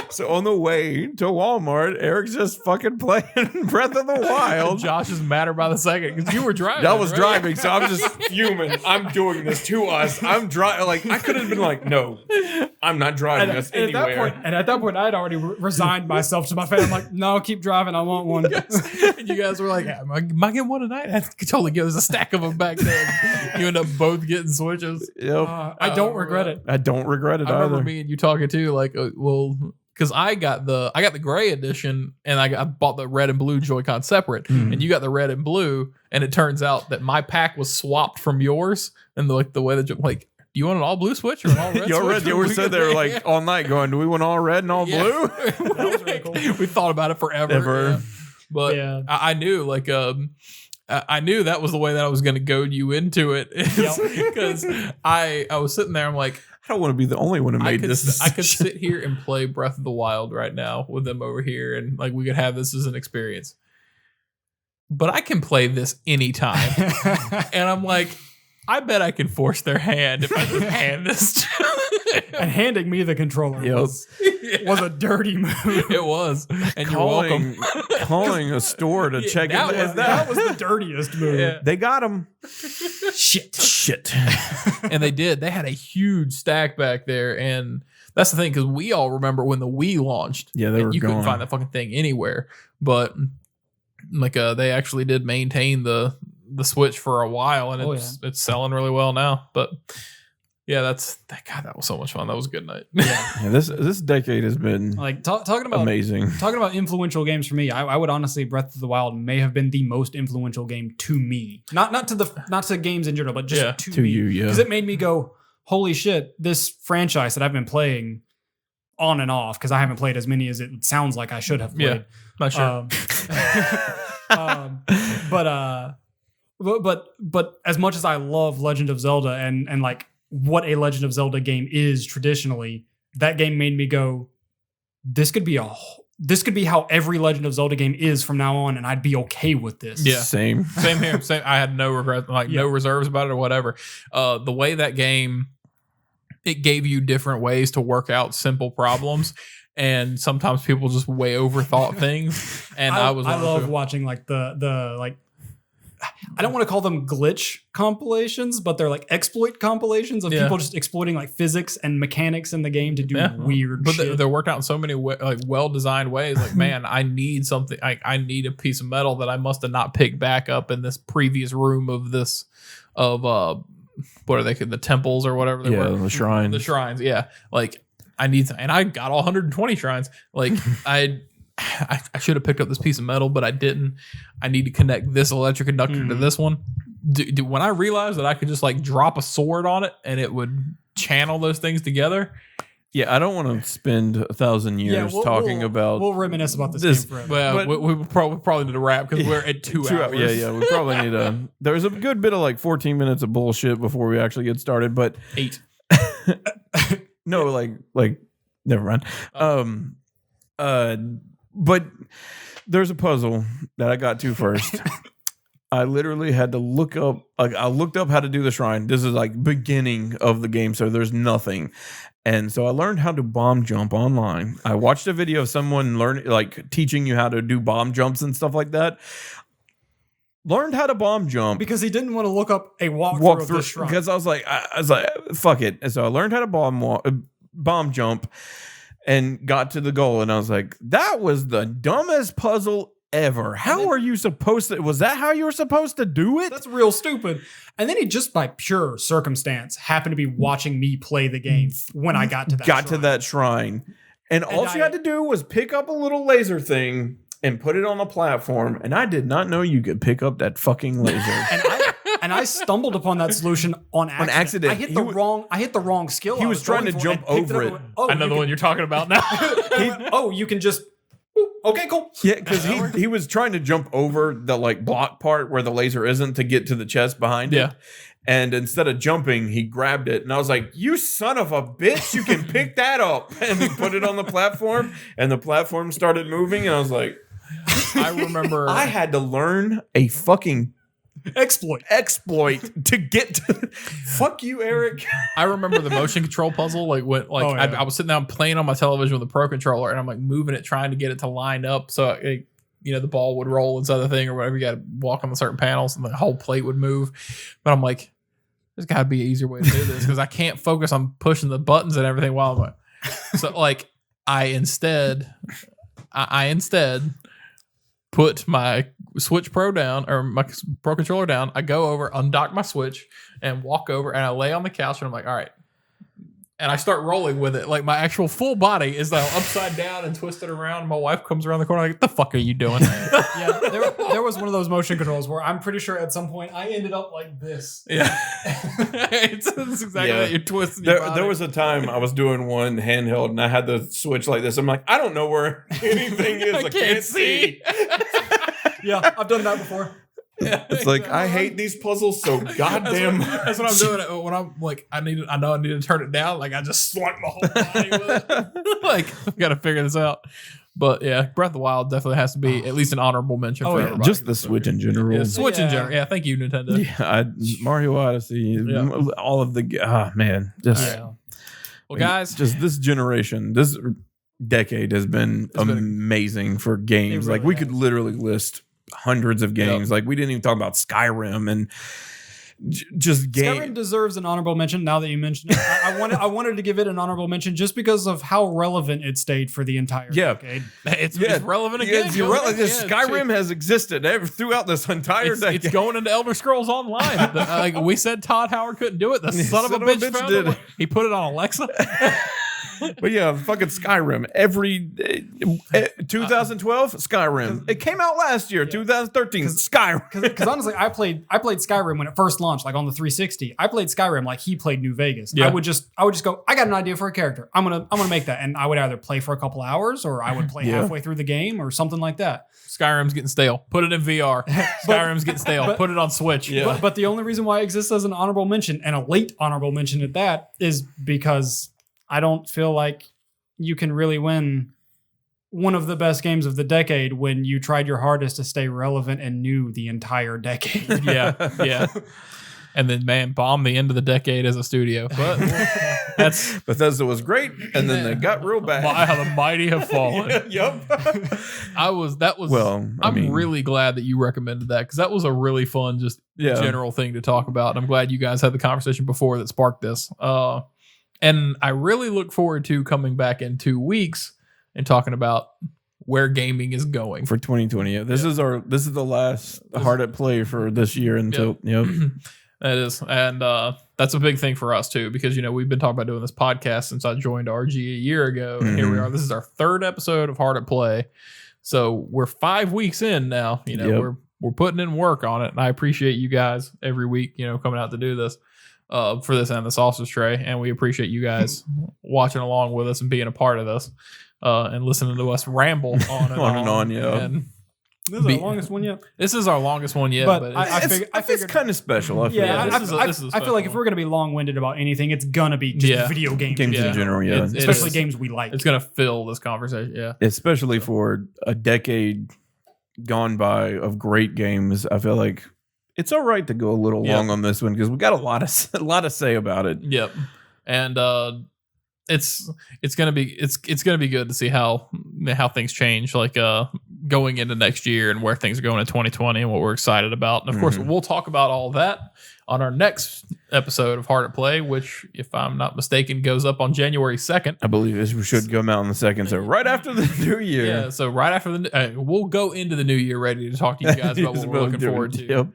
So on the way to Walmart, Eric's just fucking playing Breath of the Wild. Josh is madder by the second because you were driving. I was right? driving, so I'm just fuming. I'm doing this to us. I'm driving. Like, I could have been like, no, I'm not driving us anywhere. At that point, I'd already resigned myself to my fate. I'm like, no, keep driving. I want one. And you guys were like, am I getting one tonight? I could totally get there's a stack of them back there. You end up both getting Switches. Yep. I don't regret it. I don't regret it I remember either. me and you talking too, like, because I got the gray edition and I bought the red and blue Joy-Con separate, and you got the red and blue, and it turns out that my pack was swapped from yours, and the way that do you want an all blue Switch or an all red? Your Switch? red, you were sitting there like all night going, do we want all red and all blue? That was really cool. We thought about it forever. Ever. Yeah. But Yeah. I knew I knew that was the way that I was going to goad you into it, because I was sitting there. I'm like, I don't want to be the only one who made this. I could sit here and play Breath of the Wild right now with them over here, and like we could have this as an experience. But I can play this anytime, and I'm like, I bet I can force their hand if I just hand this to And handing me the controller was a dirty move. It was, and you're welcome. Calling a store to check that it. was- That was the dirtiest move. Yeah. They got him. Shit. And they did. They had a huge stack back there, and that's the thing, because we all remember when the Wii launched. Yeah, they and were you couldn't gone. find that fucking thing anywhere. But like they actually did maintain the Switch for a while, and it's selling really well now. But yeah, that was so much fun. That was a good night. Yeah, this decade has been Like talking about amazing. Talking about influential games for me, I would honestly Breath of the Wild may have been the most influential game to me. Not to games in general, but just to me. You, yeah. Because it made me go, holy shit, this franchise that I've been playing on and off, because I haven't played as many as it sounds like I should have played. Not sure. But as much as I love Legend of Zelda and like what a Legend of Zelda game is traditionally, that game made me go, this could be how every Legend of Zelda game is from now on, and I'd be okay with this. Yeah. Same. Same here. Same. I had no regrets, no reserves about it or whatever. The way that game, it gave you different ways to work out simple problems. And sometimes people just way overthought things. And I love watching like the like, I don't want to call them glitch compilations, but they're like exploit compilations of people just exploiting like physics and mechanics in the game to do weird shit. But they're worked out in so many well-designed ways. Like, man, I need something. I need a piece of metal that I must have not picked back up in this previous room of what are they, the temples or whatever they were? The shrines. The shrines, yeah. Like, I need, and I got all 120 shrines. Like, I should have picked up this piece of metal, but I didn't. I need to connect this electric conductor to this one. When I realized that I could just like drop a sword on it and it would channel those things together. Yeah, I don't want to spend 1,000 years talking about. We'll reminisce about this game forever. Well, we probably need to wrap because we're at 2 hours. Yeah, we probably need to. There's a good bit of like 14 minutes of bullshit before we actually get started, but 8. no, like never mind. But there's a puzzle that I got to first. I literally had to look up. Like, I looked up how to do the shrine. This is like beginning of the game, so there's nothing. And so I learned how to bomb jump online. I watched a video of someone teaching you how to do bomb jumps and stuff like that. Learned how to bomb jump because he didn't want to look up a walkthrough of the shrine. Because I was like, fuck it. And so I learned how to bomb jump and got to the goal. And I was like, that was the dumbest puzzle ever. How are you supposed to? Was that how you were supposed to do it? That's real stupid. And then he just by pure circumstance happened to be watching me play the game when I got to that shrine. And all she had to do was pick up a little laser thing and put it on the platform. And I did not know you could pick up that fucking laser. And I stumbled upon that solution on accident. I hit the wrong skill. He was trying to jump over it. I know the one you're talking about now. You can just Okay, cool. Yeah, because he was trying to jump over the like block part where the laser isn't to get to the chest behind it. Yeah. And instead of jumping, he grabbed it. And I was like, you son of a bitch, you can pick that up. And he put it on the platform. And the platform started moving. And I was like, I remember I had to learn a fucking Exploit. to get to. Fuck you, Eric. I remember the motion control puzzle. Like when, like Oh, yeah. I was sitting down playing on my television with a pro controller, and I'm like moving it, trying to get it to line up so it, you know, the ball would roll inside the thing or whatever. You got to walk on the certain panels, and the whole plate would move. But I'm like, there's got to be an easier way to do this because I can't focus on pushing the buttons and everything while I'm like. So like I instead put my Switch Pro down or my Pro controller down. I go over, undock my Switch, and walk over, and I lay on the couch, and I'm like, all right. And I start rolling with it. Like my actual full body is now upside down and twisted around. And my wife comes around the corner like, what the fuck are you doing? Yeah, there was one of those motion controls where I'm pretty sure at some point I ended up like this. Yeah. it's exactly Yeah. that. You're twisting your body. There was a time I was doing one handheld and I had the Switch like this. I'm like, I don't know where anything is. I can't see. Yeah, I've done that before. Yeah, It's like, I hate these puzzles so goddamn much. That's what I'm doing. When I'm like, I know I need to turn it down. Like I just swipe my whole body with it. Like I've got to figure this out. But yeah, Breath of the Wild definitely has to be at least an honorable mention for yeah. everybody. Just the Switch in general. Yeah, Switch in Yeah. general. Yeah, thank you, Nintendo. Yeah, Mario Odyssey, Yeah. all of the man, just Yeah. Well, guys, just this generation, this decade has been been- amazing for games. It Like really we could has. literally list hundreds of games. Like we didn't even talk about Skyrim and just Skyrim game. deserves an honorable mention. Now that you mentioned it, I wanted to give it an honorable mention just because of how relevant it stayed for the entire decade. it's relevant again. It's irrelevant. Skyrim has existed throughout this entire decade. It's going into Elder Scrolls Online. Like we said, Todd Howard couldn't do it. The son of a bitch found did it. it. He put it on Alexa. But yeah, fucking Skyrim. 2012 Skyrim. It came out last year, 2013 Skyrim. Because honestly, I played Skyrim when it first launched, like on the 360. I played Skyrim like he played New Vegas. Yeah. I would just go, I got an idea for a character. I'm gonna make that, and I would either play for a couple hours or I would play Yeah. halfway through the game or something like that. Skyrim's getting stale. Put it in VR. Skyrim's getting stale. Put it on Switch. Yeah. But the only reason why it exists as an honorable mention, and a late honorable mention at that, is because I don't feel like you can really win one of the best games of the decade when you tried your hardest to stay relevant and new the entire decade. Yeah. And then, man, bomb the end of the decade as a studio. But that's Bethesda was great, and then they got real bad. how the mighty have fallen. Yep. Well, I'm really glad that you recommended that because that was a really fun, just general thing to talk about. And I'm glad you guys had the conversation before that sparked this. And I really look forward to coming back in 2 weeks and talking about where gaming is going. For 2020. Yeah. This is the last hard at play for this year until That is. And that's a big thing for us too, because, you know, we've been talking about doing this podcast since I joined RG a year ago. And here we are. This is our third episode of Hard at Play. So we're 5 weeks in now. You know, we're putting in work on it. And I appreciate you guys every week, you know, coming out to do this. For this and the sausage tray, and we appreciate you guys watching along with us and being a part of this, and listening to us ramble on and on. Yeah. And This is our longest one yet. this is our longest one yet, But but I it's, figured it's kind of special. I feel Yeah, like. this is a I feel like special if we're going to be long-winded about anything, it's going to be just video games. Games in general, yeah. It Especially is. games we like. It's gonna fill this conversation. Yeah, Especially for a decade gone by of great games. I feel like it's all right to go a little long on this one because we got a lot to say about it. yep. And it's gonna be good to see how things change, like going into next year and where things are going in 2020 and what we're excited about. And of course, we'll talk about all that on our next episode of Hard at Play, which, if I'm not mistaken, goes up on January 2nd. I believe this should come out on the 2nd, so right after the new year. Yeah, so right after we'll go into the new year ready to talk to you guys about what we're looking forward to. Yep.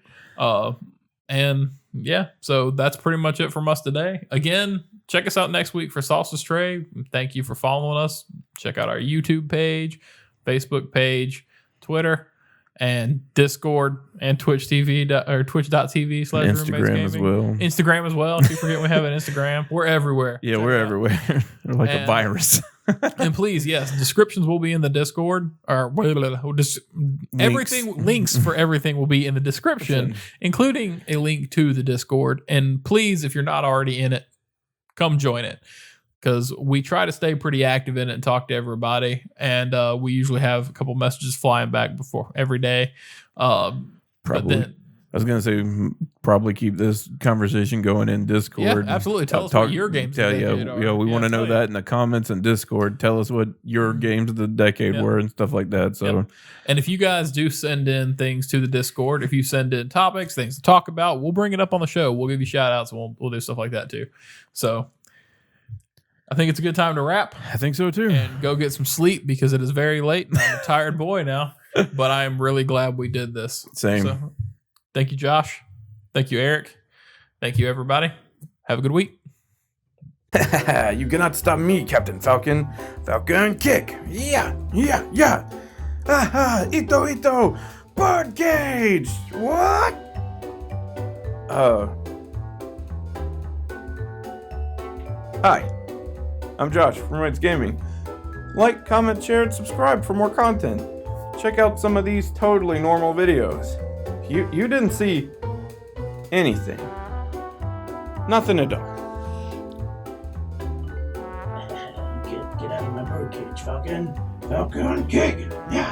And yeah, so that's pretty much it from us today. Again, check us out next week for Sausage Tray. Thank you for following us. Check out our YouTube page, Facebook page, Twitter, and Discord, and Twitch TV or twitch.tv / Instagram as well. Instagram as well. Don't forget we have an Instagram. We're everywhere. Yeah, Check we're it out. everywhere. We're like a And- virus. And please, yes, descriptions will be in the Discord, or everything, links for everything will be in the description, including a link to the Discord. And please, if you're not already in it, come join it, because we try to stay pretty active in it and talk to everybody. And we usually have a couple messages flying back before every day. Probably. I was gonna say probably keep this conversation going in Discord. Yeah, absolutely. Tell us what your games of the decade are. We want to know that in the comments in Discord. Tell us what your games of the decade were and stuff like that. So, and if you guys do send in things to the Discord, if you send in topics, things to talk about, we'll bring it up on the show. We'll give you shout outs and we'll do stuff like that too. So I think it's a good time to wrap. I think so too. And go get some sleep because it is very late and I'm a tired boy now. But I am really glad we did this. Same. So, thank you, Josh. Thank you, Eric. Thank you, everybody. Have a good week. You cannot stop me, Captain Falcon. Falcon kick. Yeah. Ito. Bird cage. What? Hi. I'm Josh from Reds Gaming. Like, comment, share, and subscribe for more content. Check out some of these totally normal videos. You didn't see anything. Nothing at all. Get out of my bird cage, Falcon. Falcon kick. Yeah.